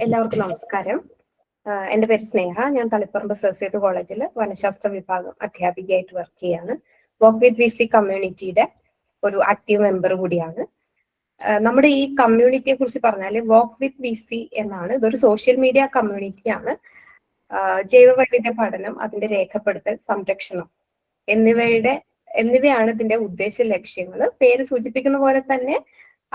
എല്ലാവർക്കും നമസ്കാരം. എൻ്റെ പേര് സ്നേഹ. ഞാൻ തളിപ്പറമ്പ് സേഴ്സിയത്ത് കോളേജിൽ വനശാസ്ത്ര വിഭാഗം അധ്യാപികയായിട്ട് വർക്ക് ചെയ്യാണ്. വർക്ക് വിത്ത് വി സി കമ്മ്യൂണിറ്റിയുടെ ഒരു ആക്റ്റീവ് മെമ്പർ കൂടിയാണ്. നമ്മുടെ ഈ കമ്മ്യൂണിറ്റിയെ കുറിച്ച് പറഞ്ഞാൽ വർക്ക് വിത്ത് വി സി എന്നാണ്. ഇതൊരു സോഷ്യൽ മീഡിയ കമ്മ്യൂണിറ്റിയാണ്. ജൈവ വൈവിധ്യ പഠനം, അതിന്റെ രേഖപ്പെടുത്തൽ, സംരക്ഷണം എന്നിവയാണ് ഇതിന്റെ ഉദ്ദേശ ലക്ഷ്യങ്ങൾ. പേര് സൂചിപ്പിക്കുന്ന പോലെ തന്നെ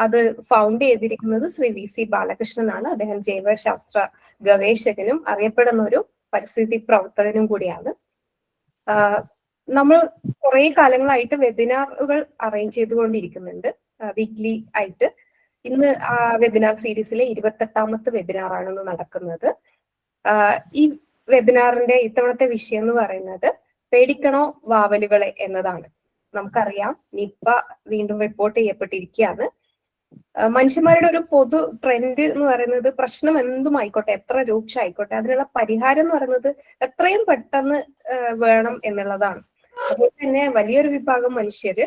അത് ഫൗണ്ട് ചെയ്തിരിക്കുന്നത് ശ്രീ വി സി ബാലകൃഷ്ണനാണ്. അദ്ദേഹം ജൈവശാസ്ത്ര ഗവേഷകനും അറിയപ്പെടുന്ന ഒരു പരിസ്ഥിതി പ്രവർത്തകനും കൂടിയാണ്. നമ്മൾ കുറെ കാലങ്ങളായിട്ട് വെബിനാറുകൾ അറേഞ്ച് ചെയ്തുകൊണ്ടിരിക്കുന്നുണ്ട് വീക്ക്ലി ആയിട്ട്. ഇന്ന് ആ വെബിനാർ സീരീസിലെ 28ാമത്തെ വെബിനാറാണ് ഇന്ന് നടക്കുന്നത്. ഈ വെബിനാറിന്റെ ഇത്തവണത്തെ വിഷയം എന്ന് പറയുന്നത് പേടിക്കണോ വാവലുകളെ എന്നതാണ്. നമുക്കറിയാം, നിപ്പ വീണ്ടും റിപ്പോർട്ട് ചെയ്യപ്പെട്ടിരിക്കുകയാണ്. മനുഷ്യന്മാരുടെ ഒരു പൊതു ട്രെൻഡ് എന്ന് പറയുന്നത് പ്രശ്നം എന്തുമായിക്കോട്ടെ, എത്ര രൂക്ഷമായിക്കോട്ടെ, അതിനുള്ള പരിഹാരം എന്ന് പറയുന്നത് എത്രയും പെട്ടെന്ന് വേണം എന്നുള്ളതാണ്. അതുപോലെ തന്നെ വലിയൊരു വിഭാഗം മനുഷ്യര്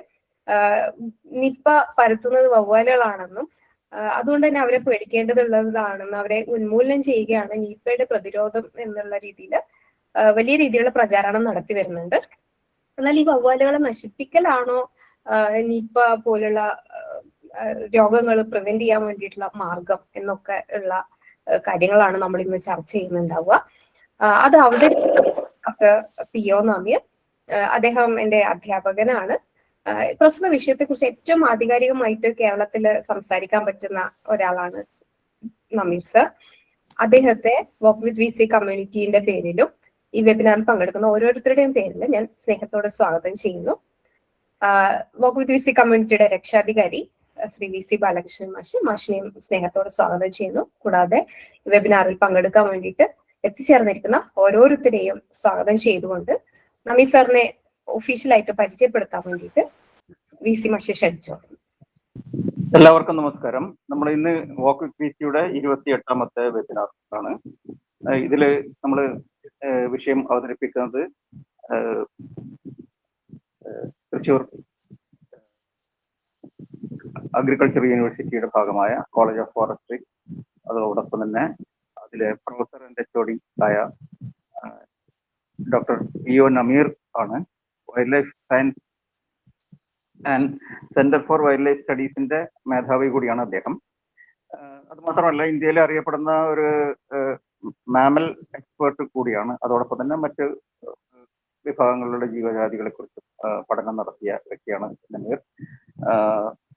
നിപ്പ പരത്തുന്നത് വവ്വാലുകളാണെന്നും അതുകൊണ്ട് തന്നെ അവരെ പേടിക്കേണ്ടതുള്ളതാണെന്നും അവരെ ഉന്മൂലനം ചെയ്യുകയാണ് നിപ്പയുടെ പ്രതിരോധം എന്നുള്ള രീതിയിൽ വലിയ രീതിയിലുള്ള പ്രചാരണം നടത്തി വരുന്നുണ്ട്. എന്നാൽ ഈ വവ്വാലുകളെ നശിപ്പിക്കലാണോ നിപ്പ പോലുള്ള രോഗങ്ങൾ പ്രിവെന്റ് ചെയ്യാൻ വേണ്ടിയിട്ടുള്ള മാർഗം എന്നൊക്കെ ഉള്ള കാര്യങ്ങളാണ് നമ്മൾ ഇന്ന് ചർച്ച ചെയ്യുന്നുണ്ടാവുക. അത് അവതരിപ്പിച്ച പി ഒ നമീർ. അദ്ദേഹം എൻ്റെ അധ്യാപകനാണ്. പ്രസ്തുത വിഷയത്തെ കുറിച്ച് ഏറ്റവും ആധികാരികമായിട്ട് കേരളത്തിൽ സംസാരിക്കാൻ പറ്റുന്ന ഒരാളാണ് നമീർ സർ. അദ്ദേഹത്തെ വർക്ക് വിത്ത് വി സി കമ്മ്യൂണിറ്റിന്റെ പേരിലും ഈ വെബിനാറിൽ പങ്കെടുക്കുന്ന ഓരോരുത്തരുടെയും പേരിൽ ഞാൻ സ്നേഹത്തോടെ സ്വാഗതം ചെയ്യുന്നു. വർക്ക് വിത്ത് വി സി കമ്മ്യൂണിറ്റിയുടെ രക്ഷാധികാരി ശ്രീ വി സി ബാലകൃഷ്ണൻ മാഷിനെയും സ്നേഹത്തോടെ സ്വാഗതം ചെയ്യുന്നു. കൂടാതെ വെബിനാറിൽ പങ്കെടുക്കാൻ വേണ്ടിയിട്ട് എത്തിച്ചേർന്നിരിക്കുന്ന ഓരോരുത്തരെയും സ്വാഗതം ചെയ്തുകൊണ്ട് നമീർ സാറിനെ ഒഫീഷ്യലായിട്ട് പരിചയപ്പെടുത്താൻ വേണ്ടിയിട്ട് വി സി മാഷെ ക്ഷണിച്ചു. എല്ലാവർക്കും നമസ്കാരം. നമ്മൾ ഇന്ന് വർക്ക് വിത്ത് വി സിയുടെ 28ാമത്തെ വെബിനാർ ആണ്. ഇതില് നമ്മൾ വിഷയം അവതരിപ്പിക്കുന്നത് തൃശ്ശൂർ അഗ്രികൾച്ചർ യൂണിവേഴ്സിറ്റിയുടെ ഭാഗമായ കോളേജ് ഓഫ് ഫോറസ്ട്രി, അതോടൊപ്പം തന്നെ അതിലെ പ്രൊഫസർ ആൻഡ് HOD ആയ ഡോക്ടർ പി ഒ നമീർ ആണ്. Wild life science and centre for wild life സ്റ്റഡീസിന്റെ മേധാവി കൂടിയാണ് അദ്ദേഹം. അതുമാത്രമല്ല, ഇന്ത്യയിൽ അറിയപ്പെടുന്ന ഒരു മാമൽ എക്സ്പേർട്ട് കൂടിയാണ്. അതോടൊപ്പം തന്നെ മറ്റ് വിഭാഗങ്ങളുടെ ജീവജാതികളെ കുറിച്ച് പഠനം നടത്തിയ വ്യക്തിയാണ് നമീർ.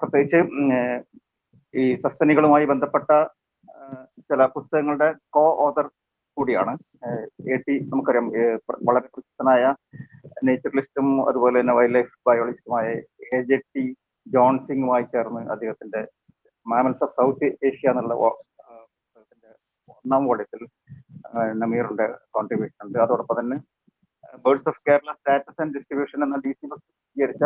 പ്രത്യേകിച്ച് ഈ സസ്തനികളുമായി ബന്ധപ്പെട്ട ചില പുസ്തകങ്ങളുടെ കോ ഓതർ കൂടിയാണ്. നമുക്കറിയാം, വളരെ പ്രസിദ്ധനായ നേച്ചറലിസ്റ്റും അതുപോലെ തന്നെ വൈൽഡ് ലൈഫ് ബയോളജിസ്റ്റുമായ AJ ജോൺസിംഗുമായി ചേർന്ന് അദ്ദേഹത്തിന്റെ മാമൽസ് ഓഫ് സൗത്ത് ഏഷ്യ എന്നുള്ള 1ാം വോള്യത്തിൽ നമീറിന്റെ കോൺട്രിബ്യൂഷൻ ഉണ്ട്. അതോടൊപ്പം തന്നെ birds of Kerala status and distribution എന്ന DC പ്രസിദ്ധീകരിച്ച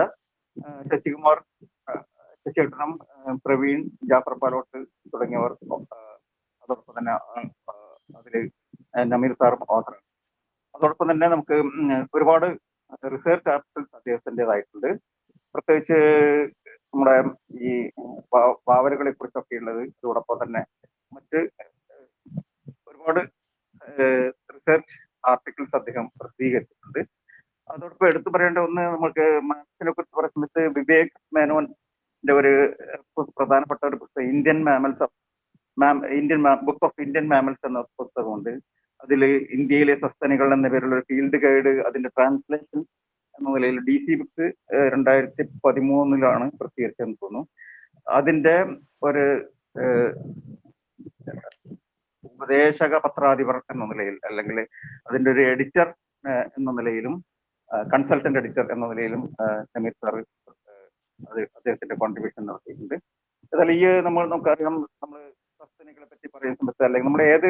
ശശികൃഷ്ണം, പ്രവീൺ, ജാഫർ പാലോട്ട് തുടങ്ങിയവർ, അതോടൊപ്പം തന്നെ അതിൽ നമീർ സാറും ഓഥറാണ്. അതോടൊപ്പം തന്നെ നമുക്ക് ഒരുപാട് റിസർച്ച് ആർട്ടിക്കിൾസ് അദ്ദേഹത്തിൻ്റെതായിട്ടുണ്ട്. പ്രത്യേകിച്ച് നമ്മുടെ ഈ വാവലുകളെ കുറിച്ചൊക്കെ ഉള്ളത്. അതോടൊപ്പം തന്നെ മറ്റ് ഒരുപാട് റിസർച്ച് ആർട്ടിക്കിൾസ് അദ്ദേഹം പ്രസിദ്ധീകരിച്ചിട്ടുണ്ട്. അതോടൊപ്പം എടുത്തു പറയേണ്ട ഒന്ന്, നമുക്ക് മാത്സിനെ കുറിച്ച് പറയുന്നത് വിവേക് മേനോന്റെ ഒരു പ്രധാനപ്പെട്ട ഒരു പുസ്തകം Indian book of Indian mammals എന്ന പുസ്തകമുണ്ട്. അതിൽ ഇന്ത്യയിലെ സസ്തനികൾ എന്ന പേരുള്ള ഒരു ഫീൽഡ് ഗൈഡ്, അതിന്റെ ട്രാൻസ്ലേഷൻ എന്ന നിലയിൽ DC ബുക്സ് 2013 പ്രസിദ്ധീകരിച്ചതെന്ന് തോന്നുന്നു. അതിന്റെ ഒരു ഉപദേശക പത്രാധിപർ എന്ന നിലയിൽ, അല്ലെങ്കിൽ അതിന്റെ ഒരു എഡിറ്റർ എന്ന നിലയിലും കൺസൾട്ടന്റ് എഡിറ്റർ എന്ന നിലയിലും നമീർ സാർ അദ്ദേഹത്തിന്റെ കോൺട്രിബ്യൂഷൻ നടത്തിയിട്ടുണ്ട്. എന്നാൽ നമുക്കറിയാം, നമ്മൾ സസ്തനികളെ പറ്റി പറയുന്ന സമയത്ത്, അല്ലെങ്കിൽ നമ്മുടെ ഏത്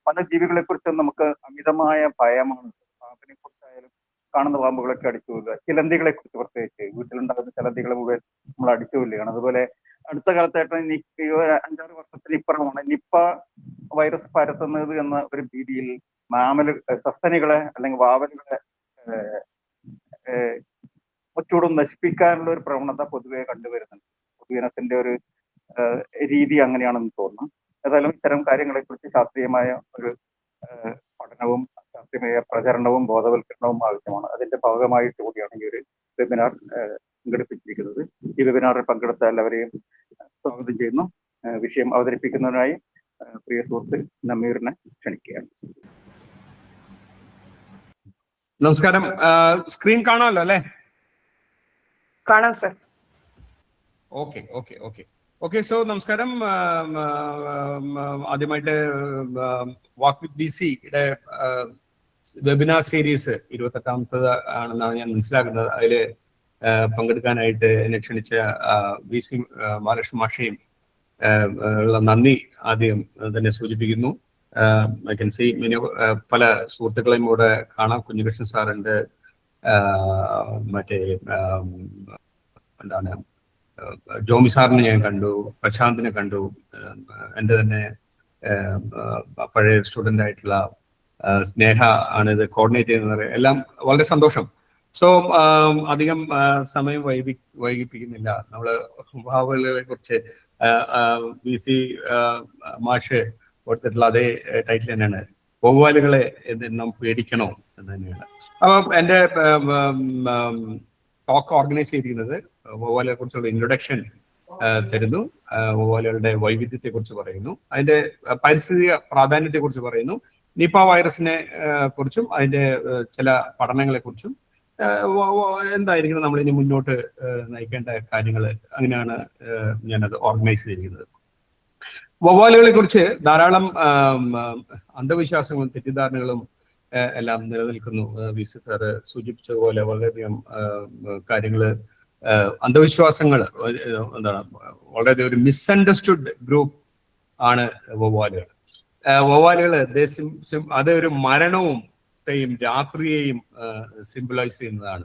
പല ജീവികളെ കുറിച്ചും നമുക്ക് അമിതമായ ഭയമാണ്. പാമ്പിനെ കുറിച്ചായാലും, കാണുന്ന പാമ്പുകളൊക്കെ അടിച്ചു കൊല്ലുക, ചിലന്തികളെ കുറിച്ച് പ്രത്യേകിച്ച് വീട്ടിലുണ്ടാകുന്ന ചിലന്തികളെ മുഴുവൻ നമ്മൾ അടിച്ചു കൊല്ലുകയാണ്. അതുപോലെ അടുത്ത കാലത്തായിട്ട് 5-6 വർഷത്തിന് ഇപ്പുറമാണ് നിപ്പ വൈറസ് പരത്തുന്നത് എന്ന ഒരു ഭീതിയിൽ സസ്തനികളെ അല്ലെങ്കിൽ വാവലുകളെ മുച്ചൂടും നശിപ്പിക്കാനുള്ള ഒരു പ്രവണത പൊതുവെ കണ്ടുവരുന്നുണ്ട്. പൊതുജനത്തിന്റെ ഒരു രീതി അങ്ങനെയാണെന്ന് തോന്നുന്നു. ഏതായാലും ഇത്തരം കാര്യങ്ങളെക്കുറിച്ച് ശാസ്ത്രീയമായ ഒരു പഠനവും ശാസ്ത്രീയ പ്രചരണവും ബോധവൽക്കരണവും ആവശ്യമാണ്. അതിന്റെ ഭാഗമായിട്ട് കൂടിയാണ് ഈ ഒരു വെബിനാർ സംഘടിപ്പിച്ചിരിക്കുന്നത്. ഈ വെബിനാറിൽ പങ്കെടുത്ത എല്ലാവരെയും സ്വാഗതം ചെയ്യുന്നു. വിഷയം അവതരിപ്പിക്കുന്നതിനായി പ്രിയ സുഹൃത്ത് നമീറിനെ ക്ഷണിക്കുകയാണ്. നമസ്കാരം. സ്ക്രീൻ കാണാമല്ലോ അല്ലേ? കാണാം സർ. ഓക്കെ. സോ നമസ്കാരം. ആദ്യമായിട്ട് വാക്ക് വിത്ത് BCയുടെ വെബിനാർ സീരീസ് 28ാമത്തത് ആണെന്നാണ് ഞാൻ മനസ്സിലാക്കുന്നത്. അതിൽ പങ്കെടുക്കാനായിട്ട് എന്നെ ക്ഷണിച്ച VC ബാലകൃഷ്ണൻ മാഷയും ഉള്ള നന്ദി ആദ്യം തന്നെ സൂചിപ്പിക്കുന്നു. ഐ കൻ സീ പല സുഹൃത്തുക്കളെയും കൂടെ കാണാം. കുഞ്ഞികൃഷ്ണൻ സാറുണ്ട്, മറ്റേ എന്താണ് ജോമി സാറിനെ ഞാൻ കണ്ടു, പ്രശാന്തിനെ കണ്ടു, എൻ്റെ തന്നെ പഴയ സ്റ്റുഡൻ്റ് ആയിട്ടുള്ള സ്നേഹ ആണ് ഇത് കോർഡിനേറ്റ് ചെയ്യുന്നത്. എല്ലാം വളരെ സന്തോഷം. സോ അധികം സമയം വൈകിപ്പിക്കുന്നില്ല. നമ്മൾ ഭാവങ്ങളെ കുറിച്ച് VC മാഷ് കൊടുത്തിട്ടുള്ള അതേ ടൈറ്റിൽ തന്നെയാണ്, വവ്വാലുകളെ നാം പേടിക്കണോ എന്ന് തന്നെയാണ്. അപ്പം എൻ്റെ ടോക്ക് ഓർഗനൈസ് ചെയ്തിരിക്കുന്നത് വവ്വാലുകളെ കുറിച്ചുള്ള ഇൻട്രൊഡക്ഷൻ തരുന്നു, വവ്വാലുകളുടെ വൈവിധ്യത്തെ കുറിച്ച് പറയുന്നു, അതിന്റെ പരിസ്ഥിതി പ്രാധാന്യത്തെ കുറിച്ച് പറയുന്നു, നിപ വൈറസിനെ കുറിച്ചും അതിന്റെ ചില പഠനങ്ങളെ കുറിച്ചും എന്തായിരിക്കണം നമ്മൾ ഇനി മുന്നോട്ട് നയിക്കേണ്ട കാര്യങ്ങൾ. അങ്ങനെയാണ് ഞാനത് ഓർഗനൈസ് ചെയ്തിരിക്കുന്നത്. വവ്വാലുകളെ കുറിച്ച് ധാരാളം അന്ധവിശ്വാസങ്ങളും തെറ്റിദ്ധാരണകളും എല്ലാം നിലനിൽക്കുന്നു. VC സാറ് സൂചിപ്പിച്ചതുപോലെ വളരെയധികം കാര്യങ്ങൾ, അന്ധവിശ്വാസങ്ങൾ എന്താണ്, വളരെയധികം ഒരു മിസ്അണ്ടർസ്റ്റുഡ് ഗ്രൂപ്പ് ആണ് വവ്വാലുകൾ. വവ്വാലുകൾ അത് ഒരു മരണവും രാത്രിയെയും സിംബലൈസ് ചെയ്യുന്നതാണ്.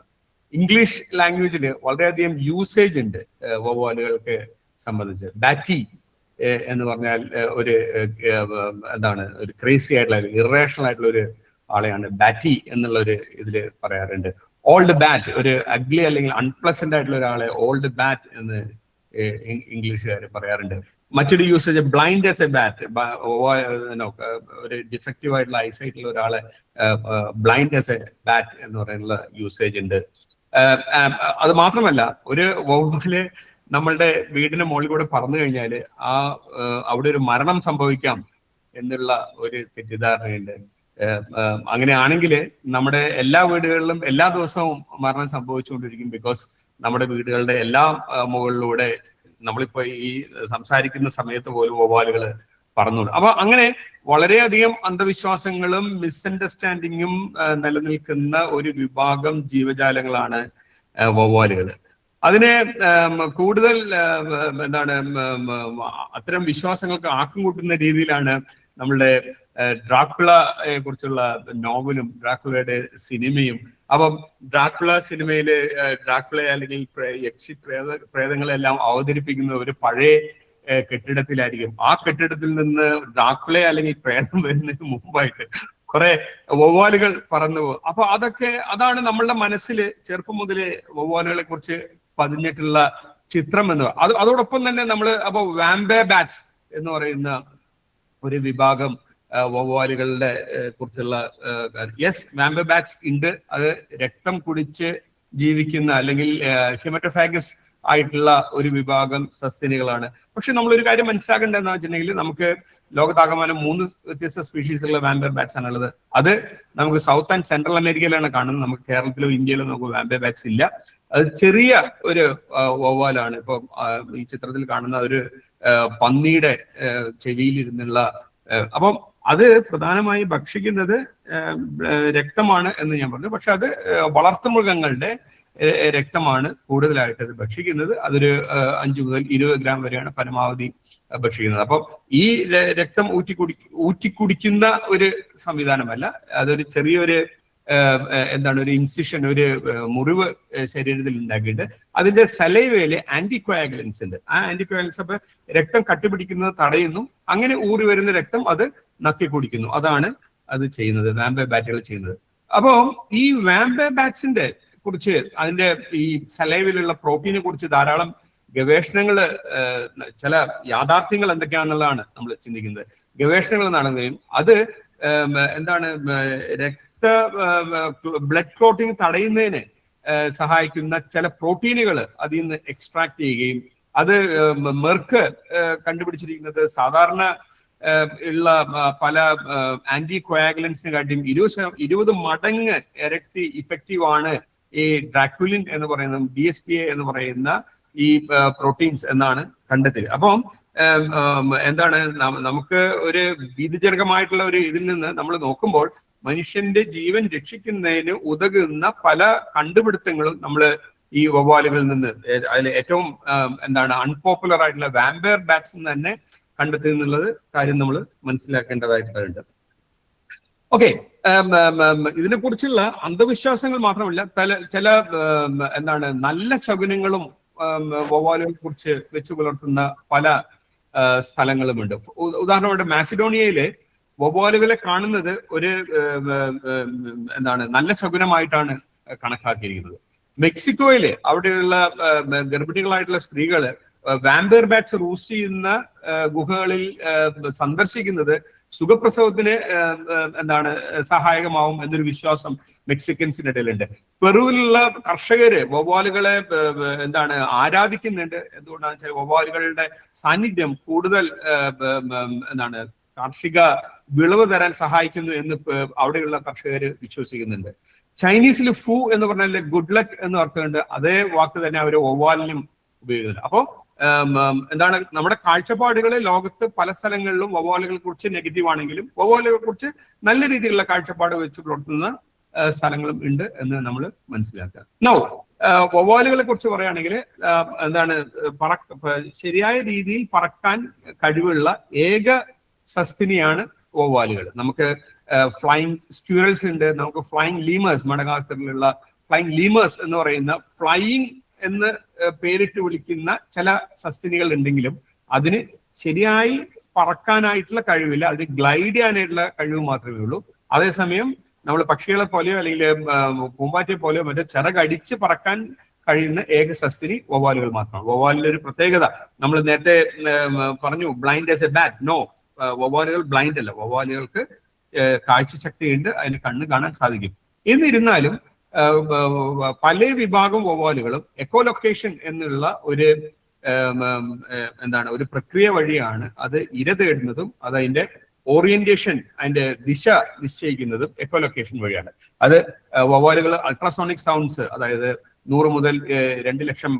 ഇംഗ്ലീഷ് ലാംഗ്വേജിൽ വളരെയധികം യൂസേജ് ഉണ്ട് വവ്വാലുകൾക്ക് സംബന്ധിച്ച്. ബാറ്റി എന്ന് പറഞ്ഞാൽ ഒരു എന്താണ്, ഒരു ക്രേസി ആയിട്ടുള്ള ഇറേഷണൽ ആയിട്ടുള്ള ഒരു ആളെയാണ് ബാറ്റി എന്നുള്ള ഒരു ഇതില് പറയാറുണ്ട്. ഓൾഡ് ബാറ്റ്, ഒരു അഗ്ലി അല്ലെങ്കിൽ അൺപ്ലസന്റ് ആയിട്ടുള്ള ഒരാളെ ഓൾഡ് ബാറ്റ് എന്ന് ഇംഗ്ലീഷുകാർ പറയാറുണ്ട്. മറ്റൊരു usage blind as a bat, ഒരു ഡിഫക്റ്റീവ് ആയിട്ടുള്ള ഐസൈറ്റുള്ള ഒരാളെ ബ്ലൈൻഡ് ആസ് എ ബാറ്റ് എന്ന് പറയുന്ന യൂസേജ് ഉണ്ട്. അത് മാത്രമല്ല, ഒരു വവ്വാല് നമ്മളുടെ വീടിന് മുകളിൽ കൂടെ പറന്നു കഴിഞ്ഞാൽ അവിടെ ഒരു മരണം സംഭവിക്കാം എന്നുള്ള ഒരു തെറ്റിദ്ധാരണയുണ്ട്. അങ്ങനെയാണെങ്കിൽ നമ്മുടെ എല്ലാ വീടുകളിലും എല്ലാ ദിവസവും മരണം സംഭവിച്ചുകൊണ്ടിരിക്കും. ബിക്കോസ് നമ്മുടെ വീടുകളുടെ എല്ലാ മുകളിലൂടെ നമ്മളിപ്പോ ഈ സംസാരിക്കുന്ന സമയത്ത് പോലും വവ്വാലുകൾ പറന്നുണ്ട്. അപ്പൊ അങ്ങനെ വളരെയധികം അന്ധവിശ്വാസങ്ങളും മിസ്അണ്ടർസ്റ്റാൻഡിങ്ങും നിലനിൽക്കുന്ന ഒരു വിഭാഗം ജീവജാലങ്ങളാണ് വവ്വാലുകൾ. അതിനെ കൂടുതൽ എന്താണ്, അത്തരം വിശ്വാസങ്ങൾക്ക് ആക്കം കൂട്ടുന്ന രീതിയിലാണ് നമ്മളുടെ ഡ്രാക്കുളയെ കുറിച്ചുള്ള നോവലും ഡ്രാക്കുളയുടെ സിനിമയും. അപ്പം ഡ്രാക്കുള സിനിമയില് ഡ്രാക്കുള അല്ലെങ്കിൽ പ്രേതങ്ങളെല്ലാം അവതരിപ്പിക്കുന്നത് ഒരു പഴയ കെട്ടിടത്തിലായിരിക്കും. ആ കെട്ടിടത്തിൽ നിന്ന് ഡ്രാക്കുള അല്ലെങ്കിൽ പ്രേതം വരുന്നതിന് മുമ്പായിട്ട് കുറെ വവ്വാലുകൾ പറന്നു പോകും. അപ്പൊ അതാണ് നമ്മളുടെ മനസ്സിൽ ചെറുപ്പം മുതലേ വവ്വാലുകളെ കുറിച്ച് പതിഞ്ഞിട്ടുള്ള ചിത്രം എന്ന്. അതോടൊപ്പം തന്നെ അപ്പൊ വാമ്പേ ബാറ്റ്സ് എന്ന് പറയുന്ന ഒരു വിഭാഗം വവ്വാലുകളുടെ കുറിച്ചുള്ള യെസ്, വാമ്പേ ബാറ്റ്സ് ഉണ്ട്. അത് രക്തം കുടിച്ച് ജീവിക്കുന്ന അല്ലെങ്കിൽ ഹെമറ്റോഫാഗസ് ആയിട്ടുള്ള ഒരു വിഭാഗം സസ്തനികളാണ്. പക്ഷെ നമ്മളൊരു കാര്യം മനസ്സിലാക്കേണ്ടതെന്ന് വെച്ചിട്ടുണ്ടെങ്കിൽ, നമുക്ക് ലോകത്താകമാനം 3 വ്യത്യസ്ത സ്പീഷീസുള്ള വാമ്പേ ബാറ്റ്സ് ആണുള്ളത്. അത് നമുക്ക് സൗത്ത് ആൻഡ് സെൻട്രൽ അമേരിക്കയിലാണ് കാണുന്നത്. നമുക്ക് കേരളത്തിലോ ഇന്ത്യയിലോ നമുക്ക് വാമ്പേ ബാറ്റ്സ് ഇല്ല. അത് ചെറിയ ഒരു വവ്വാലാണ്. ഇപ്പൊ ഈ ചിത്രത്തിൽ കാണുന്ന ഒരു പന്നിയുടെ ചെവിയിലിരുന്നുള്ള, അപ്പം അത് പ്രധാനമായി ഭക്ഷിക്കുന്നത് രക്തമാണ് എന്ന് ഞാൻ പറഞ്ഞു. പക്ഷെ അത് വളർത്തുമൃഗങ്ങളുടെ രക്തമാണ് കൂടുതലായിട്ട് അത് ഭക്ഷിക്കുന്നത്. അതൊരു 5 മുതൽ 20 ഗ്രാം വരെയാണ് പരമാവധി ഭക്ഷിക്കുന്നത്. അപ്പം ഈ രക്തം ഊറ്റിക്കുടിക്കുന്ന ഒരു സംവിധാനമല്ല. അതൊരു ചെറിയൊരു ഒരു ഇൻസിഷൻ, ഒരു മുറിവ് ശരീരത്തിൽ ഉണ്ടാക്കിയിട്ട് അതിന്റെ സലൈവയില് ആന്റിക്വയാഗുലൻസ് ഉണ്ട്. ആ ആന്റിക്വയാഗുലൻസ് അപ്പൊ രക്തം കട്ടിപിടിക്കുന്നത് തടയുന്നു. അങ്ങനെ ഊറി വരുന്ന രക്തം അത് നക്കി കുടിക്കുന്നു. അതാണ് അത് ചെയ്യുന്നത്, വാമ്പേ ബാറ്റുകൾ ചെയ്യുന്നത്. അപ്പോ ഈ വാമ്പേ ബാറ്റ്സിന്റെ കുറിച്ച്, അതിന്റെ ഈ സലൈവിലുള്ള പ്രോട്ടീനെ കുറിച്ച് ധാരാളം ഗവേഷണങ്ങൾ ചില യാഥാർത്ഥ്യങ്ങൾ എന്തൊക്കെയാണെന്നുള്ളതാണ് നമ്മൾ ചിന്തിക്കുന്നത്. ഗവേഷണങ്ങൾ നടന്നുകയും അത് എന്താണ് ബ്ലഡ് ക്ലോട്ടിങ് തടയുന്നതിന് സഹായിക്കുന്ന ചില പ്രോട്ടീനുകൾ അതിൽ നിന്ന് എക്സ്ട്രാക്ട് ചെയ്യുകയും അത് മെർക്ക് കണ്ടുപിടിച്ചിരിക്കുന്നത് സാധാരണ ഉള്ള പല ആന്റി കോയാഗുലൻസിനെ കാട്ടിയും 20 മടങ്ങ് ഇരട്ടി ഇഫക്റ്റീവ് ആണ് ഈ ഡ്രാക്കുലിൻ എന്ന് പറയുന്ന DSPA എന്ന് പറയുന്ന ഈ പ്രോട്ടീൻസ് എന്നാണ് കണ്ടെത്തിയത്. അപ്പം എന്താണ് നമുക്ക് ഒരു ഭീതിജനകമായിട്ടുള്ള ഒരു ഇതിൽ നിന്ന് നമ്മൾ നോക്കുമ്പോൾ മനുഷ്യന്റെ ജീവൻ രക്ഷിക്കുന്നതിന് ഉതകുന്ന പല കണ്ടുപിടുത്തങ്ങളും നമ്മൾ ഈ വവ്വാലുകളിൽ നിന്ന് അതിൽ ഏറ്റവും എന്താണ് അൺപോപ്പുലർ ആയിട്ടുള്ള വാമ്പയർ ബാറ്റ്സ് തന്നെ കണ്ടെത്തി എന്നുള്ളത് കാര്യം നമ്മൾ മനസ്സിലാക്കേണ്ടതായിട്ടുണ്ട്. ഓക്കെ, ഇതിനെ കുറിച്ചുള്ള അന്ധവിശ്വാസങ്ങൾ മാത്രമല്ല ചില എന്താണ് നല്ല ശകുനങ്ങളും വവ്വാലുകളെ കുറിച്ച് വെച്ച് പുലർത്തുന്ന പല സ്ഥലങ്ങളുമുണ്ട്. ഉദാഹരണമായിട്ട് മാസിഡോണിയയിലെ വവ്വാലുകളെ കാണുന്നത് ഒരു എന്താണ് നല്ല ശകുനമായിട്ടാണ് കണക്കാക്കിയിരിക്കുന്നത്. മെക്സിക്കോയില് അവിടെയുള്ള ഗർഭിണികളായിട്ടുള്ള സ്ത്രീകള് വാമ്പയർ ബാറ്റ്സ് റൂസ്റ്റ് ചെയ്യുന്ന ഗുഹകളിൽ സന്ദർശിക്കുന്നത് സുഖപ്രസവത്തിന് എന്താണ് സഹായകമാവും എന്നൊരു വിശ്വാസം മെക്സിക്കൻസിന്റെ ഇടയിലുണ്ട്. പെറുവിലുള്ള കർഷകര് വവ്വാലുകളെ എന്താണ് ആരാധിക്കുന്നുണ്ട്. എന്തുകൊണ്ടാണെന്ന് വെച്ചാൽ വവ്വാലുകളുടെ സാന്നിധ്യം കൂടുതൽ എന്താണ് കാർഷിക വിളവ് തരാൻ സഹായിക്കുന്നു എന്ന് അവിടെയുള്ള കർഷകര് വിശ്വസിക്കുന്നുണ്ട്. ചൈനീസിൽ ഫു എന്ന് പറഞ്ഞാൽ ഗുഡ് ലക്ക് എന്ന് അർത്ഥമുണ്ട്. അതേ വാക്ക് തന്നെ അവർ വവ്വാലിനും ഉപയോഗിക്കുന്നുണ്ട്. അപ്പോൾ എന്താണ് നമ്മുടെ കാഴ്ചപ്പാടുകൾ ലോകത്ത് പല സ്ഥലങ്ങളിലും വവ്വാലുകളെ കുറിച്ച് നെഗറ്റീവ് ആണെങ്കിലും വവ്വാലുകളെ കുറിച്ച് നല്ല രീതിയിലുള്ള കാഴ്ചപ്പാട് വെച്ച് പുലർത്തുന്ന സ്ഥലങ്ങളും ഉണ്ട് എന്ന് നമ്മൾ മനസ്സിലാക്കുക. നൗ വവ്വാലുകളെ കുറിച്ച് പറയുകയാണെങ്കിൽ എന്താണ് ശരിയായ രീതിയിൽ പറക്കാൻ കഴിവുള്ള ഏക സസ്തിനിയാണ് വവ്വാലുകൾ. നമുക്ക് ഫ്ലൈയിങ് സ്ക്യൂറൽസ് ഉണ്ട്, നമുക്ക് ഫ്ലൈയിങ് ലീമേഴ്സ്, മഡഗാസ്കറിലുള്ള ഫ്ലൈയിങ് ലീമേഴ്സ് എന്ന് പറയുന്ന ഫ്ലൈയിങ് എന്ന് പേരിട്ട് വിളിക്കുന്ന ചില സസ്തിനികൾ ഉണ്ടെങ്കിലും അതിന് ശരിയായി പറക്കാനായിട്ടുള്ള കഴിവില്ല, അതിന് ഗ്ലൈഡ് ചെയ്യാനായിട്ടുള്ള കഴിവ് മാത്രമേ ഉള്ളൂ. അതേസമയം നമ്മൾ പക്ഷികളെ പോലെയോ അല്ലെങ്കിൽ പൂമ്പാറ്റയെ പോലെയോ മറ്റോ ചിറകടിച്ച് പറക്കാൻ കഴിയുന്ന ഏക സസ്തിനി വവ്വാലുകൾ മാത്രമാണ്. വവ്വാലിന്റെ ഒരു പ്രത്യേകത നമ്മൾ നേരത്തെ പറഞ്ഞു, blind as a bat. No, വവ്വാലുകൾ ബ്ലൈൻഡ് അല്ല. വവ്വാലുകൾക്ക് കാഴ്ചശക്തിയുണ്ട്, അതിന് കണ്ണ് കാണാൻ സാധിക്കും. എന്നിരുന്നാലും പല വിഭാഗം വവ്വാലുകളും എക്കോലൊക്കേഷൻ എന്നുള്ള ഒരു എന്താണ് ഒരു പ്രക്രിയ വഴിയാണ് അത് ഇര തേടുന്നതും അത് അതിന്റെ ഓറിയന്റേഷൻ, അതിന്റെ ദിശ നിശ്ചയിക്കുന്നതും എക്കോലൊക്കേഷൻ വഴിയാണ്. അത് വവ്വാലുകൾ അൾട്രാസോണിക് സൗണ്ട്സ്, അതായത് 100 മുതൽ 2 ലക്ഷം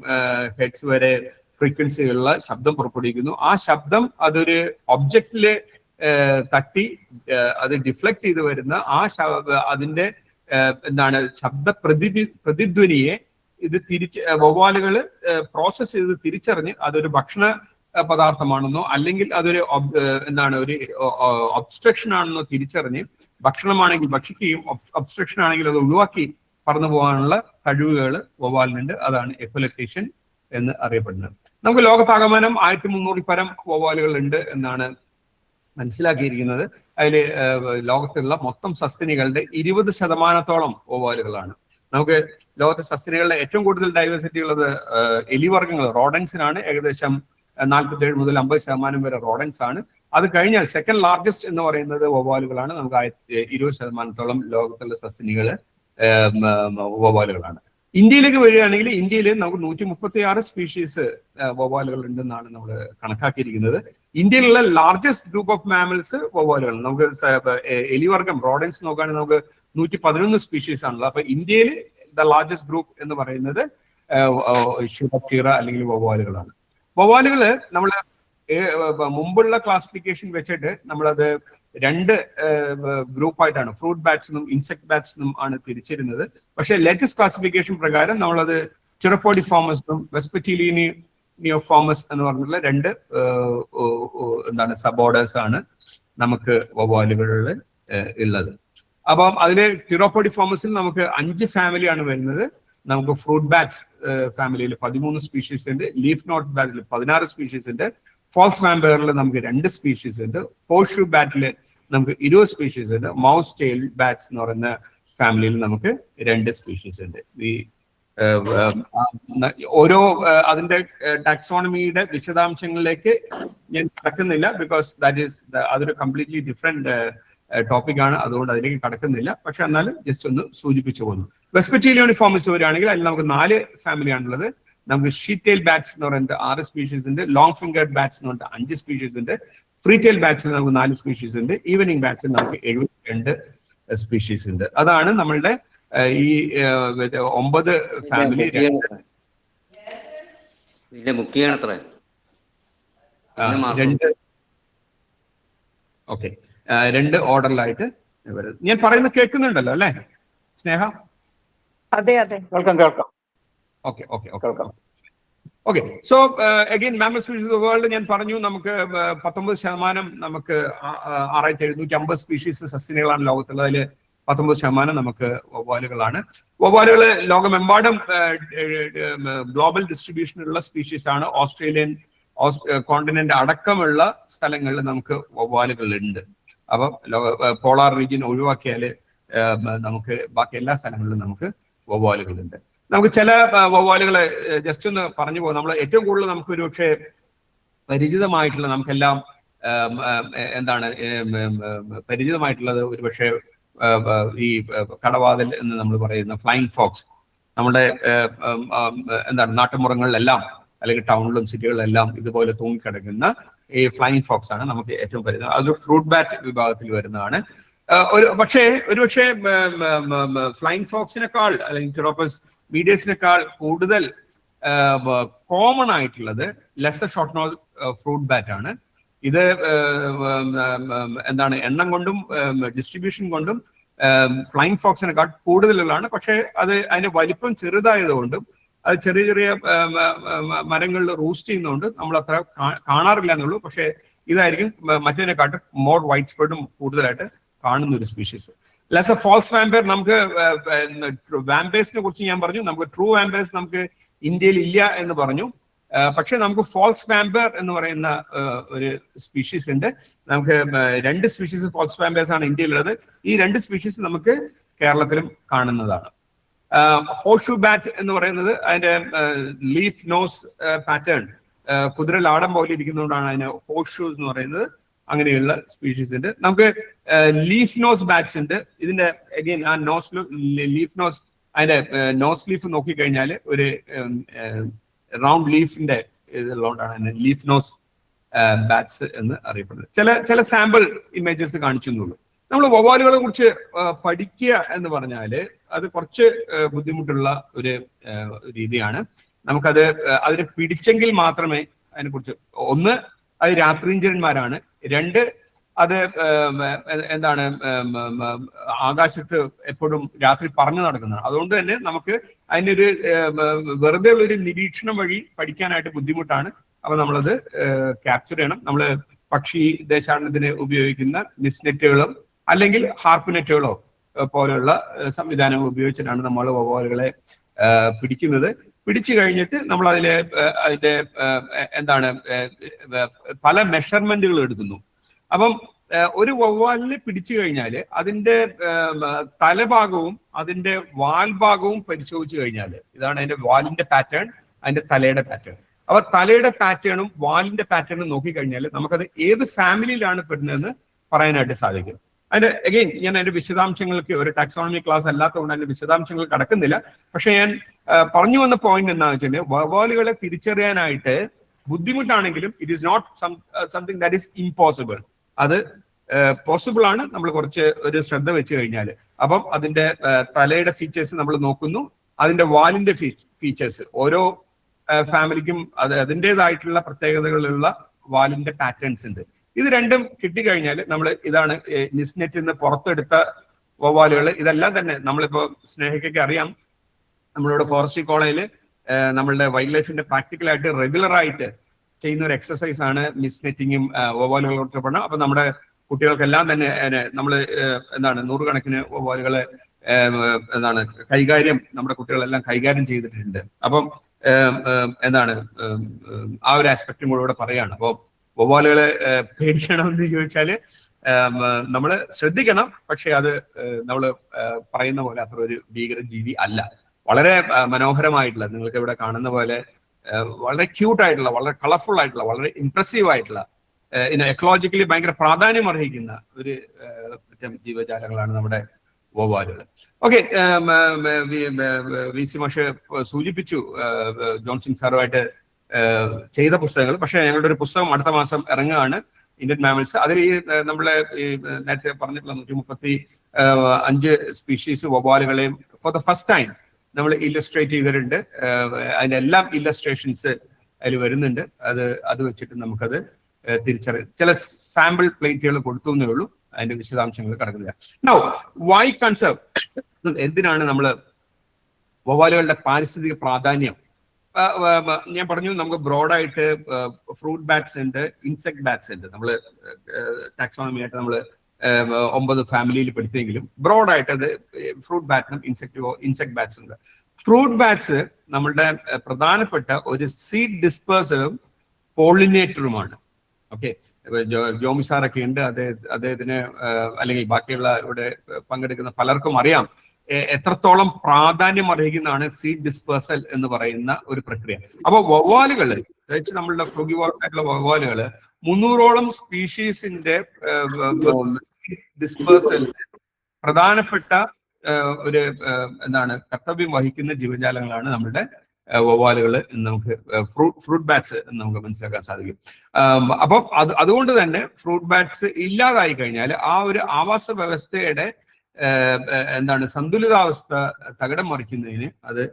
ഹെർട്സ് വരെ ഫ്രീക്വൻസികളുള്ള ശബ്ദം പുറപ്പെടുവിക്കുന്നു. ആ ശബ്ദം അതൊരു ഒബ്ജക്റ്റില് തട്ടി അത് ഡിഫ്ലക്ട് ചെയ്ത് വരുന്ന അതിന്റെ എന്താണ് ശബ്ദ പ്രതിധ്വനിയെ ഇത് വവ്വാലുകൾ പ്രോസസ് ചെയ്ത് തിരിച്ചറിഞ്ഞ് അതൊരു ഭക്ഷണ പദാർത്ഥമാണെന്നോ അല്ലെങ്കിൽ അതൊരു എന്താണ് ഒരു ഒബ്സ്ട്രക്ഷൻ ആണെന്നോ തിരിച്ചറിഞ്ഞ് ഭക്ഷണമാണെങ്കിൽ ഭക്ഷിക്കുകയും ഒബ്സ്ട്രക്ഷൻ ആണെങ്കിൽ അത് ഒഴിവാക്കി പറന്നു പോകാനുള്ള കഴിവുകൾ വവ്വാലിനുണ്ട്. അതാണ് എക്കോലൊക്കേഷൻ എന്ന് അറിയപ്പെടുന്നത്. നമുക്ക് ലോകത്താകമാനം 1300 പരം വവ്വാലുകൾ ഉണ്ട് എന്നാണ് മനസ്സിലാക്കിയിരിക്കുന്നത്. അതിൽ ലോകത്തുള്ള മൊത്തം സസ്തിനികളുടെ 20% വവ്വാലുകളാണ്. നമുക്ക് ലോകത്തെ സസ്തിനികളുടെ ഏറ്റവും കൂടുതൽ ഡൈവേഴ്സിറ്റി ഉള്ളത് എലിവർഗ്ഗങ്ങൾ, റോഡൻസിനാണ്. ഏകദേശം 47 മുതൽ 50% വരെ റോഡൻസ് ആണ്. അത് കഴിഞ്ഞാൽ സെക്കൻഡ് ലാർജസ്റ്റ് എന്ന് പറയുന്നത് വവ്വാലുകളാണ്. നമുക്ക് 20% ലോകത്തുള്ള സസ്തിനികൾ വവ്വാലുകളാണ്. ഇന്ത്യയിലേക്ക് വരികയാണെങ്കിൽ ഇന്ത്യയിൽ നമുക്ക് 136 സ്പീഷീസ് വവ്വാലുകൾ ഉണ്ടെന്നാണ് നമ്മൾ കണക്കാക്കിയിരിക്കുന്നത്. ഇന്ത്യയിലുള്ള ലാർജസ്റ്റ് ഗ്രൂപ്പ് ഓഫ് മാമൽസ് വവ്വാലുകളാണ്. നമുക്ക് എലിവർഗം റോഡൻസ് നോക്കുകയാണെങ്കിൽ നമുക്ക് 111 സ്പീഷീസ് ആണല്ലോ. അപ്പൊ ഇന്ത്യയിൽ ദ ലാർജസ്റ്റ് ഗ്രൂപ്പ് എന്ന് പറയുന്നത് ക്ഷീര അല്ലെങ്കിൽ വവ്വാലുകളാണ്. വവ്വാലുകള് നമ്മൾ മുമ്പുള്ള ക്ലാസിഫിക്കേഷൻ വെച്ചിട്ട് നമ്മളത് 2 ഗ്രൂപ്പായിട്ടാണ്, ഫ്രൂട്ട് ബാറ്റ്സിനും ഇൻസെക്ട് ബാറ്റ്സിനും ആണ് തിരിച്ചിരുന്നത്. പക്ഷെ ലേറ്റസ്റ്റ് ക്ലാസിഫിക്കേഷൻ പ്രകാരം നമ്മളത് ചിറപ്പോഡിഫോമസിനും വെസ്പെറ്റിലിനിയോഫോമസ് എന്ന് പറഞ്ഞുള്ള 2 എന്താണ് സബോർഡേഴ്സ് ആണ് നമുക്ക് വവ്വാലുകളിൽ ഉള്ളത്. അപ്പം അതില് ടിറോപ്പോഡിഫോമസിൽ നമുക്ക് 5 ഫാമിലിയാണ് വരുന്നത്. നമുക്ക് ഫ്രൂട്ട് ബാറ്റ്സ് ഫാമിലിയിൽ 13 സ്പീഷീസ് ഉണ്ട്, ലീഫ് നോട്ട് ബാറ്റിൽ 16 സ്പീഷീസ് ഉണ്ട്, ഫോൾസ് വാമ്പയറിൽ നമുക്ക് 2 സ്പീഷീസ് ഉണ്ട്, ഹോർഷൂ ബാറ്റില് നമുക്ക് 20 സ്പീഷീസ് ഉണ്ട്, മൗസ് ടെയിൽ ബാറ്റ്സ് എന്ന് പറയുന്ന ഫാമിലിയിൽ നമുക്ക് 2 സ്പീഷീസ് ഉണ്ട്. ഈ ഓരോ അതിന്റെ ടാക്സോണമിയുടെ വിശദാംശങ്ങളിലേക്ക് ഞാൻ കടക്കുന്നില്ല, ബിക്കോസ് ദാറ്റ് ഈസ് അതൊരു കംപ്ലീറ്റ്ലി ഡിഫറെന്റ് ടോപ്പിക്കാണ്, അതുകൊണ്ട് അതിലേക്ക് കടക്കുന്നില്ല. പക്ഷെ എന്നാലും ജസ്റ്റ് ഒന്ന് സൂചിപ്പിച്ചു പോകുന്നു. വെസ്പെറ്റീൽ യൂണിഫോമിസ് വരികയാണെങ്കിൽ അതിൽ നമുക്ക് 4 ഫാമിലിയാണുള്ളത്. നമുക്ക് ഷീറ്റ് ടെയിൽ ബാറ്റ്സ് എന്ന് പറയുന്നത് 6 സ്പീഷീസ് ഉണ്ട്, ലോങ് ഫിംഗേർഡ് ബാറ്റ്സ് എന്ന് പറഞ്ഞിട്ട് 5 സ്പീഷീസ് ഉണ്ട്, ഫ്രീ ടെയിൽ ബാറ്റ്സിൽ നമുക്ക് 4 സ്പീഷീസ് ഉണ്ട്, ഈവനിങ് ബാറ്റ്സിൽ നമുക്ക് 72 സ്പീഷീസ് ഉണ്ട്. അതാണ് നമ്മളുടെ ഈ 9 ഫാമിലി. ഓക്കെ, 2 ഓർഡറിലായിട്ട് വരുന്നത്. ഞാൻ പറയുന്നത് കേൾക്കുന്നുണ്ടല്ലോ അല്ലേ സ്നേഹ? അതെ അതെ, കേൾക്കാം. Okay okay okay okay. So again mammal species world ഞാൻ പറഞ്ഞു, നമുക്ക് 19% നമുക്ക് 6750 സ്പീഷീസ് സസ്തിനികളാണ് ലോകത്തുള്ളത്. അതിൽ 19% നമുക്ക് വവ്വാലുകളാണ്. വവ്വാലുകൾ ലോകമെമ്പാടും ഗ്ലോബൽ ഡിസ്ട്രിബ്യൂഷനുള്ള സ്പീഷീസ് ആണ്. ഓസ്ട്രേലിയൻ കോണ്ടിനെന്റ് അടക്കമുള്ള സ്ഥലങ്ങളിൽ നമുക്ക് വവ്വാലുകൾ ഉണ്ട്. അപ്പൊ പോളാർ റീജിയൻ ഒഴിവാക്കിയാൽ നമുക്ക് ബാക്കി എല്ലാ സ്ഥലങ്ങളിലും നമുക്ക് വവ്വാലുകളുണ്ട്. നമുക്ക് ചില വവ്വാലുകളെ ജസ്റ്റ് ഒന്ന് പറഞ്ഞു പോകും. നമ്മൾ ഏറ്റവും കൂടുതൽ നമുക്ക് ഒരു പക്ഷേ പരിചിതമായിട്ടുള്ള, നമുക്കെല്ലാം എന്താണ് പരിചിതമായിട്ടുള്ളത് ഒരു പക്ഷേ ഈ കടവാതിൽ എന്ന് നമ്മൾ പറയുന്ന ഫ്ലൈയിങ് ഫോക്സ്. നമ്മുടെ എന്താണ് നാട്ടുമ്പുറങ്ങളിലെല്ലാം അല്ലെങ്കിൽ ടൗണിലും സിറ്റികളിലെല്ലാം ഇതുപോലെ തൂങ്ങിക്കിടക്കുന്ന ഈ ഫ്ലൈയിങ് ഫോക്സ് ആണ് നമുക്ക് ഏറ്റവും പരിചിതം. അതൊരു ഫ്രൂട്ട് ബാറ്റ് വിഭാഗത്തിൽ വരുന്നതാണ്. പക്ഷേ ഒരുപക്ഷെ ഫ്ലൈയിങ് ഫോക്സിനേക്കാൾ അല്ലെങ്കിൽ ടിറോപ്പസ് മീഡിയസിനേക്കാൾ കൂടുതൽ കോമൺ ആയിട്ടുള്ളത് lesser short nose fruit bat ആണ്. ഇത് എന്താണ് എണ്ണം കൊണ്ടും ഡിസ്ട്രിബ്യൂഷൻ കൊണ്ടും ഫ്ലൈയിങ് ഫോക്സിനെക്കാൾ കൂടുതലുള്ളതാണ്. പക്ഷേ അത് അതിന്റെ വലിപ്പം ചെറുതായതുകൊണ്ടും അത് ചെറിയ ചെറിയ മരങ്ങളിൽ റൂസ്റ്റ് ചെയ്യുന്നതുകൊണ്ട് നമ്മൾ അത്ര കാണാറില്ല എന്നുള്ളൂ. പക്ഷേ ഇതായിരിക്കും മറ്റേതിനെക്കാട്ടും മോർ വൈഡ് സ്പ്രെഡും കൂടുതലായിട്ട് കാണുന്ന ഒരു സ്പീഷീസ്. ലെസർ ഫാൾസ് വാമ്പയർ, നമുക്ക് വാമ്പേഴ്സിനെ കുറിച്ച് ഞാൻ പറഞ്ഞു. നമുക്ക് ട്രൂ വാമ്പേഴ്സ് നമുക്ക് ഇന്ത്യയിൽ ഇല്ല എന്ന് പറഞ്ഞു. പക്ഷെ നമുക്ക് ഫാൾസ് വാമ്പയർ എന്ന് പറയുന്ന ഒരു സ്പീഷീസ് ഉണ്ട്. നമുക്ക് 2 സ്പീഷീസ് ഫാൾസ് വാമ്പേഴ്സ് ആണ് ഇന്ത്യയിലുള്ളത്. ഈ 2 സ്പീഷീസ് നമുക്ക് കേരളത്തിലും കാണുന്നതാണ്. ഹോർഷൂ ബാറ്റ് എന്ന് പറയുന്നത് അതിന്റെ ലീഫ് നോസ് പാറ്റേൺ കുതിര ലാടം പോലെ ഇരിക്കുന്നതുകൊണ്ടാണ് അതിന് ഹോർഷൂസ് എന്ന് പറയുന്നത്. അങ്ങനെയുള്ള സ്പീഷീസ് ഉണ്ട്. നമുക്ക് ലീഫ് നോസ് ബാറ്റ്സ് ഉണ്ട്. ഇതിന്റെ അഗെയിൻ ആ ലീഫ് നോസ്, അതിന്റെ നോസ് ലീഫ് നോക്കിക്കഴിഞ്ഞാൽ ഒരു റൗണ്ട് ലീഫിന്റെ ഇതുള്ളതുകൊണ്ടാണ് അതിന് ലീഫ് നോസ് ബാറ്റ്സ് എന്ന് അറിയപ്പെടുന്നത്. ചില സാമ്പിൾ ഇമേജസ് കാണിച്ചു എന്നുള്ളൂ. നമ്മൾ വവ്വാലുകളെ കുറിച്ച് പഠിക്കുക എന്ന് പറഞ്ഞാൽ അത് കുറച്ച് ബുദ്ധിമുട്ടുള്ള ഒരു രീതിയാണ്. നമുക്കത് അതിനെ പിടിച്ചെങ്കിൽ മാത്രമേ അതിനെക്കുറിച്ച്, ഒന്ന് അത് രാത്രിഞ്ചരന്മാരാണ്, 2 അത് എന്താണ് ആകാശത്ത് എപ്പോഴും രാത്രി പറന്നു നടക്കുന്നതാണ്. അതുകൊണ്ട് തന്നെ നമുക്ക് അതിൻ്റെ ഒരു വെറുതെ ഉള്ളൊരു നിരീക്ഷണം വഴി പഠിക്കാനായിട്ട് ബുദ്ധിമുട്ടാണ്. അപ്പൊ നമ്മളത് ക്യാപ്ചർ ചെയ്യണം. നമ്മൾ പക്ഷി ദേശാടനത്തിന് ഉപയോഗിക്കുന്ന മിസ്നെറ്റുകളും അല്ലെങ്കിൽ ഹാർപ്പ് നെറ്റുകളോ പോലെയുള്ള സംവിധാനങ്ങൾ ഉപയോഗിച്ചിട്ടാണ് നമ്മൾ വവ്വാലുകളെ പിടിക്കുന്നത്. പിടിച്ചു കഴിഞ്ഞിട്ട് നമ്മൾ അതിന്റെ എന്താണ് പല മെഷർമെന്റുകൾ എടുക്കുന്നു. അപ്പം ഒരു വവ്വാലിനെ പിടിച്ചു കഴിഞ്ഞാൽ അതിന്റെ തലഭാഗവും അതിന്റെ വാൽഭാഗവും പരിശോധിച്ചു കഴിഞ്ഞാൽ, ഇതാണ് അതിന്റെ വാലിന്റെ പാറ്റേൺ, അതിന്റെ തലയുടെ പാറ്റേൺ. അപ്പൊ തലയുടെ പാറ്റേണും വാലിന്റെ പാറ്റേണും നോക്കിക്കഴിഞ്ഞാൽ നമുക്കത് ഏത് ഫാമിലിയിലാണ് പെടുന്നതെന്ന് പറയാനായിട്ട് സാധിക്കും. അതിന്റെ അഗെയിൻ ഞാൻ അതിന്റെ വിശദാംശങ്ങൾക്ക്, ഒരു ടാക്സോണമി ക്ലാസ് അല്ലാത്തതുകൊണ്ട് അതിന്റെ വിശദാംശങ്ങൾ കടക്കുന്നില്ല. പക്ഷെ ഞാൻ പറഞ്ഞു വന്ന പോയിന്റ് എന്താണെന്ന് വെച്ചിട്ടുണ്ടെങ്കിൽ വവ്വാലുകളെ തിരിച്ചറിയാനായിട്ട് ബുദ്ധിമുട്ടാണെങ്കിലും it is not something that is impossible. അത് പോസിബിൾ ആണ്, നമ്മൾ കുറച്ച് ഒരു ശ്രദ്ധ വെച്ച് കഴിഞ്ഞാൽ. അപ്പം അതിന്റെ തലയുടെ ഫീച്ചേഴ്സ് നമ്മൾ നോക്കുന്നു, അതിന്റെ വാലിന്റെ ഫീച്ചേഴ്സ്, ഓരോ ഫാമിലിക്കും അതിൻ്റെതായിട്ടുള്ള പ്രത്യേകതകളുള്ള വാലിന്റെ പാറ്റേൺസ് ഉണ്ട്. ഇത് രണ്ടും കിട്ടിക്കഴിഞ്ഞാൽ നമ്മൾ ഇതാണ് നിസ്നെറ്റിൽ നിന്ന് പുറത്തെടുത്ത വവ്വാലുകൾ. ഇതെല്ലാം തന്നെ നമ്മളിപ്പോ സ്നേഹിക്കൊക്കെ അറിയാം, നമ്മളിവിടെ ഫോറസ്ട്രി കോളേജിൽ നമ്മളുടെ വൈൽഡ് ലൈഫിന്റെ പ്രാക്ടിക്കലായിട്ട് റെഗുലർ ആയിട്ട് ചെയ്യുന്ന ഒരു എക്സസൈസ് ആണ് മിസ്നെറ്റിങ്ങും വവ്വാലുകളെ കുറിച്ച് പഠനം. അപ്പൊ നമ്മുടെ കുട്ടികൾക്കെല്ലാം തന്നെ നമ്മൾ എന്താണ് നൂറുകണക്കിന് വവ്വാലുകളെ എന്താണ് കൈകാര്യം, നമ്മുടെ കുട്ടികളെല്ലാം കൈകാര്യം ചെയ്തിട്ടുണ്ട്. അപ്പം എന്താണ് ആ ഒരു ആസ്പെക്റ്റും കൂടെ ഇവിടെ പറയാണ്. അപ്പോൾ വവ്വാലുകളെ പേടിക്കണമെന്ന് ചോദിച്ചാൽ നമ്മൾ ശ്രദ്ധിക്കണം, പക്ഷെ അത് നമ്മൾ പറയുന്ന പോലെ അത്ര ഒരു ഭീകര ജീവി അല്ല. വളരെ മനോഹരമായിട്ടുള്ള, നിങ്ങൾക്ക് ഇവിടെ കാണുന്ന പോലെ വളരെ ക്യൂട്ട് ആയിട്ടുള്ള, വളരെ കളർഫുൾ ആയിട്ടുള്ള, വളരെ ഇംപ്രസീവ് ആയിട്ടുള്ള, എക്കോളജിക്കലി ഭയങ്കര പ്രാധാന്യം അർഹിക്കുന്ന ഒരു ജീവജാലങ്ങളാണ് നമ്മുടെ വവ്വാലുകൾ. ഓക്കെ, വി സി മാഷ് സൂചിപ്പിച്ചു ജോൺസൺ സാറുമായിട്ട് ചെയ്ത പുസ്തകങ്ങൾ. പക്ഷേ ഞങ്ങളുടെ ഒരു പുസ്തകം അടുത്ത മാസം ഇറങ്ങുകയാണ്, ഇന്ത്യൻ മാമൽസ്. അതിൽ ഈ നമ്മളെ നേരത്തെ പറഞ്ഞിട്ടുള്ള 135 സ്പീഷീസ് വവ്വാലുകളെയും ഫോർ ദ ഫസ്റ്റ് ടൈം നമ്മൾ ഇല്ലസ്ട്രേറ്റ് ചെയ്തിട്ടുണ്ട്. അതിന്റെ എല്ലാം ഇല്ലസ്ട്രേഷൻസ് അതിൽ വരുന്നുണ്ട്. അത് വെച്ചിട്ട് നമുക്കത് ചില സാമ്പിൾ പ്ലേറ്റുകൾ കൊടുത്തു എന്നേ ഉള്ളൂ, അതിന്റെ വിശദാംശങ്ങൾ കിടക്കുന്നില്ല. നൗ വൈ കൺസർവ്, എന്തിനാണ് നമ്മൾ വവ്വാലുകളുടെ പാരിസ്ഥിതിക പ്രാധാന്യം? ഞാൻ പറഞ്ഞു, നമുക്ക് ബ്രോഡായിട്ട് ഫ്രൂട്ട് ബാറ്റ്സ് ഉണ്ട്, ഇൻസെക്ട് ബാറ്റ്സ് ഉണ്ട്. നമ്മൾ ടാക്സോണമി ആയിട്ട് നമ്മൾ 9 ഫാമിലിയിൽ പെടുത്തിയെങ്കിലും ബ്രോഡായിട്ട് അത് ഫ്രൂട്ട് ബാറ്റിനും ഇൻസെക്ട് ബാറ്റ്സ് ഉണ്ട്. ഫ്രൂട്ട് ബാറ്റ്സ് നമ്മളുടെ പ്രധാനപ്പെട്ട ഒരു സീഡ് ഡിസ്പേഴ്സറും പോളിനേറ്ററുമാണ്. ഓക്കെ, ജോമി സാറൊക്കെ ഉണ്ട്, അദ്ദേഹത്തിന് അല്ലെങ്കിൽ ബാക്കിയുള്ള ഇവിടെ പങ്കെടുക്കുന്ന പലർക്കും അറിയാം എത്രത്തോളം പ്രാധാന്യം അർഹിക്കുന്നതാണ് സീഡ് ഡിസ്പേഴ്സൽ എന്ന് പറയുന്ന ഒരു പ്രക്രിയ. അപ്പൊ വവ്വാലുകൾ, നമ്മളുടെ ഫ്രൂഗിവോറസ് ആയിട്ടുള്ള വവ്വാലുകൾ 300ഓളം സ്പീഷീസിന്റെ ഡിസ്പേഴ്സൽ പ്രധാനപ്പെട്ട ഒരു കർത്തവ്യം വഹിക്കുന്ന ജീവജാലങ്ങളാണ് നമ്മുടെ വവ്വാലുകൾ എന്ന് നമുക്ക് ഫ്രൂട്ട് ബാറ്റ്സ് എന്ന് നമുക്ക് മനസ്സിലാക്കാൻ സാധിക്കും. അപ്പം അതുകൊണ്ട് തന്നെ ഫ്രൂട്ട് ബാറ്റ്സ് ഇല്ലാതായി കഴിഞ്ഞാൽ ആ ഒരു ആവാസ വ്യവസ്ഥയുടെ സന്തുലിതാവസ്ഥ തകിടം മറിക്കുന്നതിന് അത്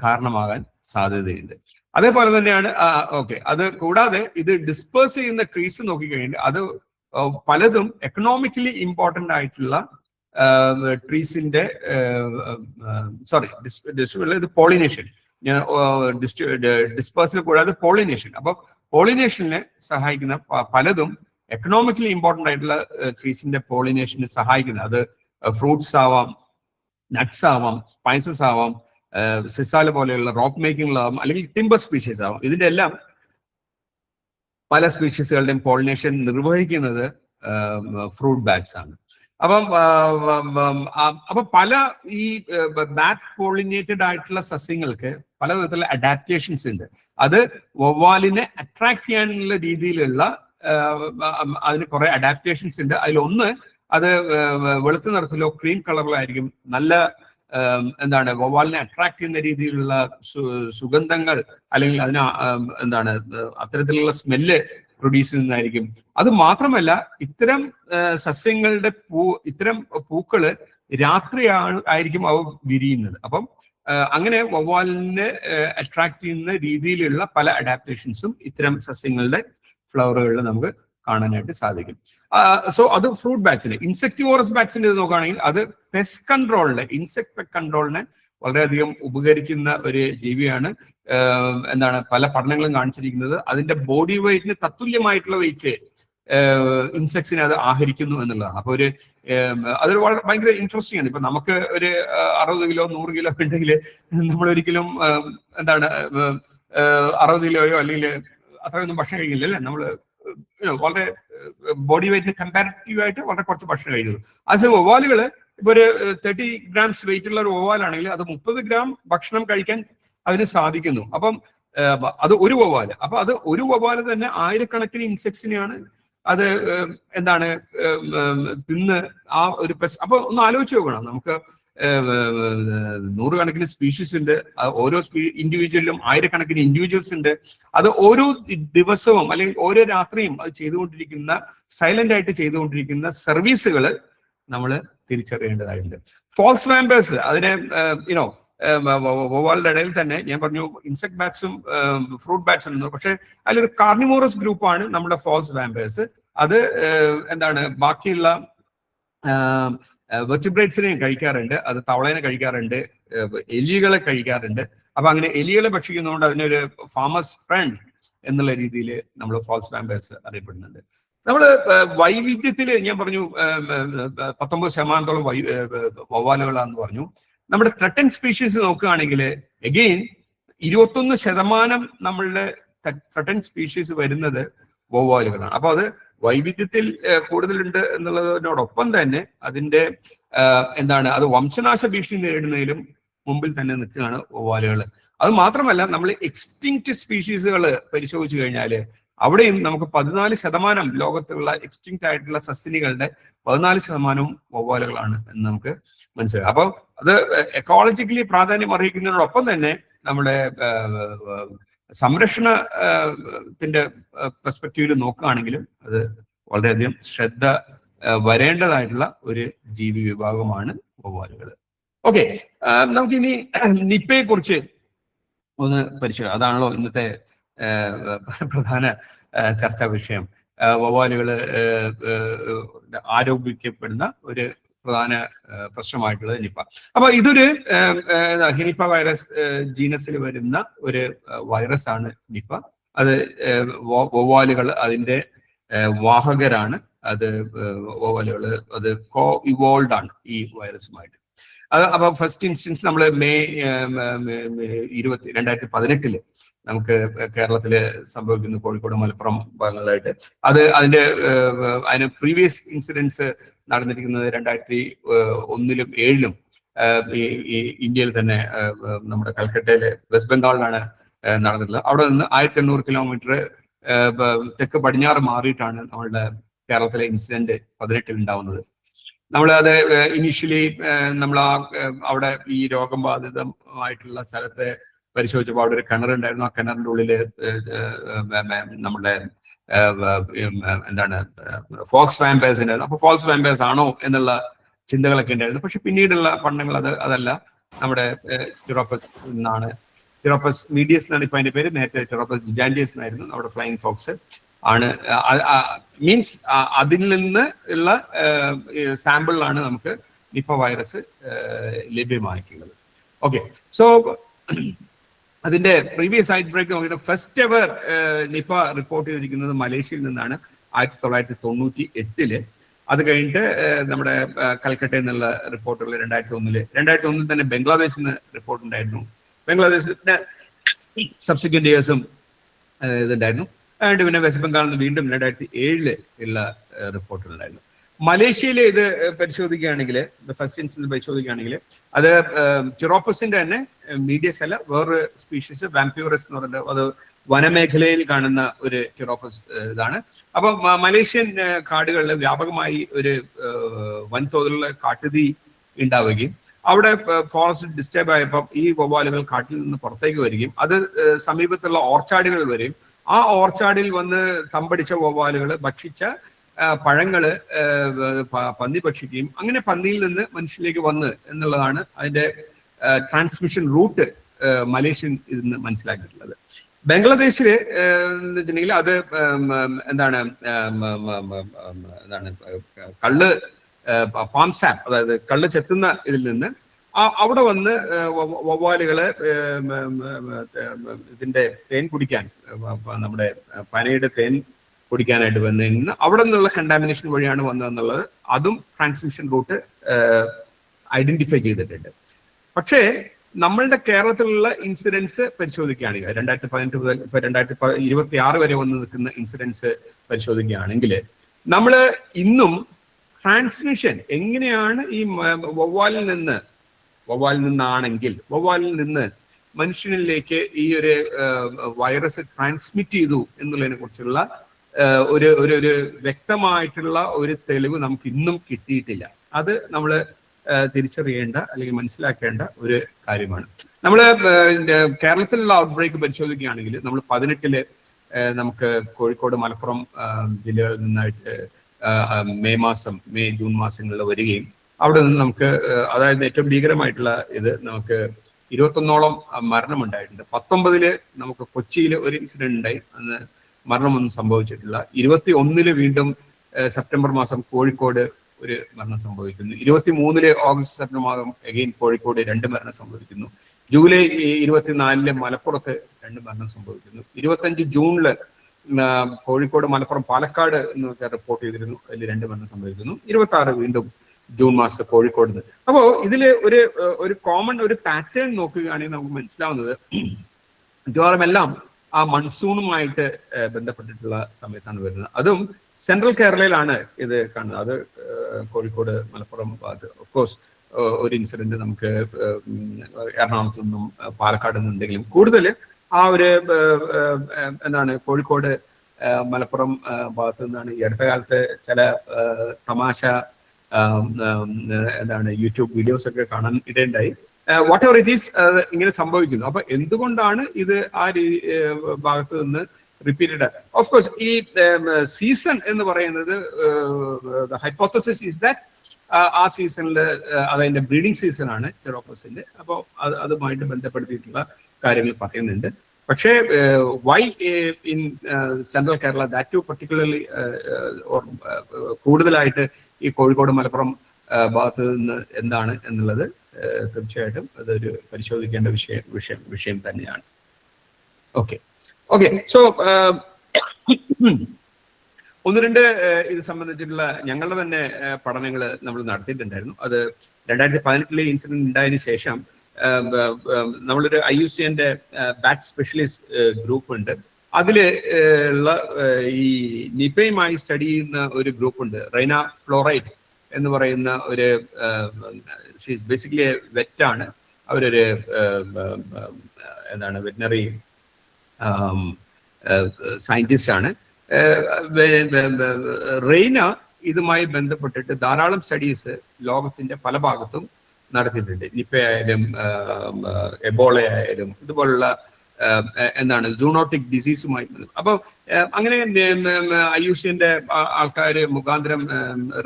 കാരണമാകാൻ സാധ്യതയുണ്ട്. അതേപോലെ തന്നെയാണ് ഓക്കെ, അത് കൂടാതെ ഇത് ഡിസ്പേഴ്സ് ചെയ്യുന്ന ട്രീസ് നോക്കിക്കഴിഞ്ഞാൽ അത് പലതും എക്കണോമിക്കലി ഇമ്പോർട്ടൻ്റ് ആയിട്ടുള്ള ട്രീസിന്റെ ഇത് പോളിനേഷൻ, ഡിസ്പേഴ്സൽ കൂടാതെ പോളിനേഷൻ. അപ്പൊ പോളിനേഷനെ സഹായിക്കുന്ന പലതും എക്കണോമിക്കലി ഇമ്പോർട്ടൻ്റ് ആയിട്ടുള്ള ട്രീസിന്റെ പോളിനേഷന് സഹായിക്കുന്നത്. അത് ഫ്രൂട്ട്സ് ആവാം, നട്ട്സ് ആവാം, സ്പൈസസ് ആവാം, സിസാല പോലെയുള്ള റോക്ക് മേക്കിംഗിലാവാം, അല്ലെങ്കിൽ ടിമ്പർ സ്പീഷീസ് ആവാം. ഇതിന്റെ എല്ലാം പല സ്പീഷീസുകളുടെയും പോളിനേഷൻ നിർവഹിക്കുന്നത് ഫ്രൂട്ട് ബാറ്റ്സ് ആണ്. അപ്പം പല ഈ ബാറ്റ് പോളിനേറ്റഡ് ആയിട്ടുള്ള സസ്യങ്ങൾക്ക് പല വിധത്തിലുള്ള അഡാപ്റ്റേഷൻസ് ഉണ്ട്. അത് വവ്വാലിനെ അട്രാക്ട് ചെയ്യാനുള്ള രീതിയിലുള്ള അതിന് കുറെ അഡാപ്റ്റേഷൻസ് ഉണ്ട്. അതിലൊന്ന്, അത് വെളുത്ത നിറത്തിലോ ക്രീം കളറിലോ ആയിരിക്കും. നല്ല വവ്വാലിനെ അട്രാക്ട് ചെയ്യുന്ന രീതിയിലുള്ള സുഗന്ധങ്ങൾ അല്ലെങ്കിൽ അതിന് അത്തരത്തിലുള്ള സ്മെല്ല് പ്രൊഡ്യൂസ് ചെയ്യുന്നതായിരിക്കും. അത് മാത്രമല്ല, ഇത്തരം സസ്യങ്ങളുടെ ഇത്തരം പൂക്കള് ആയിരിക്കും അവ വിരിയുന്നത്. അപ്പം അങ്ങനെ വവ്വാലിനെ അട്രാക്ട് ചെയ്യുന്ന രീതിയിലുള്ള പല അഡാപ്റ്റേഷൻസും ഇത്തരം സസ്യങ്ങളുടെ ഫ്ലവറുകളിൽ നമുക്ക് കാണാനായിട്ട് സാധിക്കും. സോ അത് ഫ്രൂട്ട് ബാറ്റ്സിന്. ഇൻസെക്ടിവോറസ് ബാറ്റ്സിന്റെ ഇത് നോക്കുകയാണെങ്കിൽ അത് പെസ്റ്റ് കൺട്രോളിന്, ഇൻസെക്ട് കൺട്രോളിന് വളരെയധികം ഉപകരിക്കുന്ന ഒരു ജീവിയാണ്. പല പഠനങ്ങളും കാണിച്ചിരിക്കുന്നത് അതിന്റെ ബോഡി വെയിറ്റിന് തത്തുല്യമായിട്ടുള്ള വെയിറ്റ് ഇൻസെക്ട്സിനെ അത് ആഹരിക്കുന്നു എന്നുള്ളതാണ്. അപ്പൊ അതൊരു വളരെ ഭയങ്കര ഇൻട്രസ്റ്റിംഗ് ആണ്. ഇപ്പൊ നമുക്ക് ഒരു 60 കിലോ 100 കിലോ ഉണ്ടെങ്കിൽ നമ്മൾ ഒരിക്കലും 60 കിലോയോ അല്ലെങ്കിൽ അത്രയൊന്നും ഭക്ഷണം കഴിക്കില്ല അല്ലേ. നമ്മൾ വളരെ ബോഡി വെയിറ്റിന് കമ്പാരിറ്റീവ് ആയിട്ട് വളരെ കുറച്ച് ഭക്ഷണം കഴിക്കുന്നു. അത് വവ്വാലുകള് ഇപ്പൊ ഒരു 30 ഗ്രാംസ് വെയിറ്റ് ഉള്ള ഒരു വവ്വാലാണെങ്കിൽ അത് 30 ഗ്രാം ഭക്ഷണം കഴിക്കാൻ അതിന് സാധിക്കുന്നു. അപ്പം അത് ഒരു വവ്വാല്. അപ്പൊ അത് ഒരു വവ്വാല് തന്നെ ആയിരക്കണക്കിന് ഇൻസെക്ട്സിനെയാണ് അത് തിന്ന് ആ ഒരു അപ്പൊ ഒന്ന് ആലോചിച്ച് നോക്കണം. നമുക്ക് 100 കണക്കിന് സ്പീഷീസ് ഉണ്ട്. ഓരോ ഇൻഡിവിജ്വലിലും ആയിരക്കണക്കിന് ഇൻഡിവിജ്വൽസ് ഉണ്ട്. അത് ഓരോ ദിവസവും അല്ലെങ്കിൽ ഓരോ രാത്രിയും അത് ചെയ്തുകൊണ്ടിരിക്കുന്ന, സൈലന്റ് ആയിട്ട് ചെയ്തുകൊണ്ടിരിക്കുന്ന സർവീസുകൾ നമ്മൾ തിരിച്ചറിയേണ്ടതായിട്ടുണ്ട്. ഫോൾസ് വാമ്പേഴ്സ്, അതിനെ വവ്വാലുടെ ഇടയിൽ തന്നെ ഞാൻ പറഞ്ഞു ഇൻസെക്ട് ബാറ്റ്സും ഫ്രൂട്ട് ബാറ്റ്സും ഉണ്ട്. പക്ഷെ അതിലൊരു കാർണിവോറസ് ഗ്രൂപ്പാണ് നമ്മുടെ ഫോൾസ് വാമ്പേഴ്സ്. അത് ബാക്കിയുള്ള വെർട്ടിബ്രേറ്റ്സിനെയും കഴിക്കാറുണ്ട്. അത് തവളേനെ കഴിക്കാറുണ്ട്, എലികളെ കഴിക്കാറുണ്ട്. അപ്പൊ അങ്ങനെ എലികളെ ഭക്ഷിക്കുന്നതുകൊണ്ട് അതിനൊരു ഫാമേഴ്സ് ഫ്രണ്ട് എന്നുള്ള രീതിയിൽ നമ്മൾ ഫോൾസ് വാമ്പേഴ്സ് അറിയപ്പെടുന്നുണ്ട്. നമ്മൾ വൈവിധ്യത്തിൽ ഞാൻ പറഞ്ഞു 19% വവ്വാലുകളാന്ന് പറഞ്ഞു. നമ്മുടെ ത്രട്ടൻ സ്പീഷീസ് നോക്കുകയാണെങ്കിൽ എഗെയിൻ 21% നമ്മളുടെ ത്രട്ടൻ സ്പീഷീസ് വരുന്നത് വവ്വാലുകളാണ്. അപ്പൊ അത് വൈവിധ്യത്തിൽ കൂടുതലുണ്ട് എന്നുള്ളതിനോടൊപ്പം തന്നെ അതിന്റെ അത് വംശനാശ ഭീഷണി നേരിടുന്നതിലും മുമ്പിൽ തന്നെ നിൽക്കുകയാണ് വവ്വാലുകൾ. അത് മാത്രമല്ല, നമ്മൾ എക്സ്റ്റിങ്ക്റ്റ് സ്പീഷീസുകൾ പരിശോധിച്ചു കഴിഞ്ഞാൽ അവിടെയും നമുക്ക് 14% ലോകത്തുള്ള എക്സ്റ്റിങ്ക്റ്റ് ആയിട്ടുള്ള സസ്തിനികളുടെ 14% വവ്വാലുകളാണ് എന്ന് നമുക്ക് മനസ്സിലാക്കാം. അപ്പൊ അത് എക്കോളജിക്കലി പ്രാധാന്യം അർഹിക്കുന്നതിനോടൊപ്പം തന്നെ നമ്മുടെ സംരക്ഷണത്തിന്റെ പെർസ്പെക്റ്റീവിൽ നോക്കുകയാണെങ്കിലും അത് വളരെയധികം ശ്രദ്ധ വരേണ്ടതായിട്ടുള്ള ഒരു ജീവി വിഭാഗമാണ് വവ്വാലുകൾ. ഓക്കെ, നമുക്കിനി നിപ്പയെ കുറിച്ച് ഒന്ന് പരിശോധിക്കാം. അതാണല്ലോ ഇന്നത്തെ പ്രധാന ചർച്ചാ വിഷയം. വവ്വാലുകൾ ആരോപിക്കപ്പെടുന്ന ഒരു പ്രധാന പ്രശ്നമായിട്ടുള്ളത് നിപ്പ. അപ്പൊ ഇതൊരു നിപ്പ വൈറസ് ജീനസിൽ വരുന്ന ഒരു വൈറസ് ആണ് നിപ്പ. അത് വവ്വാലുകൾ അതിന്റെ വാഹകരാണ്. അത് വവ്വാലുകൾ അത് കോ ഇവോൾവ് ആണ് ഈ വൈറസുമായിട്ട്. അത് അപ്പൊ ഫസ്റ്റ് ഇൻസ്റ്റൻസ് നമ്മൾ മെയ് 2018 നമുക്ക് കേരളത്തില് സംഭവിക്കുന്നു, കോഴിക്കോട് മലപ്പുറം ഭാഗങ്ങളിലായിട്ട്. അതിന്റെ പ്രീവിയസ് ഇൻസിഡൻസ് നടന്നിരിക്കുന്നത് 2001-ലും 2007-ലും ഈ ഇന്ത്യയിൽ തന്നെ നമ്മുടെ കൽക്കട്ടയിലെ വെസ്റ്റ് ബംഗാളിലാണ് നടന്നിട്ടുള്ളത്. അവിടെ നിന്ന് 1800 കിലോമീറ്റർ തെക്ക് പടിഞ്ഞാറ് മാറിയിട്ടാണ് നമ്മളുടെ കേരളത്തിലെ ഇൻസിഡന്റ് 2018 ഉണ്ടാവുന്നത്. നമ്മൾ അത് ഇനീഷ്യലി നമ്മൾ അവിടെ ഈ രോഗം ബാധിതമായിട്ടുള്ള സ്ഥലത്തെ പരിശോധിച്ചപ്പോൾ അവിടെ ഒരു കിണറുണ്ടായിരുന്നു. ആ കിണറിന്റെ ഉള്ളില് നമ്മുടെ എന്താണ് ഫോക്സ് വാമ്പേഴ്സ് ഉണ്ടായിരുന്നു. അപ്പൊ ഫോക്സ് വാമ്പേഴ്സ് ആണോ എന്നുള്ള ചിന്തകളൊക്കെ ഉണ്ടായിരുന്നു. പക്ഷെ പിന്നീടുള്ള പഠനങ്ങൾ അതല്ല, നമ്മുടെ ടിറോപ്പസ് എന്നാണ്, ടിറോപ്പസ് മീഡിയസ് എന്നാണ് ഇപ്പൊ അതിന്റെ പേര്. നേരത്തെ ടിറോപ്പസ് ജിജാൻഡിയസ് എന്നായിരുന്നു നമ്മുടെ ഫ്ലൈയിങ് ഫോക്സ് ആണ്. മീൻസ് അതിൽ നിന്ന് ഉള്ള സാമ്പിളിലാണ് നമുക്ക് നിപ്പ വൈറസ് ലഭ്യമായിട്ടുള്ളത്. ഓക്കെ, സോ അതിന്റെ പ്രീവിയസ് ഔട്ട് ബ്രേക്ക് നോക്കിയിട്ട് ഫസ്റ്റ് എവർ നിപ്പ റിപ്പോർട്ട് ചെയ്തിരിക്കുന്നത് മലേഷ്യയിൽ നിന്നാണ് 1998. അത് കഴിഞ്ഞിട്ട് നമ്മുടെ കൽക്കട്ടയിൽ നിന്നുള്ള റിപ്പോർട്ടുകൾ 2001 തന്നെ ബംഗ്ലാദേശിൽ നിന്ന് റിപ്പോർട്ട് ഉണ്ടായിരുന്നു. ബംഗ്ലാദേശിന്റെ സബ്സിക്വന്റ് ഇയേഴ്സും ഇതുണ്ടായിരുന്നു. അതുകൊണ്ട് പിന്നെ വെസ്റ്റ് ബംഗാളിൽ നിന്ന് വീണ്ടും 2007 ഉള്ള റിപ്പോർട്ടുകൾ ഉണ്ടായിരുന്നു. മലേഷ്യയിലെ ഇത് പരിശോധിക്കുകയാണെങ്കിൽ, ഫസ്റ്റ് ഇൻസ്റ്റൻസ് പരിശോധിക്കുകയാണെങ്കിൽ അത് ടിറോപ്പസിന്റെ തന്നെ മീഡിയസ് അല്ല, വേറൊരു സ്പീഷീസ് വാംപ്യൂറസ് എന്ന് പറയുന്നത്, അത് വനമേഖലയിൽ കാണുന്ന ഒരു ടിറോപ്പസ് ഇതാണ്. അപ്പൊ മലേഷ്യൻ കാടുകളിൽ വ്യാപകമായി ഒരു വൻതോതിലുള്ള കാട്ടുതീ ഉണ്ടാവുകയും അവിടെ ഫോറസ്റ്റ് ഡിസ്റ്റർബ് ആയപ്പോൾ ഈ വവ്വാലുകൾ കാട്ടിൽ നിന്ന് പുറത്തേക്ക് വരികയും അത് സമീപത്തുള്ള ഓർച്ചാഡുകൾ വരെയും ആ ഓർച്ചാഡിൽ വന്ന് തമ്പടിച്ച വവ്വാലുകൾ ഭക്ഷിച്ച പഴങ്ങള് പന്നി ഭക്ഷിക്കുകയും അങ്ങനെ പന്നിയിൽ നിന്ന് മനുഷ്യരിലേക്ക് വന്ന് എന്നുള്ളതാണ് അതിന്റെ ട്രാൻസ്മിഷൻ റൂട്ട് മലേഷ്യൻ ഇതിന്ന് മനസ്സിലാക്കിയിട്ടുള്ളത്. ബംഗ്ലാദേശില് വെച്ചിട്ടുണ്ടെങ്കിൽ അത് എന്താണ് കള്ള് പാംസാപ്പ്, അതായത് കള്ള് ചെത്തുന്ന ഇതിൽ നിന്ന് അവിടെ വന്ന് വവ്വാലുകള് ഇതിന്റെ തേൻ കുടിക്കാൻ, നമ്മുടെ പനയുടെ തേൻ കുടിക്കാനായിട്ട് വന്നു നിന്ന് അവിടെ നിന്നുള്ള കണ്ടാമിനേഷൻ വഴിയാണ് വന്നതെന്നുള്ളത് അതും ട്രാൻസ്മിഷൻ റൂട്ട് ഐഡന്റിഫൈ ചെയ്തിട്ടുണ്ട്. പക്ഷേ നമ്മളുടെ കേരളത്തിലുള്ള ഇൻസിഡൻസ് പരിശോധിക്കുകയാണെങ്കിൽ 2018 മുതൽ ഇപ്പൊ 2026 വരെ വന്ന് നിൽക്കുന്ന ഇൻസിഡൻസ് പരിശോധിക്കുകയാണെങ്കിൽ നമ്മൾ ഇന്നും ട്രാൻസ്മിഷൻ എങ്ങനെയാണ് ഈ വവ്വാലിൽ നിന്ന് മനുഷ്യനിലേക്ക് ഈ ഒരു വൈറസ് ട്രാൻസ്മിറ്റ് ചെയ്തു എന്നുള്ളതിനെ കുറിച്ചുള്ള ഒരു വ്യക്തമായിട്ടുള്ള ഒരു തെളിവ് നമുക്ക് ഇന്നും കിട്ടിയിട്ടില്ല. അത് നമ്മൾ തിരിച്ചറിയേണ്ട അല്ലെങ്കിൽ മനസ്സിലാക്കേണ്ട ഒരു കാര്യമാണ്. നമ്മൾ കേരളത്തിലുള്ള ഔട്ട് ബ്രേക്ക് പരിശോധിക്കുകയാണെങ്കിൽ നമ്മൾ 2018 നമുക്ക് കോഴിക്കോട് മലപ്പുറം ജില്ലകളിൽ നിന്നായിട്ട് മെയ് ജൂൺ മാസങ്ങളിൽ വരികയും അവിടെ നിന്ന് നമുക്ക് അതായത് ഏറ്റവും ഭീകരമായിട്ടുള്ള ഇത് നമുക്ക് 21ഓളം മരണമുണ്ടായിട്ടുണ്ട്. 19 നമുക്ക് കൊച്ചിയിൽ ഒരു ഇൻസിഡന്റ് ഉണ്ടായി, അന്ന് മരണമൊന്നും സംഭവിച്ചിട്ടില്ല. 21 വീണ്ടും സെപ്റ്റംബർ മാസം കോഴിക്കോട് ഒരു മരണം സംഭവിക്കുന്നു. 23 ഓഗസ്റ്റ് സെപ്റ്റംബർ മാസം അഗെയിൻ കോഴിക്കോട് 2 മരണം സംഭവിക്കുന്നു. ജൂലൈ 24 മലപ്പുറത്ത് 2 മരണം സംഭവിക്കുന്നു. 25 ജൂണില് കോഴിക്കോട് മലപ്പുറം പാലക്കാട് എന്നൊക്കെ റിപ്പോർട്ട് ചെയ്തിരുന്നു, അതിൽ 2 മരണം സംഭവിക്കുന്നു. 26 വീണ്ടും ജൂൺ മാസത്തെ കോഴിക്കോട് നിന്ന്. അപ്പോ ഇതില് ഒരു കോമൺ ഒരു പാറ്റേൺ നോക്കുകയാണെങ്കിൽ നമുക്ക് മനസ്സിലാവുന്നത് മിക്കവാറും എല്ലാം ആ മൺസൂണുമായിട്ട് ബന്ധപ്പെട്ടിട്ടുള്ള സമയത്താണ് വരുന്നത്. അതും സെൻട്രൽ കേരളയിലാണ് ഇത് കാണുന്നത്. അത് കോഴിക്കോട് മലപ്പുറം ഭാഗത്ത് ഓഫ് കോഴ്സ് ഒരു ഇൻസിഡന്റ് നമുക്ക് എറണാകുളത്തു നിന്നും പാലക്കാട് നിന്നും എന്തെങ്കിലും കൂടുതൽ ആ ഒരു എന്താണ് കോഴിക്കോട് മലപ്പുറം ഭാഗത്തു നിന്നാണ് ഈ അടുത്ത കാലത്ത് ചില തമാശ എന്താണ് യൂട്യൂബ് വീഡിയോസ് ഒക്കെ കാണാൻ ഇടയുണ്ടായി. വാട്ട് എവർ ഇറ്റ് ഈസ് ഇങ്ങനെ സംഭവിക്കുന്നു. അപ്പൊ എന്തുകൊണ്ടാണ് ഇത് ആ ഭാഗത്ത് നിന്ന് റിപ്പീറ്റഡ്? ഓഫ് കോഴ്സ് ഈ സീസൺ എന്ന് പറയുന്നത് ഹൈപ്പോത്തസിസ് ഈസ് ദാറ്റ് ആ സീസണിൽ അതിന്റെ ബ്രീഡിംഗ് സീസൺ ആണ് ചെറോപ്പസിന്റെ. അപ്പോൾ അതുമായിട്ട് ബന്ധപ്പെടുത്തിയിട്ടുള്ള കാര്യങ്ങൾ പറയുന്നുണ്ട്. പക്ഷേ why in central Kerala that too particularly കൂടുതലായിട്ട് ഈ കോഴിക്കോട് മലപ്പുറം ഭാഗത്ത് നിന്ന് എന്താണ് എന്നുള്ളത് തീർച്ചയായിട്ടും അതൊരു പരിശോധിക്കേണ്ട വിഷയം തന്നെയാണ്. ഓക്കെ സോ ഒന്ന് രണ്ട് ഇത് സംബന്ധിച്ചിട്ടുള്ള ഞങ്ങളുടെ തന്നെ പഠനങ്ങൾ നമ്മൾ നടത്തിയിട്ടുണ്ടായിരുന്നു. അത് 2018 ഇൻസിഡന്റ് ഉണ്ടായതിനു ശേഷം നമ്മളൊരു IUCNന്റെ ബാറ്റ് സ്പെഷ്യലിസ്റ്റ് ഗ്രൂപ്പ് ഉണ്ട്. അതില് ഉള്ള ഈ നിപയുമായി സ്റ്റഡി ചെയ്യുന്ന ഒരു ഗ്രൂപ്പ് ഉണ്ട്. റൈന ഫ്ലോറൈറ്റ് എന്ന് പറയുന്ന ഒരു ഷീസ് ബേസിക്കലി വെറ്റാണ്. അവരൊരു എന്താണ് വെറ്റിനറി സയന്റിസ്റ്റ് ആണ്. റെയ്ന ഇതുമായി ബന്ധപ്പെട്ടിട്ട് ധാരാളം സ്റ്റഡീസ് ലോകത്തിന്റെ പല ഭാഗത്തും നടത്തിയിട്ടുണ്ട്. നിപ്പ ആയാലും എബോള ആയാലും ഇതുപോലുള്ള എന്താണ് സൂണോട്ടിക് ഡിസീസുമായി. അപ്പൊ അങ്ങനെ IUCNന്റെ ആൾക്കാർ മുഖാന്തരം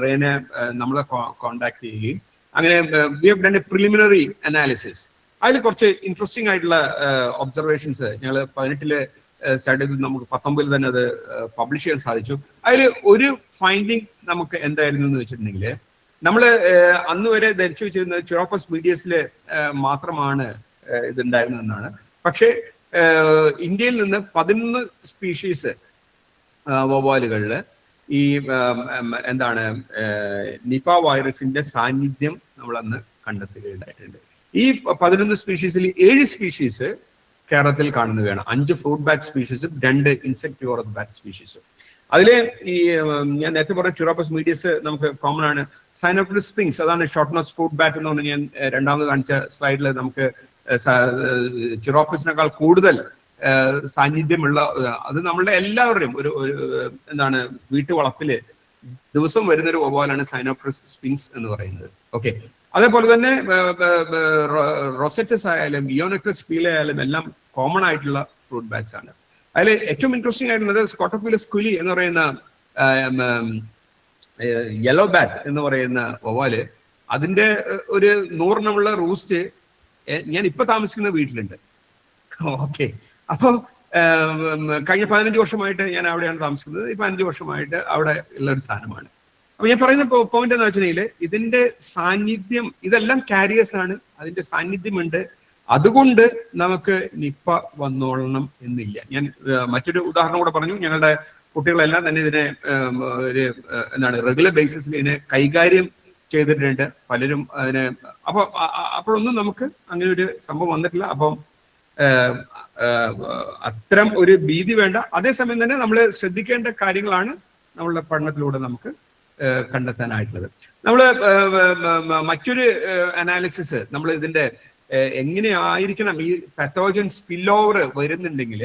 റെയ്നെ നമ്മളെ കോണ്ടാക്ട് ചെയ്യുകയും അങ്ങനെ we have done A preliminary analysis. അതിൽ കുറച്ച് ഇൻട്രസ്റ്റിംഗ് ആയിട്ടുള്ള ഒബ്സർവേഷൻസ് ഞങ്ങൾ 2018 സ്റ്റാർട്ട് ചെയ്ത് നമുക്ക് 2019 തന്നെ അത് പബ്ലിഷ് ചെയ്യാൻ സാധിച്ചു. അതിൽ ഒരു ഫൈൻഡിങ് നമുക്ക് എന്തായിരുന്നു എന്ന് വെച്ചിട്ടുണ്ടെങ്കിൽ, നമ്മൾ അന്ന് വരെ ധരിച്ചു വെച്ചിരുന്നത് ചിറോപ്പസ് മീഡിയസിൽ മാത്രമാണ് ഇതുണ്ടായിരുന്നതെന്നാണ്. പക്ഷേ ഇന്ത്യയിൽ നിന്ന് 11 സ്പീഷീസ് വവ്വാലുകളിൽ ഈ എന്താണ് നിപ വൈറസിന്റെ സാന്നിധ്യം നമ്മൾ അന്ന് കണ്ടെത്തുകയുണ്ടായിട്ടുണ്ട്. ഈ 11 സ്പീഷീസിൽ 7 സ്പീഷീസ് കേരളത്തിൽ കാണുന്നവയാണ്. 5 ഫ്രൂട്ട് ബാറ്റ് സ്പീഷീസും 2 ഇൻസെക്ടിവോറസ് ബാറ്റ് സ്പീഷീസും. അതില് ഈ ഞാൻ നേരത്തെ പറഞ്ഞ ചിറോപ്പസ് മീഡിയസ് നമുക്ക് കോമൺ ആണ്. സൈനോപ്റ്റസ് സ്പിങ്സ്, അതാണ് ഷോർട്ട് നോസ് ഫ്രൂട്ട് ബാറ്റ് എന്ന് പറഞ്ഞാൽ ഞാൻ രണ്ടാമത് കാണിച്ച സ്ലൈഡിൽ നമുക്ക് ചിറോപ്പസിനേക്കാൾ കൂടുതൽ സാന്നിധ്യമുള്ള, അത് നമ്മളുടെ എല്ലാവരുടെയും ഒരു എന്താണ് വീട്ടുവളപ്പില് ദിവസം വരുന്നൊരു വവ്വാലാണ് സൈനോപ്റ്റസ് സ്പിങ്സ് എന്ന് പറയുന്നത്. ഓക്കെ, അതേപോലെ തന്നെ റൊസെറ്റസ് ആയാലും ഇയോനക്രസ് ഫീല ആയാലും എല്ലാം കോമൺ ആയിട്ടുള്ള ഫ്രൂട്ട് ബാറ്റ്സ് ആണ്. അതിൽ ഏറ്റവും ഇൻട്രസ്റ്റിംഗ് ആയിട്ടുള്ളത് സ്കോട്ടോഫിലസ് കുലി എന്ന് പറയുന്ന യെല്ലോ ബാറ്റ് എന്ന് പറയുന്ന വവ്വാല്. അതിന്റെ ഒരു 100 റൂസ്റ്റ് ഞാൻ ഇപ്പൊ താമസിക്കുന്ന വീട്ടിലുണ്ട്. ഓക്കെ, അപ്പൊ കഴിഞ്ഞ 15 വർഷമായിട്ട് ഞാൻ അവിടെയാണ് താമസിക്കുന്നത്. ഈ 15 വർഷമായിട്ട് അവിടെ ഉള്ള ഒരു സാധനമാണ്. അപ്പൊ ഞാൻ പറയുന്ന പോയിന്റ് എന്ന് വെച്ചിട്ടുണ്ടെങ്കിൽ ഇതിന്റെ സാന്നിധ്യം, ഇതെല്ലാം കാരിയേഴ്സ് ആണ്, അതിന്റെ സാന്നിധ്യമുണ്ട്. അതുകൊണ്ട് നമുക്ക് നിപ്പ വന്നോളണം എന്നില്ല. ഞാൻ മറ്റൊരു ഉദാഹരണം കൂടെ പറഞ്ഞു. ഞങ്ങളുടെ കുട്ടികളെല്ലാം തന്നെ ഇതിനെ ഒരു എന്താണ് റെഗുലർ ബേസിസിൽ ഇതിനെ കൈകാര്യം ചെയ്തിട്ടുണ്ട് പലരും അതിനെ. അപ്പോഴൊന്നും നമുക്ക് അങ്ങനെ ഒരു സംഭവം വന്നിട്ടില്ല. അപ്പം അത്തരം ഒരു ഭീതി വേണ്ട. അതേസമയം തന്നെ നമ്മൾ ശ്രദ്ധിക്കേണ്ട കാര്യങ്ങളാണ് നമ്മളുടെ പഠനത്തിലൂടെ നമുക്ക് കണ്ടെത്താനായിട്ടുള്ളത്. നമ്മൾ മറ്റൊരു അനാലിസിസ്, നമ്മൾ ഇതിന്റെ എങ്ങനെയായിരിക്കണം ഈ പത്തോജൻ സ്പിൽ ഓവർ വരുന്നുണ്ടെങ്കിൽ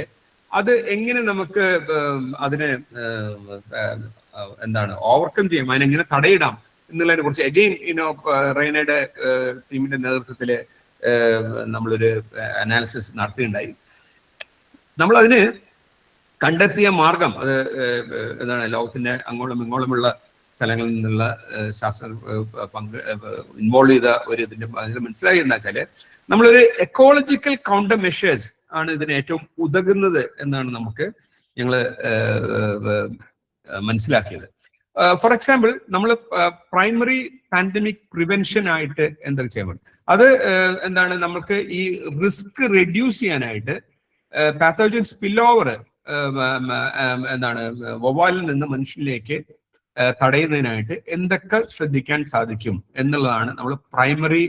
അത് എങ്ങനെ നമുക്ക് അതിനെ എന്താണ് ഓവർകം ചെയ്യാം, അതിനെങ്ങനെ തടയിടാം എന്നുള്ളതിനെ കുറിച്ച് അഗെയിൻ റെയ്നയുടെ ടീമിന്റെ നേതൃത്വത്തിൽ നമ്മളൊരു അനാലിസിസ് നടത്തുകയുണ്ടായി. നമ്മളതിന് കണ്ടെത്തിയ മാർഗം, അത് എന്താണ് ലോകത്തിന്റെ അങ്ങോളം ഇങ്ങോളമുള്ള സ്ഥലങ്ങളിൽ നിന്നുള്ള ശാസ്ത്ര ഇൻവോൾവ് ചെയ്ത ഒരു ഇതിന്റെ മനസ്സിലായി എന്താ വെച്ചാല്, നമ്മളൊരു എക്കോളജിക്കൽ കൗണ്ടർ മെഷേഴ്സ് ആണ് ഇതിന് ഏറ്റവും ഉതകുന്നത് എന്നാണ് ഞങ്ങള് മനസ്സിലാക്കിയത്. ഫോർ എക്സാമ്പിൾ, നമ്മൾ പ്രൈമറി പാൻഡമിക് പ്രിവെൻഷൻ ആയിട്ട് എന്തൊക്കെ ചെയ്യാൻ പറ്റും, അത് എന്താണ്, നമുക്ക് ഈ റിസ്ക് റെഡ്യൂസ് ചെയ്യാനായിട്ട് പാത്തോജൻ സ്പിൽ ഓവർ എന്താണ് വവ്വാലിൽ നിന്ന് മനുഷ്യനിലേക്ക് തടയുന്നതിനായിട്ട് എന്തൊക്കെ ശ്രദ്ധിക്കാൻ സാധിക്കും എന്നുള്ളതാണ് നമ്മൾ പ്രൈമറി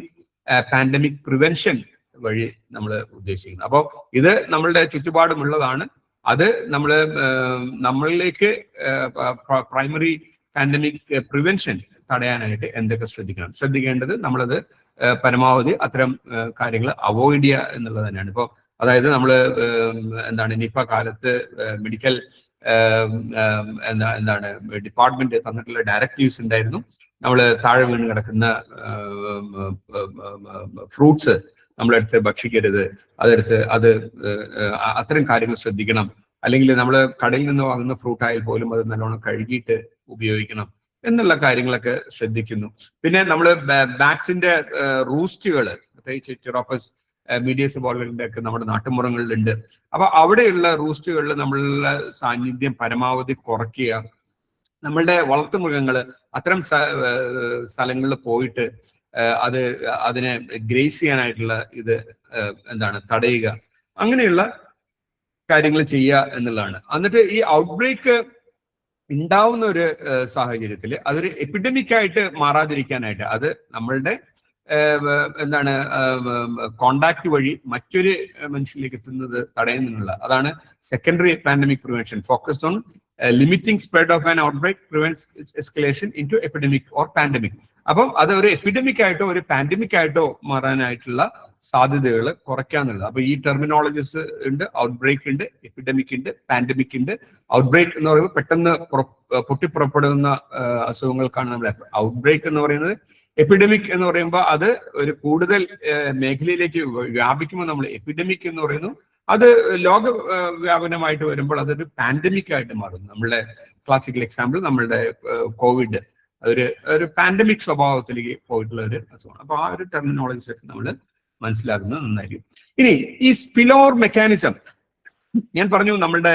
പാൻഡമിക് പ്രിവെൻഷൻ വഴി നമ്മൾ ഉദ്ദേശിക്കുന്നത്. അപ്പോൾ ഇത് നമ്മളുടെ ചുറ്റുപാടുമുള്ളതാണ്. അത് നമ്മളിലേക്ക് പ്രൈമറി പാൻഡമിക് പ്രിവെൻഷൻ തടയാനായിട്ട് എന്തൊക്കെ ശ്രദ്ധിക്കണം, ശ്രദ്ധിക്കേണ്ടത് നമ്മളത് പരമാവധി അത്തരം കാര്യങ്ങൾ അവോയ്ഡ് ചെയ്യുക എന്നുള്ളത് തന്നെയാണ്. ഇപ്പോൾ അതായത് നമ്മൾ എന്താണ് നിപ്പ കാലത്ത് മെഡിക്കൽ എന്താണ് ഡിപ്പാർട്ട്മെന്റ് തന്നിട്ടുള്ള ഡയറക്റ്റീവ്സ് ഉണ്ടായിരുന്നു. നമ്മൾ താഴെ വീണ് കിടക്കുന്ന ഫ്രൂട്ട്സ് നമ്മളെടുത്ത് ഭക്ഷിക്കരുത്, അത് അത്തരം കാര്യങ്ങൾ ശ്രദ്ധിക്കണം. അല്ലെങ്കിൽ നമ്മൾ കടയിൽ നിന്ന് വാങ്ങുന്ന ഫ്രൂട്ട് ആയാൽ പോലും അത് നല്ലോണം കഴുകിയിട്ട് ഉപയോഗിക്കണം എന്നുള്ള കാര്യങ്ങളൊക്കെ ശ്രദ്ധിക്കുന്നു. പിന്നെ നമ്മൾ ബാറ്റ്സിന്റെ റൂസ്റ്റുകൾ, പ്രത്യേകിച്ച് ടിറോപ്പസ് മീഡിയസ് പോലുള്ളതിന്റെ ഒക്കെ നമ്മുടെ നാട്ടുമ്പുറങ്ങളിലുണ്ട്. അപ്പൊ അവിടെയുള്ള റൂസ്റ്റുകളിൽ നമ്മളുടെ സാന്നിധ്യം പരമാവധി കുറയ്ക്കുക. നമ്മളുടെ വളർത്തുമൃഗങ്ങൾ അത്തരം സ്ഥലങ്ങളിൽ പോയിട്ട് അതിനെ ഗ്രേസ് ചെയ്യാനായിട്ടുള്ള ഇത് തടയുക, അങ്ങനെയുള്ള കാര്യങ്ങൾ ചെയ്യുക എന്നുള്ളതാണ്. എന്നിട്ട് ഈ ഔട്ട്ബ്രേക്ക് ഉണ്ടാവുന്ന ഒരു സാഹചര്യത്തിൽ അതൊരു എപ്പിഡമിക് ആയിട്ട് മാറാതിരിക്കാനായിട്ട് അത് നമ്മളുടെ കോണ്ടാക്ട് വഴി മറ്റൊരു മനുഷ്യനിലേക്ക് എത്തുന്നത് തടയുന്നതിനുള്ള അതാണ് secondary pandemic prevention. Focus on limiting spread of an outbreak prevents its escalation into epidemic or pandemic. അപ്പം അത് ഒരു എപ്പിഡമിക് ആയിട്ടോ ഒരു പാൻഡമിക് ആയിട്ടോ മാറാനായിട്ടുള്ള സാധ്യതകൾ കുറയ്ക്കാന്നുള്ളത്. അപ്പൊ ഈ ടെർമിനോളജീസ് ഉണ്ട്. ഔട്ട്ബ്രേക്ക് ഉണ്ട്, എപ്പിഡമിക് ഉണ്ട്, പാൻഡമിക് ഉണ്ട്. ഔട്ട്ബ്രേക്ക് എന്ന് പറയുമ്പോൾ പെട്ടെന്ന് പൊട്ടിപ്പുറപ്പെടുന്ന അസുഖങ്ങൾക്കാണ് നമ്മൾ ഔട്ട്ബ്രേക്ക് എന്ന് പറയുന്നത്. എപ്പിഡമിക് എന്ന് പറയുമ്പോൾ അത് ഒരു കൂടുതൽ മേഖലയിലേക്ക് വ്യാപിക്കുമ്പോൾ നമ്മൾ എപ്പിഡമിക് എന്ന് പറയുന്നു. അത് ലോക വ്യാപനമായിട്ട് വരുമ്പോൾ അതൊരു പാൻഡമിക് ആയിട്ട് മാറും. നമ്മളുടെ ക്ലാസിക്കൽ എക്സാമ്പിൾ നമ്മളുടെ കോവിഡ് ഒരു പാൻഡമിക് സ്വഭാവത്തിലേക്ക് പോയിട്ടുള്ള ഒരു അസുഖമാണ്. അപ്പൊ ആ ഒരു ടെർമിനോളജീസ് ഒക്കെ നമ്മൾ മനസ്സിലാക്കുന്നത് നന്നായിരിക്കും. ഇനി ഈ സ്പിലോവർ മെക്കാനിസം ഞാൻ പറഞ്ഞു, നമ്മളുടെ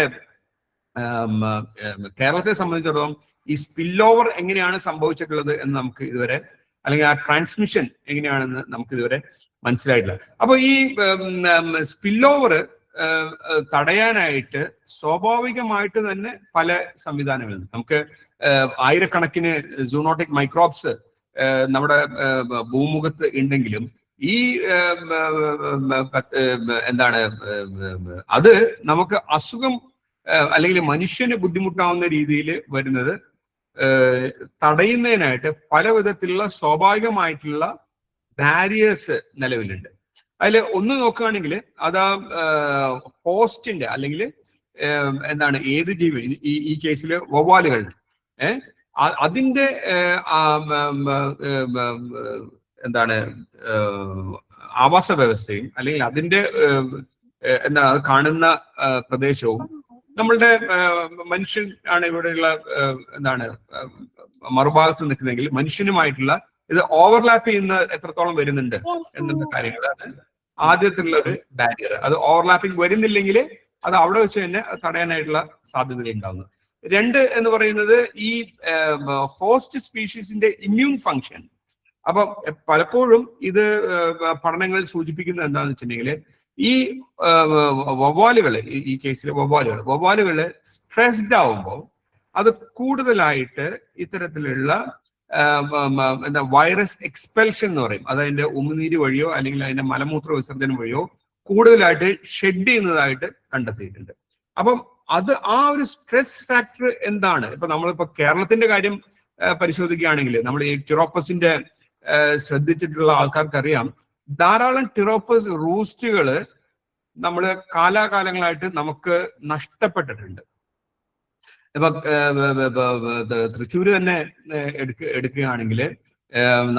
കേരളത്തെ സംബന്ധിച്ചിടത്തോളം ഈ സ്പില്ലോവർ എങ്ങനെയാണ് സംഭവിച്ചിട്ടുള്ളത് എന്ന് നമുക്ക് ഇതുവരെ, അല്ലെങ്കിൽ ആ ട്രാൻസ്മിഷൻ എങ്ങനെയാണെന്ന് നമുക്ക് ഇതുവരെ മനസ്സിലായിട്ടില്ല. അപ്പൊ ഈ സ്പില്ലോവർ തടയാനായിട്ട് സ്വാഭാവികമായിട്ട് തന്നെ പല സംവിധാനങ്ങളുണ്ട്. നമുക്ക് ആയിരക്കണക്കിന് സൂണോട്ടിക് മൈക്രോബ്സ് നമ്മുടെ ഭൂമുഖത്ത് ഉണ്ടെങ്കിലും ഈ അത് നമുക്ക് അസുഖം അല്ലെങ്കിൽ മനുഷ്യന് ബുദ്ധിമുട്ടാവുന്ന രീതിയിൽ വരുന്നത് തടയുന്നതിനായിട്ട് പല വിധത്തിലുള്ള സ്വാഭാവികമായിട്ടുള്ള ബാരിയേഴ്സ് നിലവിലുണ്ട്. അതിൽ ഒന്ന് നോക്കുകയാണെങ്കിൽ അത് ഹോസ്റ്റിന്റെ അല്ലെങ്കിൽ ഏത് ജീവി, ഈ കേസിൽ വവ്വാലുകളുടെ അതിന്റെ ആവാസ വ്യവസ്ഥയും അല്ലെങ്കിൽ അതിന്റെ അത് കാണുന്ന പ്രദേശവും നമ്മളുടെ മനുഷ്യൻ ആണ് ഇവിടെയുള്ള മറുഭാഗത്ത് നിൽക്കുന്നെങ്കിൽ മനുഷ്യനുമായിട്ടുള്ള ഇത് ഓവർലാപ്പ് ചെയ്യുന്ന എത്രത്തോളം വരുന്നുണ്ട് എന്നുള്ള കാര്യങ്ങളാണ് ആദ്യത്തിലുള്ള ഒരു ബാരിയർ. അത് ഓവർലാപ്പിംഗ് വരുന്നില്ലെങ്കിൽ അത് അവിടെ വെച്ച് തന്നെ തടയാനായിട്ടുള്ള സാധ്യതകൾ ഉണ്ടാകുന്നു. രണ്ട് എന്ന് പറയുന്നത് ഈ ഹോസ്റ്റ് സ്പീഷീസിന്റെ ഇമ്മ്യൂൺ ഫങ്ഷൻ. അപ്പൊ പലപ്പോഴും ഇത് പഠനങ്ങൾ സൂചിപ്പിക്കുന്നത് എന്താണെന്ന് വെച്ചിട്ടുണ്ടെങ്കിൽ ഈ വവ്വാലുകള്, ഈ കേസിലെ വവ്വാലുകള് സ്ട്രെസ്ഡ് ആവുമ്പോൾ അത് കൂടുതലായിട്ട് ഇത്തരത്തിലുള്ള വൈറസ് എക്സ്പെൽഷൻ എന്ന് പറയും. അത് അതിന്റെ ഉമിനീര് വഴിയോ അല്ലെങ്കിൽ അതിന്റെ മലമൂത്ര വിസർജനം വഴിയോ കൂടുതലായിട്ട് ഷെഡ് ചെയ്യുന്നതായിട്ട് കണ്ടെത്തിയിട്ടുണ്ട്. അപ്പം അത് ആ ഒരു സ്ട്രെസ് ഫാക്ടർ എന്താണ്? ഇപ്പൊ നമ്മളിപ്പോ കേരളത്തിന്റെ കാര്യം പരിശോധിക്കുകയാണെങ്കിൽ നമ്മൾ ഈ ടിറോപ്പസിന്റെ ശ്രദ്ധിച്ചിട്ടുള്ള ആൾക്കാർക്കറിയാം, ധാരാളം ടിറോപ്പസ് റൂസ്റ്റുകള് നമ്മൾ കാലാകാലങ്ങളായിട്ട് നമുക്ക് നഷ്ടപ്പെട്ടിട്ടുണ്ട്. ഇപ്പൊ തൃശ്ശൂര് തന്നെ എടുക്കുകയാണെങ്കിൽ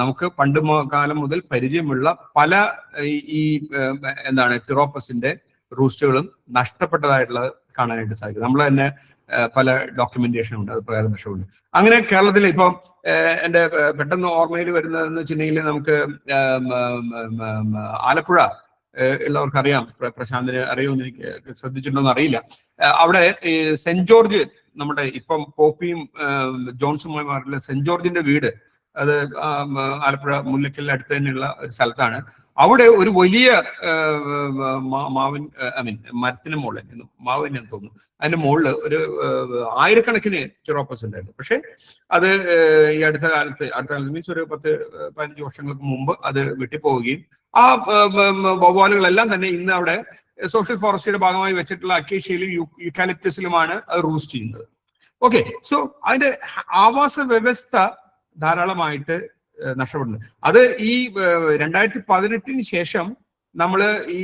നമുക്ക് പണ്ട് കാലം മുതൽ പരിചയമുള്ള പല ഈ ടിറോപ്പസിന്റെ റൂസ്റ്റുകളും നഷ്ടപ്പെട്ടതായിട്ടുള്ളത് കാണാനായിട്ട് സാധിക്കും. നമ്മൾ തന്നെ പല ഡോക്യുമെന്റേഷനും ഉണ്ട്, അത് പ്രകാരമുണ്ട്. അങ്ങനെ കേരളത്തിൽ ഇപ്പം എൻ്റെ പെട്ടെന്ന് ഓർമ്മയിൽ വരുന്നതെന്ന് വെച്ചിട്ടുണ്ടെങ്കിൽ നമുക്ക് ആലപ്പുഴ ഉള്ളവർക്കറിയാം, പ്രശാന്തിന് അറിയുമെന്ന് എനിക്ക് ശ്രദ്ധിച്ചിട്ടുണ്ടോന്ന് അറിയില്ല. അവിടെ ഈ സെന്റ് ജോർജ്, നമ്മുടെ ഇപ്പം പോപ്പിയും ജോൺസുമാരുള്ള സെന്റ് ജോർജിന്റെ വീട്, അത് ആലപ്പുഴ മുല്ലക്കലിന്റെ അടുത്ത് തന്നെയുള്ള ഒരു സ്ഥലത്താണ്. അവിടെ ഒരു വലിയ മരത്തിന് മുകളിൽ, മാവിന് തോന്നുന്നു, അതിന്റെ മുകളിൽ ഒരു ആയിരക്കണക്കിന് ടിറോപ്പസ് ഉണ്ടായിരുന്നു. പക്ഷെ അത് ഈ അടുത്ത കാലത്ത് മീൻസ് ഒരു 10-15 വർഷങ്ങൾക്ക് മുമ്പ് അത് വെട്ടിപ്പോവുകയും ആ വവ്വാലുകളെല്ലാം തന്നെ ഇന്ന് അവിടെ സോഷ്യൽ ഫോറസ്റ്റിയുടെ ഭാഗമായി വെച്ചിട്ടുള്ള അക്കേഷ്യയിലും യൂക്കാലിപ്റ്റസിലുമാണ് അത് റൂസ്റ്റ് ചെയ്യുന്നത്. ഓക്കെ, സോ അതിന്റെ ആവാസ വ്യവസ്ഥ ധാരാളമായിട്ട് നഷ്ടപ്പെടുന്നത്. അത് ഈ 2018 ശേഷം നമ്മൾ ഈ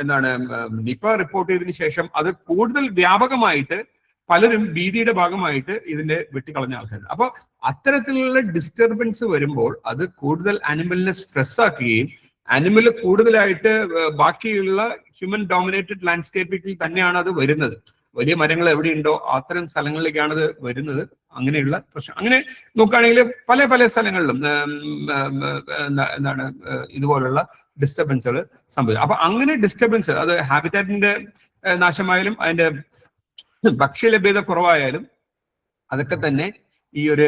എന്താണ് നിപ റിപ്പോർട്ട് ചെയ്തതിനു ശേഷം അത് കൂടുതൽ വ്യാപകമായിട്ട് പലരും ഭീതിയുടെ ഭാഗമായിട്ട് ഇതിന്റെ വെട്ടിക്കളഞ്ഞ ആൾക്കാർ. അപ്പൊ അത്തരത്തിലുള്ള ഡിസ്റ്റർബൻസ് വരുമ്പോൾ അത് കൂടുതൽ ആനിമലിനെ സ്ട്രെസ് ആക്കുകയും ആനിമൽ കൂടുതലായിട്ട് ബാക്കിയുള്ള ഹ്യൂമൻ ഡോമിനേറ്റഡ് ലാൻഡ്സ്കേപ്പിൽ തന്നെയാണ് അത് വരുന്നത്. വലിയ മരങ്ങൾ എവിടെയുണ്ടോ അത്തരം സ്ഥലങ്ങളിലേക്കാണ് അത് വരുന്നത്. അങ്ങനെയുള്ള പ്രശ്നം അങ്ങനെ നോക്കുകയാണെങ്കിൽ പല പല സ്ഥലങ്ങളിലും എന്താണ് ഇതുപോലുള്ള ഡിസ്റ്റർബൻസുകൾ സംഭവിക്കും. അപ്പൊ അങ്ങനെ ഡിസ്റ്റർബൻസ് അത് ഹാബിറ്റാറ്റിന്റെ നാശമായാലും അതിന്റെ ഭക്ഷ്യലഭ്യത കുറവായാലും അതൊക്കെ തന്നെ ഈ ഒരു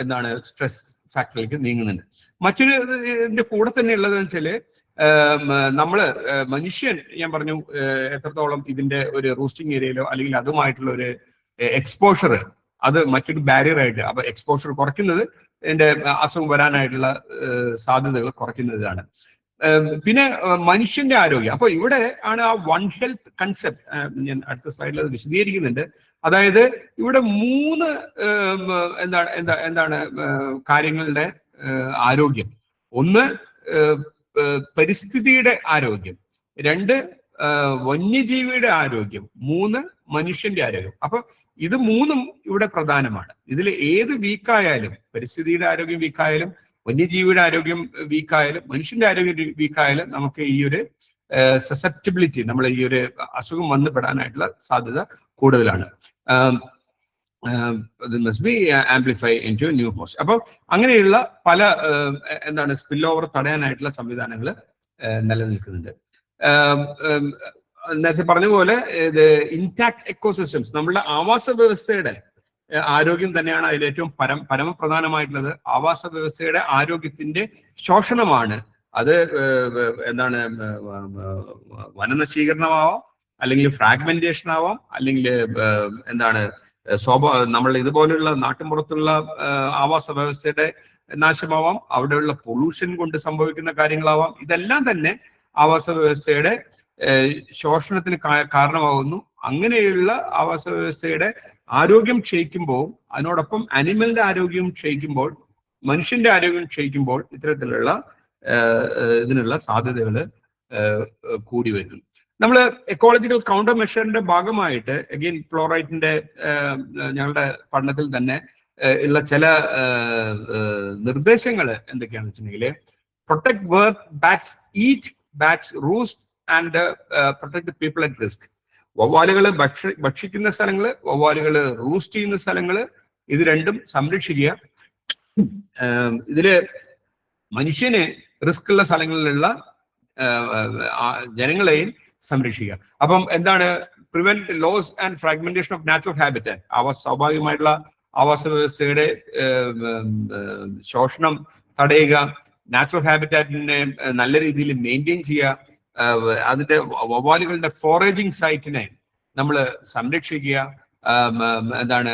എന്താണ് സ്ട്രെസ് ഫാക്ടറിലേക്ക് നീങ്ങുന്നുണ്ട്. മറ്റൊരു ഇതിന്റെ കൂടെ തന്നെ ഉള്ളതെന്ന് വെച്ചാല് നമ്മള് മനുഷ്യൻ ഞാൻ പറഞ്ഞു എത്രത്തോളം ഇതിന്റെ ഒരു റൂസ്റ്റിംഗ് ഏരിയയിലോ അല്ലെങ്കിൽ അതുമായിട്ടുള്ള ഒരു എക്സ്പോഷർ അത് മറ്റൊരു ബാരിയർ ആയിട്ട് അപ്പൊ എക്സ്പോഷർ കുറയ്ക്കുന്നത് ഇതിന്റെ അസുഖം വരാനായിട്ടുള്ള സാധ്യതകൾ കുറയ്ക്കുന്നതാണ്. പിന്നെ മനുഷ്യന്റെ ആരോഗ്യം. അപ്പൊ ഇവിടെ ആണ് ആ വൺ ഹെൽത്ത് കൺസെപ്റ്റ് ഞാൻ അടുത്ത സ്ലൈഡിൽ അത് വിശദീകരിക്കുന്നുണ്ട്. അതായത് ഇവിടെ 3 എന്താണ് കാര്യങ്ങളുടെ ആരോഗ്യം. ഒന്ന് പരിസ്ഥിതിയുടെ ആരോഗ്യം, 2 വന്യജീവിയുടെ ആരോഗ്യം, 3 മനുഷ്യന്റെ ആരോഗ്യം. അപ്പൊ ഇത് 3ഉം ഇവിടെ പ്രധാനമാണ്. ഇതിൽ ഏത് വീക്കായാലും പരിസ്ഥിതിയുടെ ആരോഗ്യം വീക്കായാലും വന്യജീവിയുടെ ആരോഗ്യം വീക്കായാലും മനുഷ്യന്റെ ആരോഗ്യം വീക്കായാലും നമുക്ക് ഈ ഒരു സസെപ്റ്റബിലിറ്റി നമ്മൾ ഈ ഒരു അസുഖം വന്നു പെടാനായിട്ടുള്ള സാധ്യത കൂടുതലാണ്. must be amplify into new host. അപ്പൊ അങ്ങനെയുള്ള പല എന്താണ് സ്പിൽ ഓവർ തടയാനായിട്ടുള്ള സംവിധാനങ്ങൾ നിലനിൽക്കുന്നുണ്ട്. നേരത്തെ പറഞ്ഞ പോലെ ഇത് ഇൻടാക്ട് എക്കോസിസ്റ്റംസ് നമ്മളുടെ ആവാസ വ്യവസ്ഥയുടെ ആരോഗ്യം തന്നെയാണ് അതിൽ ഏറ്റവും പരമപ്രധാനമായിട്ടുള്ളത്. ആവാസ വ്യവസ്ഥയുടെ ആരോഗ്യത്തിന്റെ ശോഷണമാണ് അത്. എന്താണ് വനനശീകരണമാവാം, അല്ലെങ്കിൽ ഫ്രാഗ്മെന്റേഷൻ ആവാം, അല്ലെങ്കിൽ എന്താണ് നമ്മൾ ഇതുപോലുള്ള നാട്ടിൻപുറത്തുള്ള ആവാസ വ്യവസ്ഥയുടെ നാശമാവാം, അവിടെയുള്ള പൊള്യൂഷൻ കൊണ്ട് സംഭവിക്കുന്ന കാര്യങ്ങളാവാം. ഇതെല്ലാം തന്നെ ആവാസ വ്യവസ്ഥയുടെ ശോഷണത്തിന് കാരണമാകുന്നു. അങ്ങനെയുള്ള ആവാസ വ്യവസ്ഥയുടെ ആരോഗ്യം ക്ഷയിക്കുമ്പോൾ അതിനോടൊപ്പം അനിമലിന്റെ ആരോഗ്യം ക്ഷയിക്കുമ്പോൾ മനുഷ്യന്റെ ആരോഗ്യം ക്ഷയിക്കുമ്പോൾ ഇത്തരത്തിലുള്ള ഇതിനുള്ള സാധ്യതകൾ കൂടി വരുന്നു. നമ്മൾ എക്കോളജിക്കൽ കൗണ്ടർ മെഷറിന്റെ ഭാഗമായിട്ട് അഗെയിൻ ഫ്ലോറൈറ്റിന്റെ ഞങ്ങളുടെ പഠനത്തിൽ തന്നെ ഉള്ള ചില നിർദ്ദേശങ്ങൾ എന്തൊക്കെയാണെന്ന് വെച്ചിട്ടുണ്ടെങ്കിൽ protect where bats eat, bats roost and protect the people at risk. വവ്വാലുകൾ ഭക്ഷിക്കുന്ന സ്ഥലങ്ങള്, വവ്വാലുകൾ റൂസ്റ്റ് ചെയ്യുന്ന സ്ഥലങ്ങള്, ഇത് രണ്ടും സംരക്ഷിക്കുക. ഇതില് മനുഷ്യന് റിസ്ക് ഉള്ള സ്ഥലങ്ങളിലുള്ള ജനങ്ങളെയും സംരക്ഷിക്കുക. അപ്പം എന്താണ് prevent loss and fragmentation of natural habitat. സ്വാഭാവികമായിട്ടുള്ള ആവാസ വ്യവസ്ഥയുടെ ശോഷണം തടയുക, നാച്ചുറൽ ഹാബിറ്റാറ്റിനെ നല്ല രീതിയിൽ മെയിൻറ്റെയിൻ ചെയ്യുക, അതിന്റെ വവ്വാലുകളുടെ ഫോറേജിങ് സൈറ്റിനെ നമ്മൾ സംരക്ഷിക്കുക. എന്താണ്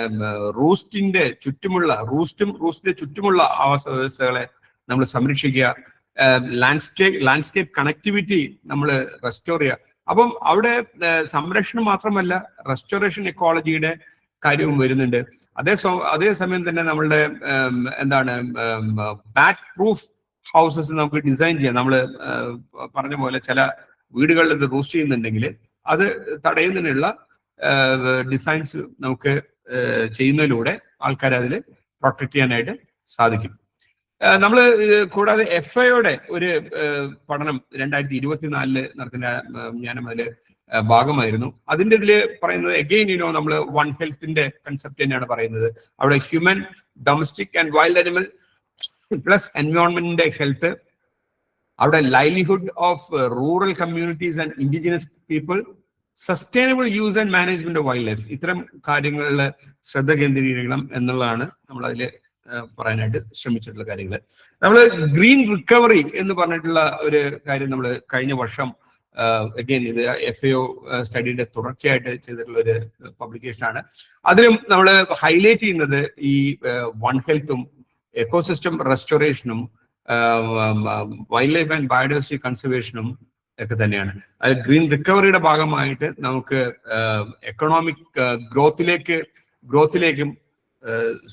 റൂസ്റ്റിന്റെ ചുറ്റുമുള്ള ആവാസ വ്യവസ്ഥകളെ നമ്മൾ സംരക്ഷിക്കുക. ലാൻഡ്സ്കേപ്പ് കണക്ടിവിറ്റി നമ്മൾ റെസ്റ്റോർ ചെയ്യുക. അപ്പം അവിടെ സംരക്ഷണം മാത്രമല്ല റെസ്റ്റോറേഷൻ എക്കോളജിയുടെ കാര്യവും വരുന്നുണ്ട്. അതേസമയം തന്നെ നമ്മളുടെ എന്താണ് ബാറ്റ് പ്രൂഫ് ഹൗസസ് നമുക്ക് ഡിസൈൻ ചെയ്യാം. നമ്മൾ പറഞ്ഞ പോലെ ചില വീടുകളിൽ ഇത് റൂസ്റ്റ് ചെയ്യുന്നുണ്ടെങ്കിൽ അത് തടയുന്നതിനുള്ള ഡിസൈൻസ് നമുക്ക് ചെയ്യുന്നതിലൂടെ ആൾക്കാരെ അതിൽ പ്രൊട്ടക്ട് ചെയ്യാനായിട്ട് സാധിക്കും. നമ്മൾ കൂടാതെ FAOയുടെ ഒരു പഠനം 2024 നടത്തുന്ന ഞാനും അതിൽ ഭാഗമായിരുന്നു. അതിൻ്റെ ഇതിൽ പറയുന്നത് അഗെയിൻ നമ്മൾ വൺ ഹെൽത്തിന്റെ കൺസെപ്റ്റ് തന്നെയാണ് പറയുന്നത്. അവിടെ human, domestic and wild animal plus എൻവയോൺമെന്റിന്റെ ഹെൽത്ത്, അവിടെ livelihood of rural communities and indigenous people, sustainable use and management of wild life. ഇത്തരം കാര്യങ്ങളിൽ ശ്രദ്ധ കേന്ദ്രീകരിക്കണം എന്നുള്ളതാണ് നമ്മൾ അതിൽ പറയാനായിട്ട് ശ്രമിച്ചിട്ടുള്ള കാര്യങ്ങൾ. നമ്മൾ ഗ്രീൻ റിക്കവറി എന്ന് പറഞ്ഞിട്ടുള്ള ഒരു കാര്യം നമ്മൾ കഴിഞ്ഞ വർഷം അഗെയിൻ ഇത് FAO സ്റ്റഡിയുടെ തുടർച്ചയായിട്ട് ചെയ്തിട്ടുള്ള ഒരു പബ്ലിക്കേഷൻ ആണ്. അതിലും നമ്മൾ ഹൈലൈറ്റ് ചെയ്യുന്നത് ഈ വൺ ഹെൽത്തും എക്കോസിസ്റ്റം റെസ്റ്റോറേഷനും വൈൽഡ് ലൈഫ് ആൻഡ് ബയോഡൈവേഴ്സിറ്റി കൺസർവേഷനും ഒക്കെ തന്നെയാണ്. അത് ഗ്രീൻ റിക്കവറിയുടെ ഭാഗമായിട്ട് നമുക്ക് എക്കണോമിക് ഗ്രോത്തിലേക്കും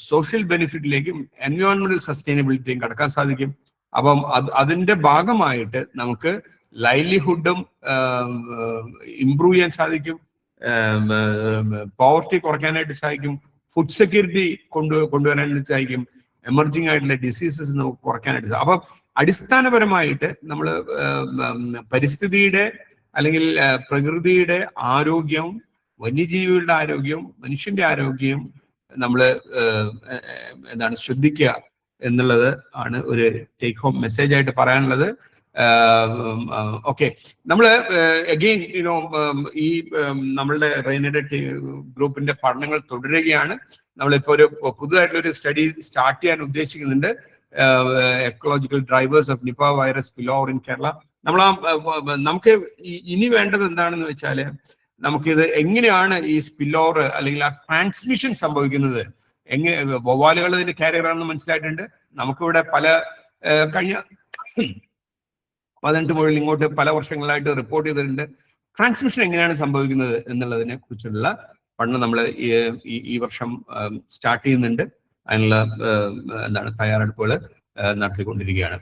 സോഷ്യൽ ബെനിഫിറ്റിലേക്കും എൻവയോൺമെന്റൽ സസ്റ്റൈനബിലിറ്റിയും കടക്കാൻ സാധിക്കും. അപ്പം അതിന്റെ ഭാഗമായിട്ട് നമുക്ക് ലൈവ്ലിഹുഡും ഇംപ്രൂവ് ചെയ്യാൻ സാധിക്കും, പോവർട്ടി കുറയ്ക്കാനായിട്ട് സാധിക്കും, ഫുഡ് സെക്യൂരിറ്റി കൊണ്ടുവരാനായിട്ട് സാധിക്കും, എമർജിങ് ആയിട്ടുള്ള ഡിസീസസ് നമുക്ക് കുറയ്ക്കാനായിട്ട് സാധിക്കും. അപ്പം അടിസ്ഥാനപരമായിട്ട് നമ്മൾ പരിസ്ഥിതിയുടെ അല്ലെങ്കിൽ പ്രകൃതിയുടെ ആരോഗ്യവും വന്യജീവികളുടെ ആരോഗ്യവും മനുഷ്യന്റെ ആരോഗ്യവും നമ്മൾ ശ്രദ്ധിക്കുക എന്നുള്ളത് ആണ് ഒരു ടേക്ക് ഹോം മെസ്സേജ് ആയിട്ട് പറയാനുള്ളത്. ഓക്കെ, നമ്മൾ അഗെയിൻ ഈ നമ്മളുടെ റെയിനഡ് ഗ്രൂപ്പിന്റെ പഠനങ്ങൾ തുടരുകയാണ്. നമ്മളിപ്പോ ഒരു പുതുതായിട്ടുള്ള ഒരു സ്റ്റഡി സ്റ്റാർട്ട് ചെയ്യാൻ ഉദ്ദേശിക്കുന്നുണ്ട്. Ecological drivers of Nipah virus spillover in Kerala. നമുക്ക് ഇനി വേണ്ടത് എന്താണെന്ന് വെച്ചാല് നമുക്കിത് എങ്ങനെയാണ് ഈ സ്പില്ലോവർ അല്ലെങ്കിൽ ആ ട്രാൻസ്മിഷൻ സംഭവിക്കുന്നത്, എങ്ങനെ വവ്വാലുകൾ ഇതിന്റെ കാരിയർ ആണെന്ന് മനസ്സിലായിട്ടുണ്ട്. നമുക്കിവിടെ പല കഴിഞ്ഞ 18 മുതൽ ഇങ്ങോട്ട് പല വർഷങ്ങളായിട്ട് റിപ്പോർട്ട് ചെയ്തിട്ടുണ്ട്. ട്രാൻസ്മിഷൻ എങ്ങനെയാണ് സംഭവിക്കുന്നത് എന്നുള്ളതിനെ കുറിച്ചുള്ള പഠനം നമ്മൾ ഈ വർഷം സ്റ്റാർട്ട് ചെയ്യുന്നുണ്ട്. അതിനുള്ള തയ്യാറെടുപ്പുകൾ നടത്തിക്കൊണ്ടിരിക്കുകയാണ്.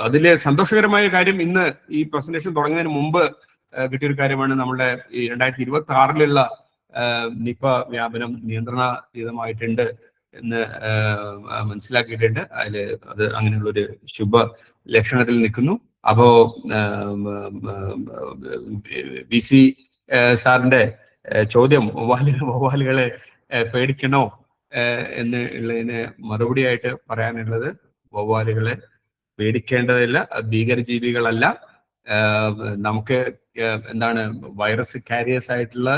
അതിലെ സന്തോഷകരമായ കാര്യം, ഇന്ന് ഈ പ്രസന്റേഷൻ തുടങ്ങുന്നതിന് മുമ്പ് കിട്ടിയൊരു കാര്യമാണ്. നമ്മുടെ ഈ 2026 നിപ വ്യാപനം നിയന്ത്രണാതീതമായിട്ടുണ്ട് എന്ന് മനസ്സിലാക്കിയിട്ടുണ്ട്. അത് അങ്ങനെയുള്ളൊരു ശുഭ ലക്ഷണത്തിൽ നിൽക്കുന്നു. അപ്പോ VC സാറിന്റെ ചോദ്യം, വവ്വാലുകളെ പേടിക്കണോ എന്നുള്ളതിന് മറുപടിയായിട്ട് പറയാനുള്ളത്, വവ്വാലുകളെ പേടിക്കേണ്ടതില്ല, ഭീകരജീവികളല്ല. നമുക്ക് വൈറസ് കാരിയേഴ്സ് ആയിട്ടുള്ള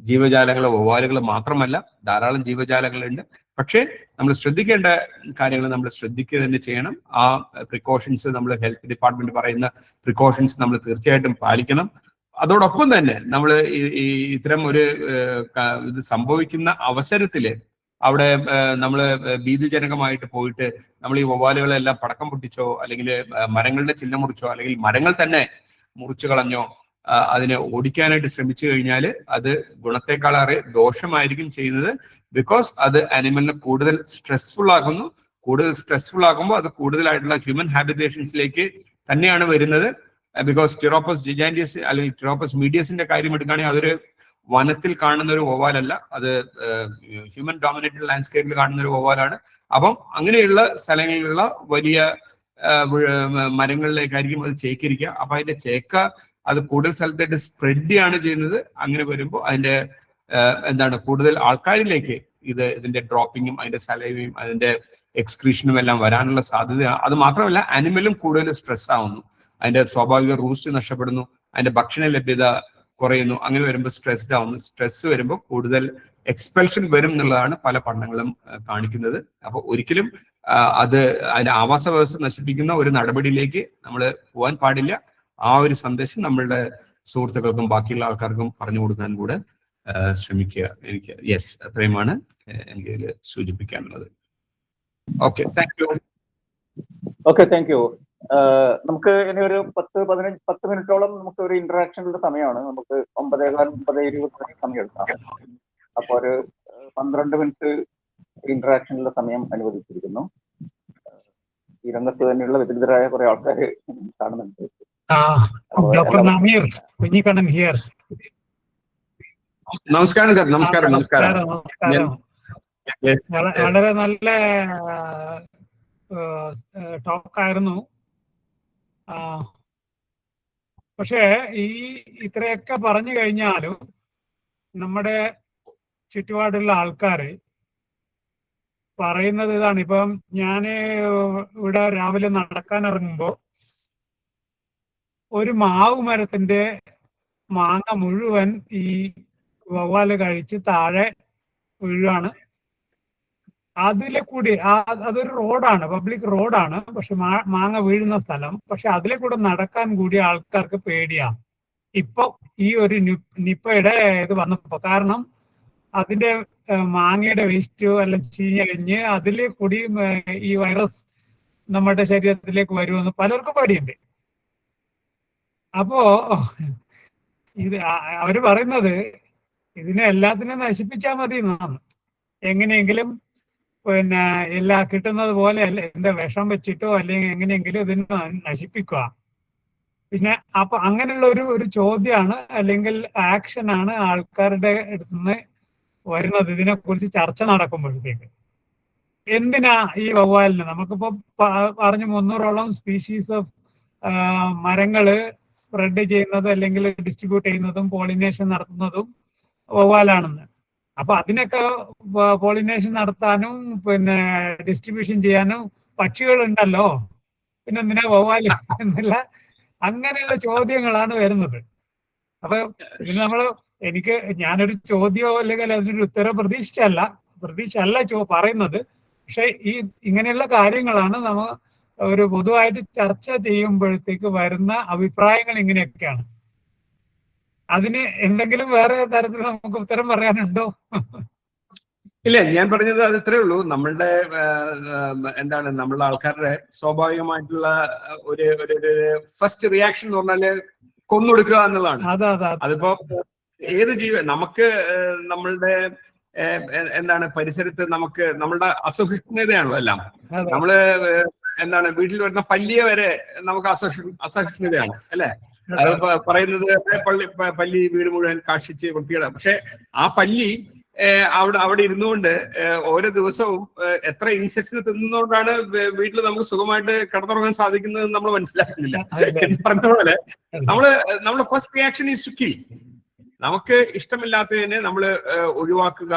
ജീവജാലങ്ങൾ വവ്വാലുകൾ മാത്രമല്ല, ധാരാളം ജീവജാലങ്ങളുണ്ട്. പക്ഷേ നമ്മൾ ശ്രദ്ധിക്കേണ്ട കാര്യങ്ങൾ നമ്മൾ ശ്രദ്ധിക്കുക തന്നെ ചെയ്യണം. ആ പ്രിക്കോഷൻസ്, നമ്മൾ ഹെൽത്ത് ഡിപ്പാർട്ട്മെന്റ് പറയുന്ന പ്രിക്കോഷൻസ് നമ്മൾ തീർച്ചയായിട്ടും പാലിക്കണം. അതോടൊപ്പം തന്നെ നമ്മൾ ഇത്തരം ഒരു ഇത് സംഭവിക്കുന്ന അവസരത്തില് അവിടെ നമ്മൾ ഭീതിജനകമായിട്ട് പോയിട്ട് നമ്മൾ ഈ വവ്വാലുകളെല്ലാം പടക്കം പൊട്ടിച്ചോ അല്ലെങ്കിൽ മരങ്ങളുടെ ചില്ല മുറിച്ചോ അല്ലെങ്കിൽ മരങ്ങൾ തന്നെ മുറിച്ചു കളഞ്ഞോ അതിനെ ഓടിക്കാനായിട്ട് ശ്രമിച്ചു കഴിഞ്ഞാൽ അത് ഗുണത്തെക്കാളേറെ ദോഷമായിരിക്കും ചെയ്യുന്നത്. ബിക്കോസ് അത് അനിമലിനെ കൂടുതൽ സ്ട്രെസ്ഫുൾ ആകുന്നു. കൂടുതൽ സ്ട്രെസ്ഫുൾ ആകുമ്പോൾ അത് കൂടുതലായിട്ടുള്ള ഹ്യൂമൻ ഹാബിറ്റേഷൻസിലേക്ക് തന്നെയാണ് വരുന്നത്. ബിക്കോസ് ടിറോപ്പസ് ജിജാൻഡിയസ് അല്ലെങ്കിൽ ടിറോപ്പസ് മീഡിയസിന്റെ കാര്യം എടുക്കുകയാണെങ്കിൽ അതൊരു വനത്തിൽ കാണുന്ന ഒരു വവ്വാലല്ല, അത് ഹ്യൂമൻ ഡോമിനേറ്റഡ് ലാൻഡ്സ്കേപ്പിൽ കാണുന്ന ഒരു വവ്വാലാണ്. അപ്പം അങ്ങനെയുള്ള സ്ഥലങ്ങളിലുള്ള വലിയ മരങ്ങളിലേക്കായിരിക്കും അത് ചേക്കിരിക്കുക. അപ്പൊ അതിന്റെ ചേക്ക അത് കൂടുതൽ സ്ഥലത്തായിട്ട് സ്പ്രെഡ് ആണ് ചെയ്യുന്നത്. അങ്ങനെ വരുമ്പോൾ അതിന്റെ കൂടുതൽ ആൾക്കാരിലേക്ക് ഇതിന്റെ ഡ്രോപ്പിങ്ങും അതിന്റെ സലൈവയും അതിന്റെ എക്സ്ക്രീഷനും എല്ലാം വരാനുള്ള സാധ്യതയാണ്. അത് മാത്രമല്ല, അനിമലും കൂടുതൽ സ്ട്രെസ് ആവുന്നു, അതിന്റെ സ്വാഭാവിക റൂസ്റ്റ് നഷ്ടപ്പെടുന്നു, അതിന്റെ ഭക്ഷണ ലഭ്യത കുറയുന്നു. അങ്ങനെ വരുമ്പോൾ സ്ട്രെസ്ഡ് ആവുന്നു. സ്ട്രെസ് വരുമ്പോൾ കൂടുതൽ എക്സ്പെൽഷൻ വരും എന്നുള്ളതാണ് പല പഠനങ്ങളും കാണിക്കുന്നത്. അപ്പോൾ ഒരിക്കലും അതിന്റെ ആവാസ വ്യവസ്ഥ നശിപ്പിക്കുന്ന ഒരു നടപടിയിലേക്ക് നമ്മൾ പോകാൻ പാടില്ല. ആ ഒരു സന്ദേശം നമ്മളുടെ സുഹൃത്തുക്കൾക്കും ബാക്കിയുള്ള ആൾക്കാർക്കും പറഞ്ഞു കൊടുക്കാൻ കൂടെ ശ്രമിക്കുക. എനിക്ക് അത്രയുമാണ് എനിക്ക് ഇതിൽ സൂചിപ്പിക്കാനുള്ളത്. Okay, thank you. Okay, thank you. നമുക്ക് ഇനി ഒരു 10 മിനിറ്റോളം നമുക്ക് ഒരു ഇന്ററാക്ഷനുള്ള സമയമാണ്. നമുക്ക് 9:20 സമയം എടുക്കാം. അപ്പൊ ഒരു 12 മിനിറ്റ് ഇന്ററാക്ഷനുള്ള സമയം അനുവദിച്ചിരിക്കുന്നു. ഈ രംഗത്ത് തന്നെയുള്ള വിദഗ്ധരായ കുറെ ആൾക്കാർ കാണുന്നുണ്ട്. Doctor Nameer Kunhikannan here. നമസ്കാരം സാർ. നമസ്കാരം. വളരെ നല്ല ടോക്കായിരുന്നു. പക്ഷേ ഇത്രയൊക്കെ പറഞ്ഞു കഴിഞ്ഞാലും നമ്മുടെ ചുറ്റുപാടുള്ള ആൾക്കാര് പറയുന്നത് ഇതാണ്. ഇപ്പം ഞാന് ഇവിടെ രാവിലെ നടക്കാൻ ഇറങ്ങുമ്പോ ഒരു മാവ് മരത്തിന്റെ മാങ്ങ മുഴുവൻ ഈ വവ്വാല് കഴിച്ച് താഴെ വീഴാണ്. അതിലെ കൂടി അതൊരു റോഡാണ്, പബ്ലിക് റോഡാണ്, പക്ഷെ മാങ്ങ വീഴുന്ന സ്ഥലം. പക്ഷെ അതിലെ കൂടെ നടക്കാൻ കൂടി ആൾക്കാർക്ക് പേടിയാണ് ഇപ്പൊ ഈ ഒരു നിപ്പയുടെ ഇത് വന്നപ്പോ. കാരണം അതിന്റെ മാങ്ങയുടെ വേസ്റ്റോ എല്ലാം ചീഞ്ഞഴിഞ്ഞ് അതിലെ കൂടി ഈ വൈറസ് നമ്മുടെ ശരീരത്തിലേക്ക് വരുമെന്ന് പലർക്കും പേടിയുണ്ട്. അപ്പോ അവര് പറയുന്നത് ഇതിനെ എല്ലാത്തിനും നശിപ്പിച്ചാൽ മതി എന്നാണ്. എങ്ങനെയെങ്കിലും പിന്നെ കിട്ടുന്നത് പോലെ എന്താ വിഷം വെച്ചിട്ടോ അല്ലെങ്കിൽ എങ്ങനെയെങ്കിലും ഇതിനെ നശിപ്പിക്കുക. പിന്നെ അപ്പൊ അങ്ങനെയുള്ള ഒരു ചോദ്യമാണ് അല്ലെങ്കിൽ ആക്ഷനാണ് ആൾക്കാരുടെ അടുത്തുനിന്ന് വരുന്നത് ഇതിനെക്കുറിച്ച് ചർച്ച നടക്കുമ്പോഴത്തേക്ക്. എന്തിനാ ഈ വവ്വാലിന് നമുക്കിപ്പോ പറഞ്ഞു 300ഓളം സ്പീഷീസ് ഓഫ് മരങ്ങള് സ്പ്രെഡ് ചെയ്യുന്നതും അല്ലെങ്കിൽ ഡിസ്ട്രിബ്യൂട്ട് ചെയ്യുന്നതും പോളിനേഷൻ നടത്തുന്നതും വവ്വാലാണെന്ന്. അപ്പൊ അതിനൊക്കെ പോളിനേഷൻ നടത്താനും പിന്നെ ഡിസ്ട്രിബ്യൂഷൻ ചെയ്യാനും പക്ഷികളുണ്ടല്ലോ, പിന്നെ എന്തിനാ വവ്വാല് എന്നുള്ള അങ്ങനെയുള്ള ചോദ്യങ്ങളാണ് വരുന്നത്. അപ്പൊ ഇതിന് ഞാനൊരു ചോദ്യമോ അല്ലെങ്കിൽ അതിനൊരു ഉത്തരം പ്രതീക്ഷയല്ല പറയുന്നത്. പക്ഷെ ഇങ്ങനെയുള്ള കാര്യങ്ങളാണ് നമ്മൾ ഒരു പൊതുവായിട്ട് ചർച്ച ചെയ്യുമ്പോഴത്തേക്ക് വരുന്ന അഭിപ്രായങ്ങൾ ഇങ്ങനെയൊക്കെയാണ്. അതിന് എന്തെങ്കിലും വേറെ തരത്തിൽ നമുക്ക് ഉത്തരം പറയാനുണ്ടോ? ഇല്ല, ഞാൻ പറഞ്ഞത് അത് ഇത്രേ ഉള്ളൂ. നമ്മളുടെ നമ്മളുടെ ആൾക്കാരുടെ സ്വാഭാവികമായിട്ടുള്ള ഒരു ഫസ്റ്റ് റിയാക്ഷൻ എന്ന് പറഞ്ഞാല് കൊന്നൊടുക്കുക എന്നുള്ളതാണ്. അതിപ്പോ ഏത് നമുക്ക് നമ്മളുടെ പരിസരത്ത് നമ്മളുടെ അസഹിഷ്ണുതയാണല്ലോ എല്ലാം. നമ്മള് വീട്ടിൽ വരുന്ന പല്ലിയെ വരെ നമുക്ക് അസഹിഷ്ണുതയാണ് അല്ലെ. അത് പറയുന്നത് പല്ലി വീട് മുഴുവൻ കാക്ഷിച്ച് വൃത്തിയിടാം. പക്ഷെ ആ പല്ലി അവിടെ ഇരുന്നുകൊണ്ട് ഓരോ ദിവസവും എത്ര ഇൻസെക്ട്സ് തിന്നുകൊണ്ടാണ് വീട്ടിൽ നമുക്ക് സുഖമായിട്ട് കിടന്നുറങ്ങാൻ സാധിക്കുന്നത് നമ്മൾ മനസ്സിലാക്കുന്നില്ല. എന്ന് പറഞ്ഞ പോലെ നമ്മള് first reaction is to kill. നമുക്ക് ഇഷ്ടമില്ലാത്തതിനെ നമ്മൾ ഒഴിവാക്കുക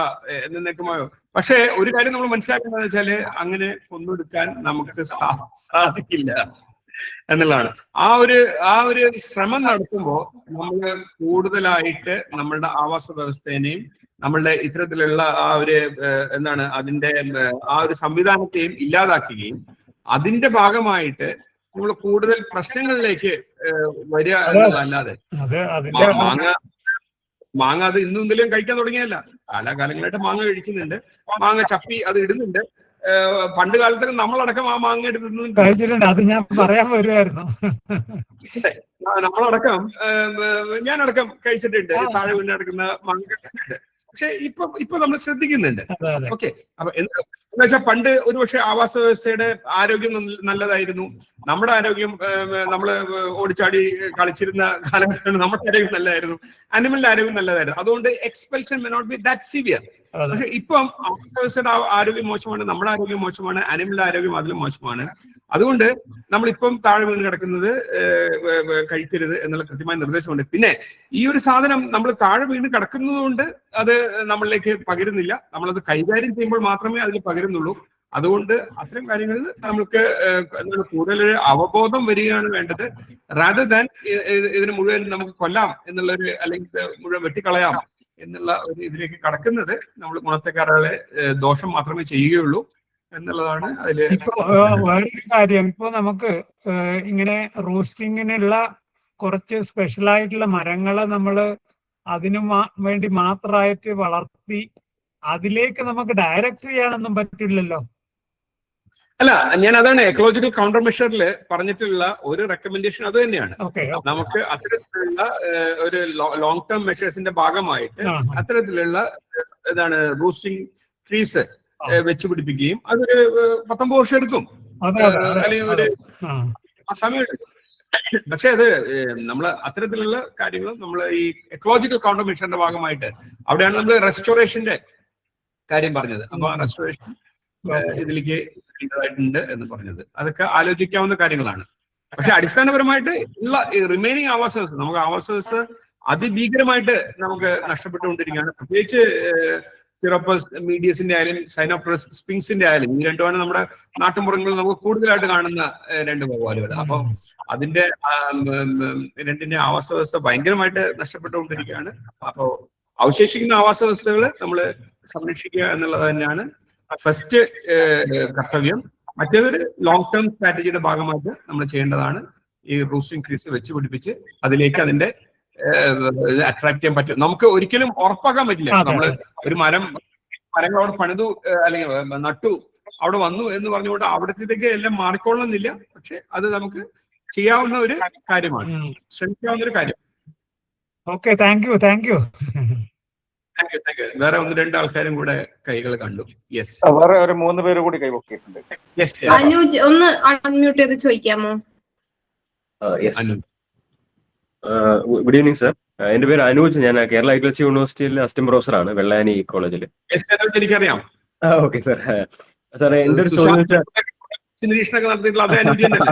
എന്നേക്കുമായോ. പക്ഷെ ഒരു കാര്യം നമ്മൾ മനസ്സിലാക്കേണ്ടതെന്ന് വെച്ചാല് അങ്ങനെ കൊന്നൊടുക്കാൻ നമുക്ക് സാധിക്കില്ല എന്നുള്ളതാണ്. ആ ഒരു ശ്രമം നടത്തുമ്പോൾ നമ്മൾ കൂടുതലായിട്ട് നമ്മളുടെ ആവാസ വ്യവസ്ഥേനെയും നമ്മളുടെ ഇത്തരത്തിലുള്ള അതിന്റെ ആ ഒരു സംവിധാനത്തെയും ഇല്ലാതാക്കുകയും അതിന്റെ ഭാഗമായിട്ട് നമ്മൾ കൂടുതൽ പ്രശ്നങ്ങളിലേക്ക് വരിക എന്നതല്ലാതെ മാങ്ങ അത് ഇന്നെങ്കിലും കഴിക്കാൻ തുടങ്ങിയല്ല. കാലാകാലങ്ങളായിട്ട് മാങ്ങ കഴിക്കുന്നുണ്ട്. മാങ്ങ ചപ്പി അത് ഇടുന്നുണ്ട്. പണ്ട് കാലത്തൊക്കെ നമ്മളടക്കം ആ മാങ്ങ കഴിച്ചിട്ടുണ്ട്. അത് ഞാൻ പറയാൻ വരുമായിരുന്നു. നമ്മളടക്കം ഞാനടക്കം കഴിച്ചിട്ടുണ്ട്. താഴെ വീണ് കിടക്കുന്ന മാങ്ങ കഴിച്ചിട്ടുണ്ട്. പക്ഷെ ഇപ്പൊ നമ്മൾ ശ്രദ്ധിക്കുന്നുണ്ട്. ഓക്കെ, അപ്പൊ എന്ന് വെച്ചാൽ പണ്ട് ഒരുപക്ഷെ ആവാസ വ്യവസ്ഥയുടെ ആരോഗ്യം നല്ലതായിരുന്നു. നമ്മുടെ ആരോഗ്യം നമ്മള് ഓടിച്ചാടി കളിച്ചിരുന്ന കാലഘട്ടമാണ്. നമ്മുടെ ആരോഗ്യം നല്ലതായിരുന്നു, അനിമലിന്റെ ആരോഗ്യം നല്ലതായിരുന്നു. അതുകൊണ്ട് expulsion may not be that severe. പക്ഷെ ഇപ്പം ആവാസ വ്യവസ്ഥയുടെ ആരോഗ്യം മോശമാണ്, നമ്മുടെ ആരോഗ്യം മോശമാണ്, അനിമലിന്റെ ആരോഗ്യം അതിലും മോശമാണ്. അതുകൊണ്ട് നമ്മളിപ്പം താഴെ വീണ് കിടക്കുന്നത് കഴിക്കരുത് എന്നുള്ള കൃത്യമായ നിർദ്ദേശമുണ്ട്. പിന്നെ ഈ ഒരു സാധനം നമ്മൾ താഴെ വീണ് കിടക്കുന്നത് കൊണ്ട് അത് നമ്മളിലേക്ക് പകരുന്നില്ല. നമ്മളത് കൈകാര്യം ചെയ്യുമ്പോൾ മാത്രമേ അതിൽ പകരുന്നുള്ളൂ. അതുകൊണ്ട് അത്തരം കാര്യങ്ങളിൽ നമുക്ക് കൂടുതൽ അവബോധം വരികയാണ് വേണ്ടത്. റാദർ ദാൻ ഇതിന് മുഴുവൻ നമുക്ക് കൊല്ലാം എന്നുള്ളൊരു, അല്ലെങ്കിൽ മുഴുവൻ വെട്ടിക്കളയാം എന്നുള്ള ഒരു ഇതിലേക്ക് കടക്കുന്നത് നമ്മൾ ഗുണത്തെക്കാരെ ദോഷം മാത്രമേ ചെയ്യുകയുള്ളൂ എന്നുള്ളതാണ് അതില്. ഇപ്പൊ വേറൊരു കാര്യം, ഇപ്പൊ നമുക്ക് ഇങ്ങനെ റോസ്റ്റിങ്ങിനുള്ള കുറച്ച് സ്പെഷ്യലായിട്ടുള്ള മരങ്ങളെ നമ്മള് അതിനു വേണ്ടി മാത്രമായിട്ട് വളർത്തി അതിലേക്ക് നമുക്ക് ഡയറക്റ്റ് ചെയ്യാനൊന്നും പറ്റില്ലല്ലോ. അല്ല, ഞാൻ അതാണ് എക്കോളജിക്കൽ കൗണ്ടർ മെഷറിൽ പറഞ്ഞിട്ടുള്ള ഒരു റെക്കമെൻഡേഷൻ അത് തന്നെയാണ്. നമുക്ക് അത്തരത്തിലുള്ള ഒരു ലോങ് ടേം മെഷേഴ്സിന്റെ ഭാഗമായിട്ട് അത്തരത്തിലുള്ള റൂസ്റ്റിംഗ് ട്രീസ് വെച്ച് പിടിപ്പിക്കുകയും അതൊരു 19 വർഷം എടുക്കും, അല്ലെങ്കിൽ ഒരു സമയം എടുക്കും. പക്ഷെ അത് നമ്മൾ അത്തരത്തിലുള്ള കാര്യങ്ങൾ നമ്മൾ ഈ എക്കോളജിക്കൽ കൗണ്ടർ മെഷറിന്റെ ഭാഗമായിട്ട് അവിടെയാണ് നമ്മൾ റെസ്റ്റോറേഷന്റെ കാര്യം പറഞ്ഞത്. അപ്പൊ ആ റെസ്റ്റോറേഷൻ ഇതിലേക്ക് ായിട്ടുണ്ട് എന്ന് പറഞ്ഞത് അതൊക്കെ ആലോചിക്കാവുന്ന കാര്യങ്ങളാണ്. പക്ഷെ അടിസ്ഥാനപരമായിട്ട് ഉള്ള റിമൈനിങ് ആവാസ വ്യവസ്ഥ, നമുക്ക് ആവാസ വ്യവസ്ഥ അതിഭീകരമായിട്ട് നമുക്ക് നഷ്ടപ്പെട്ടുകൊണ്ടിരിക്കുകയാണ്. പ്രത്യേകിച്ച് തിറോപ്പസ് മീഡിയസിന്റെ ആയാലും സൈനോപ്രസ് സ്പിങ്സിന്റെ ആയാലും ഈ രണ്ടുമാണ് നമ്മുടെ നാട്ടുമ്പുറങ്ങളിൽ നമുക്ക് കൂടുതലായിട്ട് കാണുന്ന രണ്ട് വവ്വാലുകൾ. അപ്പൊ അതിന്റെ രണ്ടിന്റെ ആവാസ വ്യവസ്ഥ ഭയങ്കരമായിട്ട് നഷ്ടപ്പെട്ടുകൊണ്ടിരിക്കുകയാണ്. അപ്പോ അവശേഷിക്കുന്ന ആവാസ വ്യവസ്ഥകൾ നമ്മൾ സംരക്ഷിക്കുക എന്നുള്ളത് തന്നെയാണ് ഫസ്റ്റ് കർത്തവ്യം. മറ്റേതൊരു ലോങ് ടേം സ്ട്രാറ്റജിയുടെ ഭാഗമായിട്ട് നമ്മൾ ചെയ്യേണ്ടതാണ് ഈ റൂസ്റ്റിംഗ് ട്രീസ് വെച്ച് പിടിപ്പിച്ച് അതിലേക്ക് അതിന്റെ അട്രാക്ട് ചെയ്യാൻ പറ്റും. നമുക്ക് ഒരിക്കലും ഉറപ്പാക്കാൻ പറ്റില്ല. നമ്മൾ ഒരു മരങ്ങൾ അവിടെ പണിതു അല്ലെങ്കിൽ നട്ടു അവിടെ വന്നു എന്ന് പറഞ്ഞുകൊണ്ട് അവിടത്തേക്ക് എല്ലാം മാറിക്കൊള്ളണമെന്നില്ല. പക്ഷെ അത് നമുക്ക് ചെയ്യാവുന്ന ഒരു കാര്യമാണ്, ശ്രമിക്കാവുന്ന ഒരു കാര്യം. Okay, thank U. വേറെ 1-2 ആൾക്കാരും കൂടെ കൈകൾ കണ്ടു. യെസ്, വേറെ ഒരു 3 പേര് കൂടി കൈവക്കിയിട്ടുണ്ട്. അനുജ് ഒന്ന് അൺമ്യൂട്ട് ചെയ്ത് ചോദിക്കാമോ? Good evening sir. എന്റെ പേര് അനൂജ്. ഞാൻ കേരള അഗ്രികൾച്ചർ യൂണിവേഴ്സിറ്റിയിൽ അസിസ്റ്റന്റ് പ്രൊഫസറാണ്, വെള്ളായണി കോളേജിൽ. എനിക്കറിയാം. Okay sir. സാർ എന്റെ ഒരു ചോദ്യം വെച്ചാൽ നിരീക്ഷണമൊക്കെ നടത്തിയിട്ടുള്ള അതേ അനുജ് തന്നെയല്ലേ?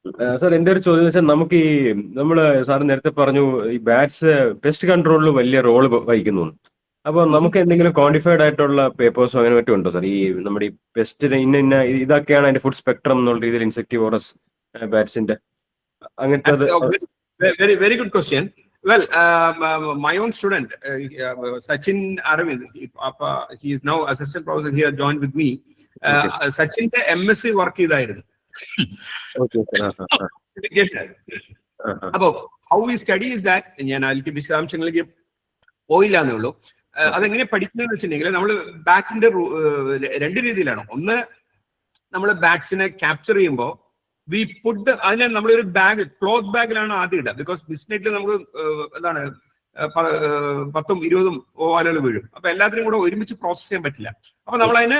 അതെ സാർ, എന്റെ ഒരു ചോദ്യം വെച്ചാൽ നമുക്ക് ഈ നമ്മള് സാർ നേരത്തെ പറഞ്ഞു ഈ ബാറ്റ്സ് പെസ്റ്റ് കൺട്രോളിൽ വലിയ റോള് വഹിക്കുന്നു. അപ്പൊ നമുക്ക് എന്തെങ്കിലും ക്വാണ്ടിഫൈഡ് ആയിട്ടുള്ള പേപ്പേഴ്സോ അങ്ങനെ മറ്റും ഉണ്ടോ സാർ? ഈ നമ്മുടെ ഈ പെസ്റ്റിന് ഇന്ന ഇതൊക്കെയാണ് അതിന്റെ ഫുഡ് സ്പെക്ട്രം എന്നുള്ള രീതിയിൽ ഇൻസെക്ടിവോറസ് ബാറ്റ്സിന്റെ അങ്ങനത്തെ? Very good question. Well, my own student, Sachin Aravind, he is now assistant professor here, joined with me. Sachin MSc work ചെയ്തായിരുന്നു. അപ്പൊ how we study is that, ഞാൻ അതിലേക്ക് വിശദാംശങ്ങളിലേക്ക് പോയില്ലാന്നേ ഉള്ളൂ. അതെങ്ങനെ പഠിക്കുന്നതെന്ന് വെച്ചിട്ടുണ്ടെങ്കിൽ നമ്മൾ ബാറ്റിന്റെ 2 രീതിയിലാണ്. ഒന്ന്, നമ്മൾ ബാറ്റ്സിനെ ക്യാപ്ചർ ചെയ്യുമ്പോൾ വി പുട്ട് അതിനെ നമ്മളൊരു ബാഗ്, ക്ലോത്ത് ബാഗിലാണ് ആദ്യം ഇടുക. ബിക്കോസ് ബിസ്നെറ്റിൽ നമുക്ക് എന്താണ് 10-20 ഓവാലുകൾ വീഴും. അപ്പൊ എല്ലാത്തിനും കൂടെ ഒരുമിച്ച് പ്രോസസ് ചെയ്യാൻ പറ്റില്ല. അപ്പൊ നമ്മളതിനെ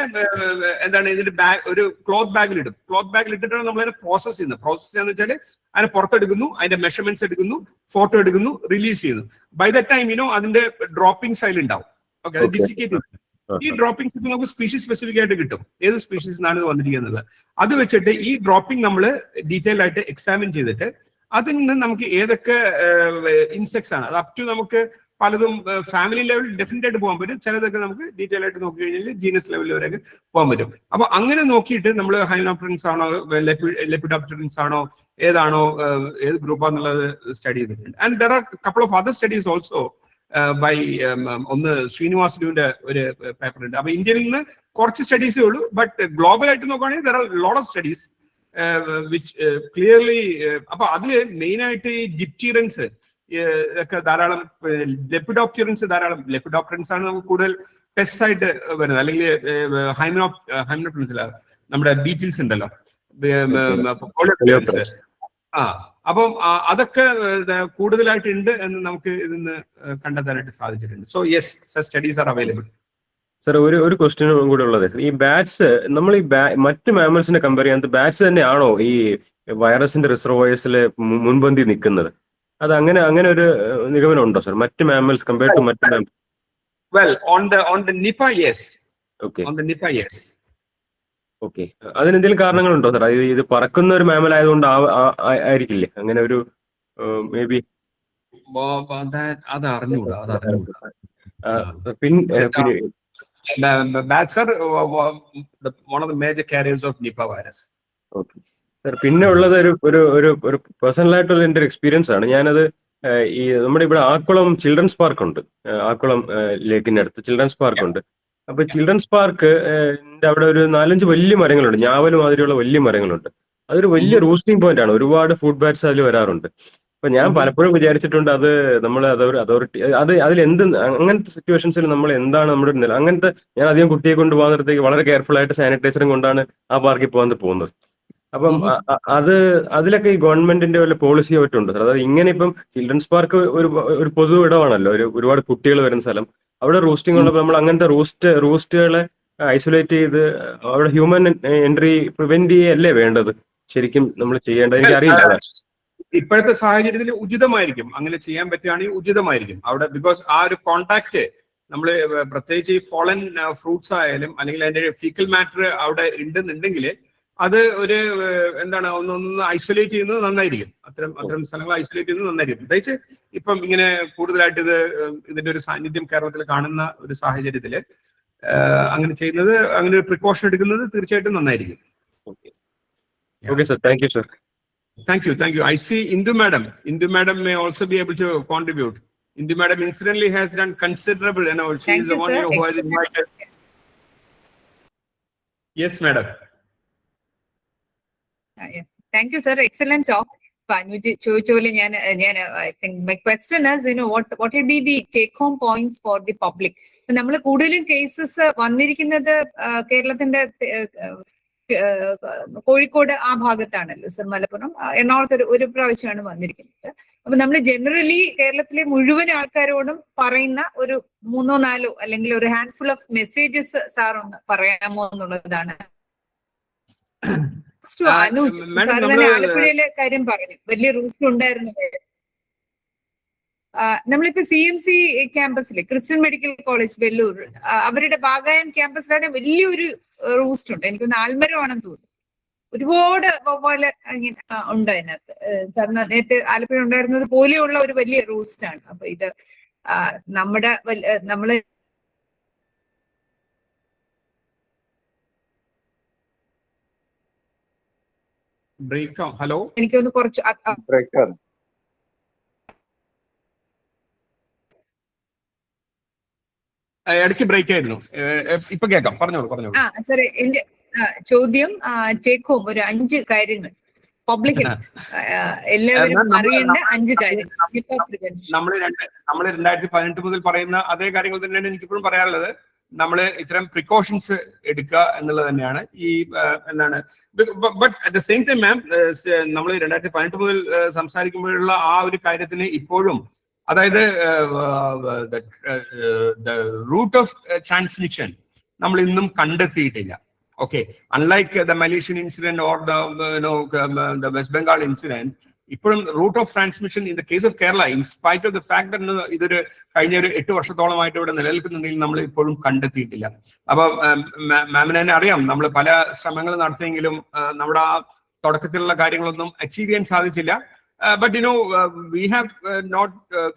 എന്താണ് ഇതിന്റെ ബാഗ് ഒരു ക്ലോത്ത് ബാഗിൽ ഇടും. ക്ലോത്ത് ബാഗിൽ ഇട്ടിട്ടാണ് നമ്മളതിനെ പ്രോസസ് ചെയ്യുന്നത്. പ്രോസസ് ചെയ്യാന്ന് വെച്ചാൽ അതിനെ പുറത്തെടുക്കുന്നു, അതിന്റെ മെഷർമെന്റ്സ് എടുക്കുന്നു, ഫോട്ടോ എടുക്കുന്നു, റിലീസ് ചെയ്യുന്നു. ബൈ ദ ടൈം അതിന്റെ ഡ്രോപ്പിംഗ്സ് അതിലുണ്ടാവും. ഓക്കെ, അത് ഡിസിക്കേറ്റ് ചെയ്യും. ഈ ഡ്രോപ്പിംഗ്സ് ഇപ്പൊ നമുക്ക് സ്പീഷീസ് സ്പെസിഫിക് ആയിട്ട് കിട്ടും, ഏത് സ്പീഷീസ് നിന്നാണ് ഇത് വന്നിരിക്കുന്നത്. അത് വെച്ചിട്ട് ഈ ഡ്രോപ്പിംഗ് നമ്മൾ ഡീറ്റെയിൽ ആയിട്ട് എക്സാമിൻ ചെയ്തിട്ട് അതിൽ നിന്ന് നമുക്ക് ഏതൊക്കെ ഇൻസെക്ട്സ് ആണ്, അത് അപ് ടു നമുക്ക് പലതും ഫാമിലി ലെവലിൽ ഡെഫിനറ്റ് ആയിട്ട് പോകാൻ പറ്റും. ചിലതൊക്കെ നമുക്ക് ഡീറ്റെയിൽ ആയിട്ട് നോക്കി കഴിഞ്ഞാൽ ജീനസ് ലെവലിൽ വരെയൊക്കെ പോകാൻ പറ്റും. അപ്പൊ അങ്ങനെ നോക്കിയിട്ട് നമ്മൾ ഹൈനോപ്റ്ററൻസ് ആണോ ലെപ്പിഡോപ്റ്ററൻസ് ആണോ ഏതാണോ ഏത് ഗ്രൂപ്പാന്നുള്ളത് സ്റ്റഡി ചെയ്തിട്ടുണ്ട്. And there are couple of other studies also by ഒന്ന് ശ്രീനിവാസുലുവിന്റെ ഒരു പേപ്പർ ഉണ്ട്. അപ്പൊ ഇന്ത്യയിൽ നിന്ന് കുറച്ച് സ്റ്റഡീസേ ഉള്ളൂ. ബട്ട് ഗ്ലോബൽ ആയിട്ട് നോക്കുകയാണെങ്കിൽ there are lot of studies which clearly. അപ്പൊ അതില് മെയിൻ ആയിട്ട് ഈ ഡിപ്റ്റീറൻസ് ഒക്കെ ധാരാളം, ലെപ്പിഡോപ്റ്ററൻസ് ധാരാളം. ലെപ്പിഡോപ്റ്ററൻസ് ആണ് നമുക്ക് കൂടുതൽ പെസ്റ്റ് ആയിട്ട് വരുന്നത്. അല്ലെങ്കിൽ ഹൈമനോപ്റ്ററൻസ് നമ്മുടെ ബീറ്റിൽസ് ഉണ്ടല്ലോ, അപ്പം അതൊക്കെ കൂടുതലായിട്ടുണ്ട് എന്ന് നമുക്ക് ഇതിന്ന് കണ്ടെത്താനായിട്ട് സാധിച്ചിട്ടുണ്ട്. So yes, studies are available. Sir ഒരു ക്വസ്റ്റ്യൻ കൂടെ ഉള്ളത്, ഈ ബാറ്റ്സ് നമ്മൾ ഈ മറ്റ് മാമൽസിനെ കമ്പയർ ചെയ്യാൻ ബാറ്റ്സ് തന്നെയാണോ ഈ വൈറസിന്റെ റിസർവോയേഴ്സിൽ മുൻപന്തി നിൽക്കുന്നത്? അത് അങ്ങനെ ഒരു നിഗമനം ഉണ്ടോ സാർ, മറ്റ് മാമൽസ് കമ്പയർ ടു മറ്റ് mammals? Well, on the Nipah, yes. Okay. On the Nipah, yes. Okay, അതിനെന്തെങ്കിലും കാരണങ്ങളുണ്ടോ സാർ? ഇത് പറക്കുന്ന ഒരു മാമൽ ആയതുകൊണ്ട് ആയിരിക്കില്ലേ അങ്ങനെ ഒരു മേ ബി? അത് അറിഞ്ഞൂടാ. Bats are one of the major carriers of Nipah virus. Okay sir, പിന്നെ ഉള്ളത് ഒരു പേഴ്സണൽ ആയിട്ടുള്ള എൻ്റെ ഒരു എക്സ്പീരിയൻസ് ആണ്. ഞാനത് ഈ നമ്മുടെ ഇവിടെ ആക്കുളം ചിൽഡ്രൻസ് പാർക്ക് ഉണ്ട്, ആക്കുളം ലേക്കിന്റെ അടുത്ത് ചിൽഡ്രൻസ് പാർക്ക് ഉണ്ട്. അപ്പൊ ചിൽഡ്രൻസ് പാർക്ക് അവിടെ ഒരു 4-5 വലിയ മരങ്ങളുണ്ട്, ഞാവൽ മാതിരിയുള്ള വലിയ മരങ്ങളുണ്ട്. അതൊരു വലിയ റൂസ്റ്റിംഗ് പോയിന്റ് ആണ്, ഒരുപാട് ഫുഡ് ബാറ്റ്സ് അതിൽ വരാറുണ്ട്. അപ്പൊ ഞാൻ പലപ്പോഴും വിചാരിച്ചിട്ടുണ്ട് അത് നമ്മൾ അതോറിറ്റി അതിൽ അങ്ങനത്തെ സിറ്റുവേഷൻസിൽ നമ്മൾ എന്താണ് നമ്മുടെ നില, അങ്ങനത്തെ ഞാൻ അധികം കുട്ടിയെ കൊണ്ട് പോകുന്നിടത്തേക്ക് വളരെ കെയർഫുൾ ആയിട്ട് സാനിറ്റൈസറും കൊണ്ടാണ് ആ പാർക്കിൽ പോകുന്നത്. അപ്പം അതിലൊക്കെ ഈ ഗവൺമെന്റിന്റെ വല്ല പോളിസിയോ പറ്റുണ്ടോ സാർ? അതായത് ഇങ്ങനെ ഇപ്പം ചിൽഡ്രൻസ് പാർക്ക് ഒരു പൊതു ഇടമാണല്ലോ, ഒരുപാട് കുട്ടികൾ വരുന്ന സ്ഥലം. അവിടെ റൂസ്റ്റിംഗ് ഉള്ളപ്പോൾ നമ്മൾ അങ്ങനത്തെ റൂസ്റ്റുകളെ ഐസൊലേറ്റ് ചെയ്ത് അവിടെ ഹ്യൂമൻ എൻട്രി പ്രിവെന്റ് ചെയ്യല്ലേ വേണ്ടത് ശരിക്കും നമ്മൾ ചെയ്യേണ്ടത്? എനിക്കറിയില്ല. ഇപ്പോഴത്തെ സാഹചര്യത്തിൽ ഉചിതമായിരിക്കും, അങ്ങനെ ചെയ്യാൻ പറ്റുകയാണെങ്കിൽ ഉചിതമായിരിക്കും അവിടെ. ബിക്കോസ് ആ ഒരു കോണ്ടാക്ട് നമ്മൾ പ്രത്യേകിച്ച് ഈ ഫോളൻ ഫ്രൂട്ട്സ് ആയാലും അല്ലെങ്കിൽ അതിന്റെ ഫീക്കൽ മാറ്റർ അവിടെ ഉണ്ടെന്നുണ്ടെങ്കിൽ അത് ഒരു എന്താണ് ഒന്ന് ഐസൊലേറ്റ് ചെയ്യുന്നത് നന്നായിരിക്കും. അത്തരം സ്ഥലങ്ങൾ ഐസൊലേറ്റ് ചെയ്യുന്നത് നന്നായിരിക്കും. പ്രത്യേകിച്ച് ഇപ്പം ഇങ്ങനെ കൂടുതലായിട്ട് ഇതിന്റെ ഒരു സാന്നിധ്യം കേരളത്തിൽ കാണുന്ന ഒരു സാഹചര്യത്തിൽ അങ്ങനെ ചെയ്യുന്നത്, അങ്ങനെ ഒരു പ്രിക്കോഷൻ എടുക്കുന്നത് തീർച്ചയായിട്ടും നന്നായിരിക്കും. Okay sir, thank you sir. Thank you. I see Indu madam. Indu madam may also be able to contribute. Indu madam incidentally has done considerable, she is the one who has invited. Yes, madam. Thank you, sir. Excellent talk. I think my question is, what will be the take-home points for the public? നമ്മൾ കൂടുതലും cases വന്നിരിക്കുന്നത് കേരളത്തിന്റെ കോഴിക്കോട് ആ ഭാഗത്താണല്ലോ sir, Malappuram എറണാകുളത്ത് ഒരു പ്രാവശ്യമാണ് വന്നിരിക്കുന്നത്. അപ്പൊ നമ്മൾ ജനറലി കേരളത്തിലെ മുഴുവൻ ആൾക്കാരോടും പറയുന്ന ഒരു 3 or 4 അല്ലെങ്കിൽ ഒരു ഹാൻഡ്ഫുൾ ഓഫ് മെസ്സേജസ് സാർ ഒന്ന് പറയാമോ എന്നുള്ളതാണ്. അനൂജ് സാർ തന്നെ ആലപ്പുഴയിലെ കാര്യം പറഞ്ഞു, വലിയ റൂസ്റ്റ് ഉണ്ടായിരുന്നത്. നമ്മളിപ്പോ CMC ക്യാമ്പസിൽ ക്രിസ്ത്യൻ മെഡിക്കൽ കോളേജ് വെല്ലൂർ അവരുടെ ബാഗായം ക്യാമ്പസിലാണ് വലിയൊരു റൂസ്റ്റ് ഉണ്ട്. എനിക്കൊന്ന് ആൽമരമാണെന്ന് തോന്നുന്നു. ഒരുപാട് പോലെ ഉണ്ട് അതിനകത്ത്. സാർ നേരത്തെ ആലപ്പുഴ ഉണ്ടായിരുന്നത് പോലെയുള്ള ഒരു വലിയ റൂസ്റ്റ് ആണ്. അപ്പൊ ഇത് നമ്മള് ബ്രേക്ക്. ഹലോ, എനിക്കൊന്ന് കുറച്ച് ഇടയ്ക്ക് ബ്രേക്ക് ആയിരുന്നു. ഇപ്പൊ കേൾക്കാം, പറഞ്ഞോളൂ. സാറേ, എന്റെ ചോദ്യം ടേക്ക് ഹോം ഒരു 5 കാര്യങ്ങൾ പബ്ലിക് ഹെൽത്ത് എല്ലാവരും അറിയേണ്ട 5 കാര്യങ്ങൾ. നമ്മള് 2018 മുതൽ പറയുന്ന അതേ കാര്യങ്ങൾ തന്നെയാണ് എനിക്കിപ്പോഴും പറയാനുള്ളത്. നമ്മൾ ഇത്തരം പ്രിക്കോഷൻസ് എടുക്കുക എന്നുള്ളത് തന്നെയാണ് ഈ എന്താണ്. But at the same time ma'am, നമ്മൾ 2018 മുതൽ സംസാരിക്കുമ്പോഴുള്ള ആ ഒരു കാര്യത്തിന് ഇപ്പോഴും, അതായത് റൂട്ട് ഓഫ് ട്രാൻസ്മിഷൻ നമ്മൾ ഇന്നും കണ്ടെത്തിയിട്ടില്ല. Okay, unlike the Malaysian incident or the West Bengal incident, ഇപ്പോഴും route of transmission in the case of Kerala, in spite of the fact that ഇതൊരു കഴിഞ്ഞ ഒരു 8 വർഷത്തോളമായിട്ട് ഇവിടെ നിലനിൽക്കുന്നുണ്ടെങ്കിൽ നമ്മൾ ഇപ്പോഴും കണ്ടെത്തിയിട്ടില്ല. അപ്പൊ മാമിന് തന്നെ അറിയാം, നമ്മൾ പല ശ്രമങ്ങൾ നടത്തിയെങ്കിലും നമ്മുടെ ആ തുടക്കത്തിലുള്ള കാര്യങ്ങളൊന്നും അച്ചീവ് ചെയ്യാൻ സാധിച്ചില്ല. But we have not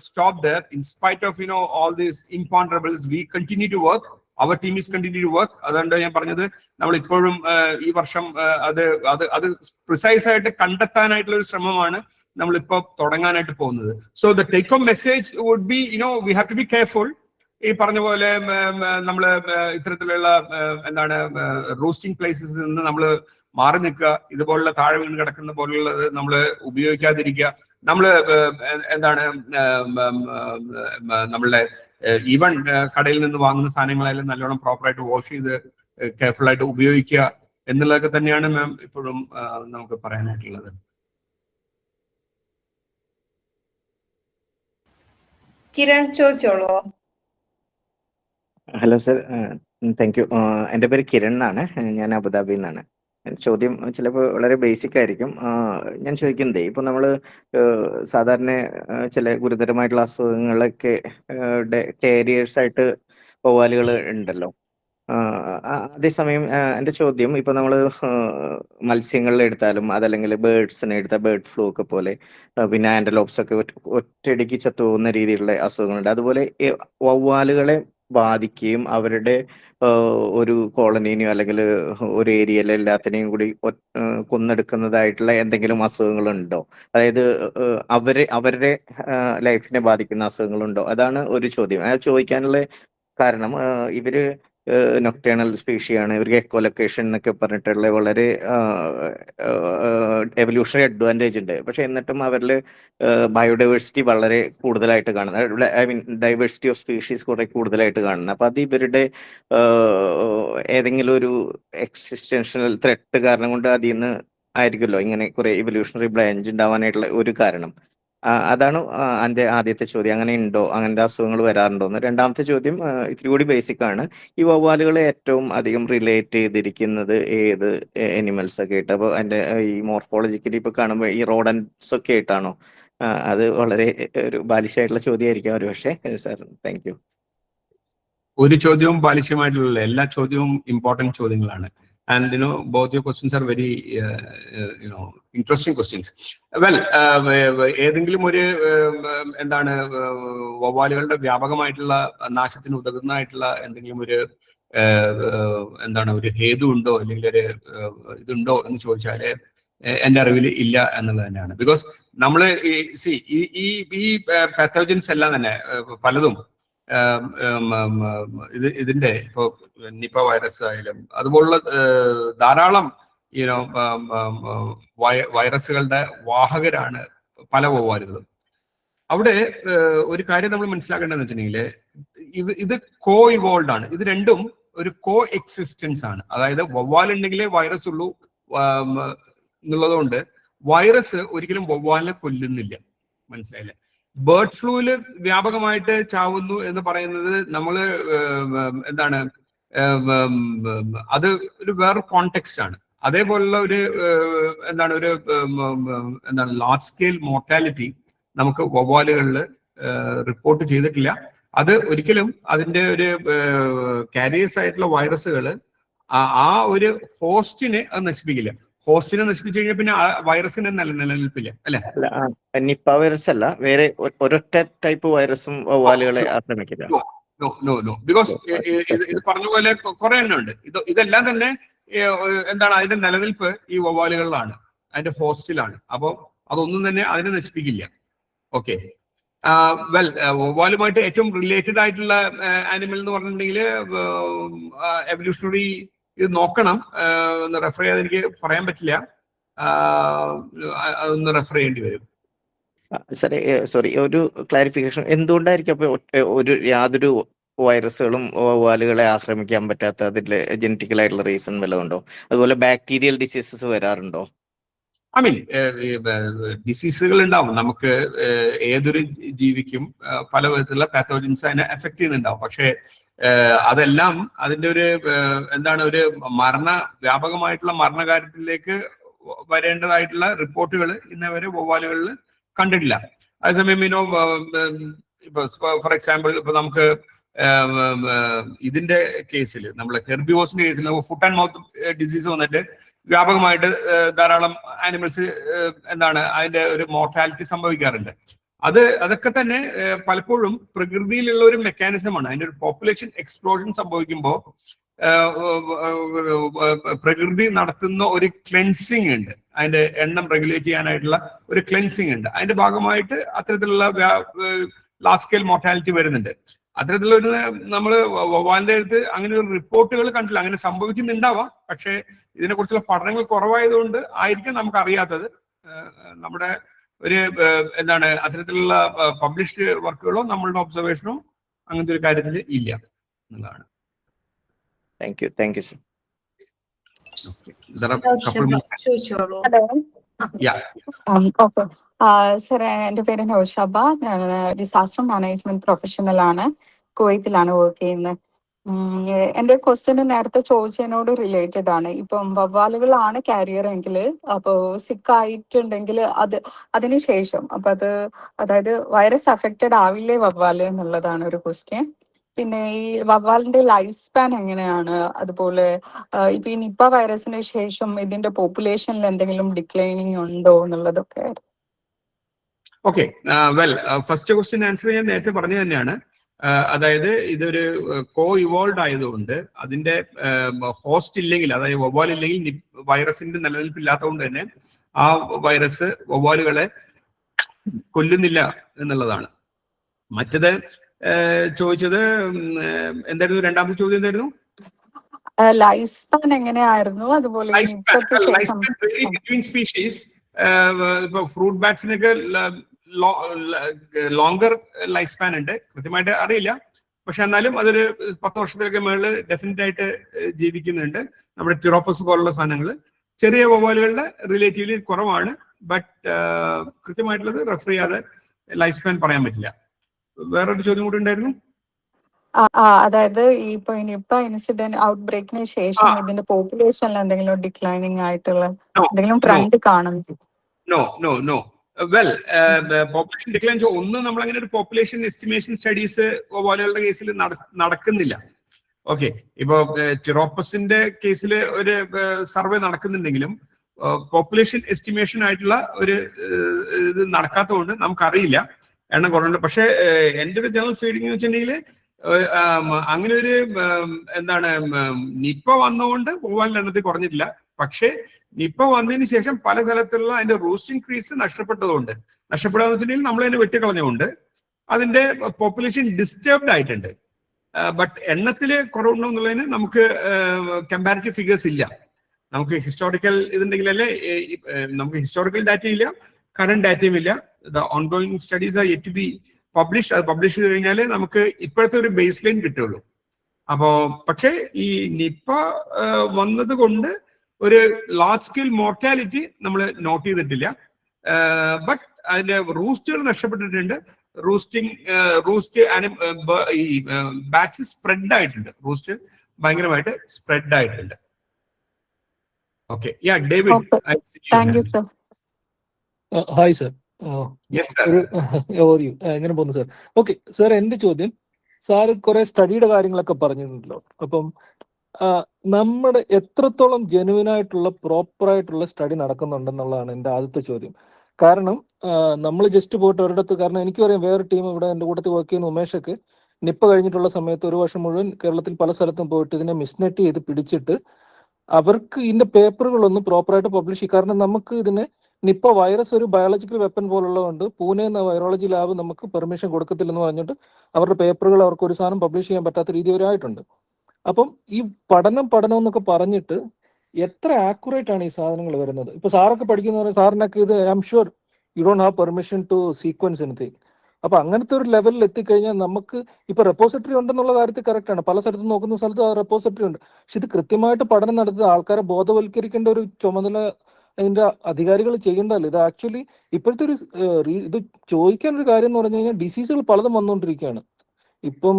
stopped there. In spite of all these imponderables, we continue to work. Our team is continue to work. അതുകൊണ്ട് ഞാൻ പറഞ്ഞത്, നമ്മൾ ഇപ്പോഴും ഈ വർഷം അത് പ്രിസൈസ് ആയിട്ട് കണ്ടെത്താനായിട്ടുള്ള ഒരു ശ്രമമാണ് നമ്മളിപ്പോ തുടങ്ങാനായിട്ട് പോകുന്നത്. So the take home message would be, we have to be careful. ഈ പറഞ്ഞ പോലെ നമ്മള് ഇത്തരത്തിലുള്ള എന്താണ് റോസ്റ്റിംഗ് പ്ലേസസിൽ നിന്ന് നമ്മൾ മാറി നിൽക്കുക. ഇതുപോലുള്ള താഴെ വീണ് കിടക്കുന്ന പോലുള്ളത് നമ്മൾ ഉപയോഗിക്കാതിരിക്കുക. നമ്മള് എന്താണ് നമ്മളുടെ ഈവൻ കടയിൽ നിന്ന് വാങ്ങുന്ന സാധനങ്ങളെല്ലാം നല്ലോണം പ്രോപ്പറായിട്ട് വാഷ് ചെയ്ത് കെയർഫുൾ ആയിട്ട് ഉപയോഗിക്കുക എന്നുള്ളതൊക്കെ തന്നെയാണ് മാം ഇപ്പോഴും നമുക്ക് പറയാനായിട്ടുള്ളത്. കിരൺ ചോദിച്ചോളൂ. Hello sir, thank U. എൻ്റെ പേര് കിരൺ എന്നാണ്. ഞാൻ അബുദാബിയിൽ നിന്നാണ്. ചോദ്യം ചിലപ്പോൾ വളരെ ബേസിക് ആയിരിക്കും. ഞാൻ ചോദിക്കുന്നത്, ഇപ്പോൾ നമ്മൾ സാധാരണ ചില ഗുരുതരമായിട്ടുള്ള അസുഖങ്ങളൊക്കെ കാരിയേഴ്സ് ആയിട്ട് വവ്വാലുകൾ ഉണ്ടല്ലോ. അതേസമയം എൻ്റെ ചോദ്യം, ഇപ്പോൾ നമ്മൾ മത്സ്യങ്ങളിൽ എടുത്താലും അതല്ലെങ്കിൽ ബേർഡ്സിനെ എടുത്താൽ ബേർഡ് ഫ്ലൂ ഒക്കെ പോലെ, പിന്നെ ആൻറ്റലോപ്സ് ഒക്കെ ഒറ്റയടിക്ക് ചത്തുപോകുന്ന രീതിയിലുള്ള അസുഖങ്ങളുണ്ട്. അതുപോലെ വവ്വാലുകളെ ബാധിക്കുകയും അവരുടെ ഒരു കോളനീനെയോ അല്ലെങ്കിൽ ഒരു ഏരിയയിലെ എല്ലാത്തിനെയും കൂടി കൊന്നെടുക്കുന്നതായിട്ടുള്ള എന്തെങ്കിലും അസുഖങ്ങളുണ്ടോ? അതായത് അവരുടെ ലൈഫിനെ ബാധിക്കുന്ന അസുഖങ്ങളുണ്ടോ? അതാണ് ഒരു ചോദ്യം. അത് ചോദിക്കാനുള്ള കാരണം, ഇവര് നൊക്ടേണൽ സ്പീഷിയാണ്, ഇവർക്ക് എക്കോ ലൊക്കേഷൻ എന്നൊക്കെ പറഞ്ഞിട്ടുള്ള വളരെ എവല്യൂഷണറി അഡ്വാൻറ്റേജ് ഉണ്ട്. പക്ഷെ എന്നിട്ടും അവരിൽ ബയോഡൈവേഴ്സിറ്റി വളരെ കൂടുതലായിട്ട് കാണുന്നത്, I mean diversity of species കുറെ കൂടുതലായിട്ട് കാണുന്നത്. അപ്പം അത് ഇവരുടെ ഏതെങ്കിലും ഒരു എക്സിസ്റ്റൻഷ്യൽ ത്രെട്ട് കാരണം കൊണ്ട് അതിൽ നിന്ന് ആയിരിക്കുമല്ലോ ഇങ്ങനെ കുറെ ഇവല്യൂഷണറി ബ്രാഞ്ച് ഉണ്ടാവാനായിട്ടുള്ള ഒരു കാരണം. അതാണ് എൻ്റെ ആദ്യത്തെ ചോദ്യം. അങ്ങനെ ഉണ്ടോ, അങ്ങനത്തെ അസുഖങ്ങൾ വരാറുണ്ടോ എന്ന്. രണ്ടാമത്തെ ചോദ്യം ഇത്തിരി കൂടി ബേസിക് ആണ്. ഈ വവ്വാലുകളെ ഏറ്റവും അധികം റിലേറ്റ് ചെയ്തിരിക്കുന്നത് ഏത് എനിമൽസ് ഒക്കെ ആയിട്ട്? അപ്പോൾ എൻ്റെ ഈ മോർഫോളജിക്കലി ഇപ്പോൾ കാണുമ്പോൾ ഈ റോഡൻസ് ഒക്കെ ആയിട്ടാണോ? അത് വളരെ ഒരു ബാലിശമായിട്ടുള്ള ചോദ്യമായിരിക്കാം ഒരു പക്ഷേ. Sir, thank you. ഒരു ചോദ്യവും ബാലിശ്യമായിട്ടുള്ള, എല്ലാ ചോദ്യവും ഇമ്പോർട്ടൻറ്റ് ചോദ്യങ്ങളാണ്. And both your questions are very interesting questions. Well, ഏതെങ്കിലും ഒരു എന്താണ് വവ്വാലുകളുടെ വ്യാപകമായിട്ടുള്ള നാശത്തിന് ഉതകുന്നതായിട്ടുള്ള എന്തെങ്കിലും ഒരു എന്താണ് ഒരു ഹേതു ഉണ്ടോ അല്ലെങ്കിൽ ഒരു ഇതുണ്ടോ എന്ന് ചോദിച്ചാല് എൻ്റെ അറിവിൽ ഇല്ല എന്നുള്ളത് തന്നെയാണ്. ബിക്കോസ് നമ്മള് ഈ പാത്തോജൻസ് എല്ലാം തന്നെ പലതും ഇതിന്റെ ഇപ്പോ നിപ വൈറസ് ആയാലും അതുപോലുള്ള ധാരാളം വൈറസുകളുടെ വാഹകരാണ് പല വവ്വാലുകളും. അവിടെ ഒരു കാര്യം നമ്മൾ മനസ്സിലാക്കേണ്ടതെന്ന് വെച്ചിട്ടുണ്ടെങ്കിൽ ഇത് കോ ഇവോൾവ് ആണ്. ഇത് രണ്ടും ഒരു കോ എക്സിസ്റ്റൻസ് ആണ്. അതായത് വവ്വാലുണ്ടെങ്കിലേ വൈറസ് ഉള്ളൂ എന്നുള്ളതുകൊണ്ട് വൈറസ് ഒരിക്കലും വവ്വാലിനെ കൊല്ലുന്നില്ല. മനസ്സിലായില്ലേ? ബേർഡ് ഫ്ലൂവില് വ്യാപകമായിട്ട് ചാവുന്നു എന്ന് പറയുന്നത് നമ്മൾ എന്താണ് അത് ഒരു വേറെ കോണ്ടെക്സ്റ്റ് ആണ്. അതേപോലുള്ള ഒരു എന്താണ് ലാർജ് സ്കെയിൽ മോർട്ടാലിറ്റി നമുക്ക് വവ്വാലുകളിൽ റിപ്പോർട്ട് ചെയ്തിട്ടില്ല. അത് ഒരിക്കലും അതിന്റെ ഒരു കാരിയേഴ്സ് ആയിട്ടുള്ള വൈറസുകൾ ആ ഒരു ഹോസ്റ്റിനെ അത് നശിപ്പിക്കില്ല. ഹോസ്റ്റിനെ നശിപ്പിച്ചു കഴിഞ്ഞാൽ പിന്നെ വൈറസിനെ നിലനിൽപ്പില്ല അല്ലെ? നിപ്പ വൈറസ് അല്ല, വേറെ ഒരൊറ്റ ടൈപ്പ് വൈറസും വവ്വാലുകളെ ആക്രമിക്കില്ല. ബിക്കോസ് ഇത് പറഞ്ഞ പോലെ കുറെ എണ്ണം ഉണ്ട്. ഇതെല്ലാം തന്നെ എന്താണ് അതിന്റെ നിലനിൽപ്പ് ഈ വവ്വാലുകളിലാണ്, അതിന്റെ ഹോസ്റ്റിലാണ്. അപ്പോൾ അതൊന്നും തന്നെ അതിനെ നശിപ്പിക്കില്ല. ഓക്കെ, വെൽ, വവ്വാലുമായിട്ട് ഏറ്റവും റിലേറ്റഡ് ആയിട്ടുള്ള ആനിമൽ എന്ന് പറഞ്ഞിട്ടുണ്ടെങ്കിൽ എവല്യൂഷണറി ഇത് നോക്കണം, ഒന്ന് റെഫർ ചെയ്യാതെ എനിക്ക് പറയാൻ പറ്റില്ല, അതൊന്ന് റെഫർ ചെയ്യേണ്ടി വരും. സാറേ സോറി, ഒരു ക്ലാരിഫിക്കേഷൻ, എന്തുകൊണ്ടായിരിക്കും അപ്പൊ യാതൊരു വൈറസുകളും വവ്വാലുകളെ ആക്രമിക്കാൻ പറ്റാത്ത അതിന്റെ ജനറ്റിക്കൽ ആയിട്ടുള്ള റീസൺ വല്ലതുണ്ടോ? അതുപോലെ ബാക്ടീരിയൽ ഡിസീസസ് വരാറുണ്ടോ? ഐ മീൻ ഡിസീസുകൾ ഉണ്ടാവും. നമുക്ക് ഏതൊരു ജീവിക്കും പല വിധത്തിലുള്ള പാത്തോജൻസ് അതിനെ എഫക്ട് ചെയ്യുന്നുണ്ടാവും. പക്ഷേ അതെല്ലാം അതിന്റെ ഒരു ഒരു വ്യാപകമായിട്ടുള്ള മരണകാര്യത്തിലേക്ക് വരേണ്ടതായിട്ടുള്ള റിപ്പോർട്ടുകൾ ഇന്നവരെ വവ്വാലുകളിൽ കണ്ടിട്ടില്ല. അതേസമയം ഇപ്പൊ ഫോർ എക്സാമ്പിൾ ഇപ്പൊ നമുക്ക് ഇതിന്റെ കേസിൽ നമ്മൾ ഹെർബിവോസിന്റെ കേസിൽ ഫുട്ട് ആൻഡ് മൗത്ത് ഡിസീസ് വന്നിട്ട് വ്യാപകമായിട്ട് ധാരാളം ആനിമൽസ് അതിന്റെ ഒരു മോർട്ടാലിറ്റി സംഭവിക്കാറുണ്ട്. അതൊക്കെ തന്നെ പലപ്പോഴും പ്രകൃതിയിലുള്ള ഒരു മെക്കാനിസമാണ്. അതിന്റെ ഒരു പോപ്പുലേഷൻ എക്സ്പ്ലോഷൻ സംഭവിക്കുമ്പോൾ പ്രകൃതി നടത്തുന്ന ഒരു ക്ലെൻസിങ് ഉണ്ട്. അതിന്റെ എണ്ണം റെഗുലേറ്റ് ചെയ്യാനായിട്ടുള്ള ഒരു ക്ലെൻസിങ് ഉണ്ട്. അതിന്റെ ഭാഗമായിട്ട് അത്തരത്തിലുള്ള ലാർജ് സ്കെയിൽ മോർട്ടാലിറ്റി വരുന്നുണ്ട്. അത്തരത്തിലൊരു നമ്മൾ വവ്വാലിന്റെ അടുത്ത് അങ്ങനെ ഒരു റിപ്പോർട്ടുകൾ കണ്ടില്ല. അങ്ങനെ സംഭവിക്കുന്നുണ്ടാവാം, പക്ഷേ ഇതിനെക്കുറിച്ചുള്ള പഠനങ്ങൾ കുറവായതുകൊണ്ട് ആയിരിക്കും നമുക്ക് അറിയാത്തത്. നമ്മുടെ ഒരു അത്തരത്തിലുള്ള പബ്ലിഷ്ഡ് വർക്കുകളോ നമ്മളുടെ ഒബ്സർവേഷനോ അങ്ങനത്തെ ഒരു കാര്യത്തിൽ ഇല്ല എന്നുള്ളതാണ്. Thank you sir. Okay sir, എന്റെ പേര് നൗഷാബ. ഞാൻ ഡിസാസ്റ്റർ മാനേജ്മെന്റ് പ്രൊഫഷണൽ ആണ്, കുവൈത്തിലാണ് വർക്ക് ചെയ്യുന്നത്. എന്റെ ക്വസ്റ്റ്യൻ നേരത്തെ ചോദിച്ചതിനോട് റിലേറ്റഡ് ആണ്. ഇപ്പം വവ്വാലുകളാണ് കാരിയർ എങ്കിൽ, അപ്പോൾ സിക്ക് ആയിട്ടുണ്ടെങ്കിൽ അതിനുശേഷം അതായത് വൈറസ് അഫക്റ്റഡ് ആവില്ലേ വവ്വാല് എന്നുള്ളതാണ് ഒരു ക്വസ്റ്റ്യൻ. പിന്നെ ഈ വവ്വാലിന്റെ ലൈഫ് സ്പാൻ എങ്ങനെയാണ്? അതുപോലെ ഇപ്പൊ ഈ നിപ്പ വൈറസിന് ശേഷം ഇതിന്റെ പോപ്പുലേഷനിൽ എന്തെങ്കിലും ഡിക്ലൈനിങ് ഉണ്ടോ എന്നുള്ളതൊക്കെ. Okay, well, first question answer ഞാൻ നേരത്തെ പറഞ്ഞു തന്നെയാണ്. അതായത് ഇതൊരു കോ ഇവോൾവ് ആയതുകൊണ്ട് അതിന്റെ ഹോസ്റ്റ് ഇല്ലെങ്കിൽ, അതായത് വവ്വാൽ ഇല്ലെങ്കിൽ വൈറസിന്റെ നിലനിൽപ്പില്ലാത്തതുകൊണ്ട് തന്നെ ആ വൈറസ് വവ്വാലുകളെ കൊല്ലുന്നില്ല എന്നുള്ളതാണ്. മറ്റത് ചോദിച്ചത് എന്തായിരുന്നു? രണ്ടാമത്തെ ചോദ്യം എന്തായിരുന്നു? ലൈഫ് സ്പാൻ എങ്ങനെയായിരുന്നു? അതുപോലെ ബിറ്റ്വീൻ സ്പീഷീസ് ഇപ്പൊ ഫ്രൂട്ട് ബാറ്റ്സിനൊക്കെ ലോങ്കർ ലൈഫ് സ്പാൻ ഉണ്ട്. കൃത്യമായിട്ട് അറിയില്ല, പക്ഷെ എന്നാലും അതൊരു 10 വർഷത്തിലൊക്കെ മുകളിൽ ഡെഫിനറ്റ് ആയിട്ട് ജീവിക്കുന്നുണ്ട്. നമ്മുടെ ടിറോപ്പസ് പോലുള്ള സാധനങ്ങൾ ചെറിയ വവ്വാലുകളുടെ റിലേറ്റീവ്ലി കുറവാണ്. ബട്ട് കൃത്യമായിട്ടുള്ളത് റെഫർ ചെയ്യാതെ ലൈഫ് സ്പാൻ പറയാൻ പറ്റില്ല. വേറൊരു ചോദ്യം കൂടി ഉണ്ടായിരുന്നു. അതായത് ഇപ്പൊ നിപ്പ ഇൻസിഡന്റ് ഔട്ട് ബ്രേക്കിന് ശേഷം ഇതിന്റെ പോപ്പുലേഷനിൽ എന്തെങ്കിലും ഡിക്ലൈനിങ് ആയിട്ടുള്ള എന്തെങ്കിലും ട്രെൻഡ് കാണുന്നു? നോ. വെൽ, പോപ്പുലേഷൻ ഡിക്ലൈൻ ഒന്ന് നമ്മൾ അങ്ങനെ ഒരു പോപ്പുലേഷൻ എസ്റ്റിമേഷൻ സ്റ്റഡീസ് വവ്വാലുകളുടെ കേസിൽ നടക്കുന്നില്ല. ഓക്കെ, ഇപ്പൊ ടിറോപ്പസിന്റെ കേസിൽ ഒരു സർവേ നടക്കുന്നുണ്ടെങ്കിലും പോപ്പുലേഷൻ എസ്റ്റിമേഷൻ ആയിട്ടുള്ള ഒരു ഇത് നടക്കാത്തതുകൊണ്ട് നമുക്കറിയില്ല എണ്ണം കുറവുണ്ട്. പക്ഷെ എൻ്റെ ഒരു ജനറൽ ഫീലിംഗ് എന്ന് വെച്ചിട്ടുണ്ടെങ്കിൽ അങ്ങനെ ഒരു നിപ്പ വന്നുകൊണ്ട് വവ്വാലിന്റെ എണ്ണത്തിൽ കുറഞ്ഞിട്ടില്ല. പക്ഷെ നിപ്പ വന്നതിന് ശേഷം പല സ്ഥലത്തുള്ള അതിന്റെ റൂസ്റ്റിംഗ് ക്രീസ് നഷ്ടപ്പെടാന്ന് വെച്ചിട്ടുണ്ടെങ്കിൽ നമ്മൾ അതിനെ വെട്ടിക്കളഞ്ഞുകൊണ്ട് അതിന്റെ പോപ്പുലേഷൻ ഡിസ്റ്റർബ്ഡ് ആയിട്ടുണ്ട്. ബട്ട് എണ്ണത്തില് കുറവുണ്ടോ എന്നുള്ളതിന് നമുക്ക് കമ്പാരിറ്റീവ് ഫിഗേഴ്സ് ഇല്ല. നമുക്ക് ഹിസ്റ്റോറിക്കൽ ഇതുണ്ടെങ്കിലല്ലേ, നമുക്ക് ഹിസ്റ്റോറിക്കൽ ഡാറ്റ ഇല്ല, കറന്റ് ഡാറ്റയും ഇല്ല. The ongoing studies are yet to be publish. അത് പബ്ലിഷ് ചെയ്ത് കഴിഞ്ഞാൽ നമുക്ക് ഇപ്പോഴത്തെ ഒരു ബേസ് ലൈൻ കിട്ടുള്ളൂ. അപ്പോ പക്ഷേ ഈ നിപ്പ വന്നത് കൊണ്ട് ഒരു ലാർജ് സ്കെയിൽ മോർട്ടാലിറ്റി നമ്മൾ നോട്ട് ചെയ്തിട്ടില്ല. ബട്ട് അതിന്റെ റൂസ്റ്റുകൾ നഷ്ടപ്പെട്ടിട്ടുണ്ട്. റൂസ്റ്റ് ഈ ബാറ്റ്സ് സ്പ്രെഡ് ആയിട്ടുണ്ട്. റൂസ്റ്റ് ഭയങ്കരമായിട്ട് സ്പ്രെഡ് ആയിട്ടുണ്ട്. Okay, yeah David. Thank you sir. Hi sir. Yes sir. എങ്ങനെ പോകുന്നു സർ? ഓക്കെ സർ, എന്റെ ചോദ്യം, സാർ കുറെ സ്റ്റഡിയുടെ കാര്യങ്ങളൊക്കെ പറഞ്ഞിട്ടുണ്ടല്ലോ. അപ്പം നമ്മുടെ എത്രത്തോളം ജെനുവിൻ ആയിട്ടുള്ള പ്രോപ്പർ ആയിട്ടുള്ള സ്റ്റഡി നടക്കുന്നുണ്ടെന്നുള്ളതാണ് എൻ്റെ ആദ്യത്തെ ചോദ്യം. കാരണം നമ്മൾ ജസ്റ്റ് പോയിട്ട് ഒരിടത്ത്, കാരണം എനിക്കറിയാം വേറെ ടീം ഇവിടെ എൻ്റെ കൂട്ടത്തിൽ വർക്ക് ചെയ്യുന്ന ഉമേഷൊക്കെ നിപ്പ കഴിഞ്ഞിട്ടുള്ള സമയത്ത് ഒരു വർഷം മുഴുവൻ കേരളത്തിൽ പല സ്ഥലത്തും പോയിട്ട് ഇതിനെ മിസ്നെറ്റ് ചെയ്ത് പിടിച്ചിട്ട് അവർക്ക് ഇതിന്റെ പേപ്പറുകളൊന്നും പ്രോപ്പറായിട്ട് പബ്ലിഷ് ചെയ്യും. കാരണം നമുക്ക് ഇതിനെ നിപ്പ വൈറസ് ഒരു ബയോളജിക്കൽ വെപ്പൺ പോലുള്ളതുകൊണ്ട് പൂനെ എന്ന വൈറോളജി ലാബ് നമുക്ക് പെർമിഷൻ കൊടുക്കത്തില്ലെന്ന് പറഞ്ഞിട്ട് അവരുടെ പേപ്പറുകൾ അവർക്ക് ഒരു സാധനം പബ്ലിഷ് ചെയ്യാൻ പറ്റാത്ത രീതി വരെ ആയിട്ടുണ്ട്. അപ്പം ഈ പഠനം എന്നൊക്കെ പറഞ്ഞിട്ട് എത്ര ആക്യുറേറ്റ് ആണ് ഈ സാധനങ്ങൾ വരുന്നത്? ഇപ്പൊ സാറൊക്കെ പഠിക്കുന്ന സാറിനൊക്കെ ഇത് I am sure you don't have permission to sequence anything. അപ്പൊ അങ്ങനത്തെ ഒരു ലെവലിൽ എത്തിക്കഴിഞ്ഞാൽ നമുക്ക് ഇപ്പൊ റെപ്പോസിറ്ററി ഉണ്ടെന്നുള്ള കാര്യത്തിൽ കറക്റ്റ് ആണ്. പല സ്ഥലത്തും നോക്കുന്ന സ്ഥലത്ത് ആ റെപ്പോസിറ്ററി ഉണ്ട്. പക്ഷെ ഇത് കൃത്യമായിട്ട് പഠനം നടത്തി ആൾക്കാരെ ബോധവൽക്കരിക്കേണ്ട ഒരു ചുമതല അതിന്റെ അധികാരികൾ ചെയ്യേണ്ടതല്ല. ഇത് ആക്ച്വലി ഇപ്പോഴത്തെ ഒരു ഇത് ചോദിക്കാൻ ഒരു കാര്യം എന്ന് പറഞ്ഞു കഴിഞ്ഞാൽ ഡിസീസുകൾ പലതും വന്നുകൊണ്ടിരിക്കുകയാണ്. ഇപ്പം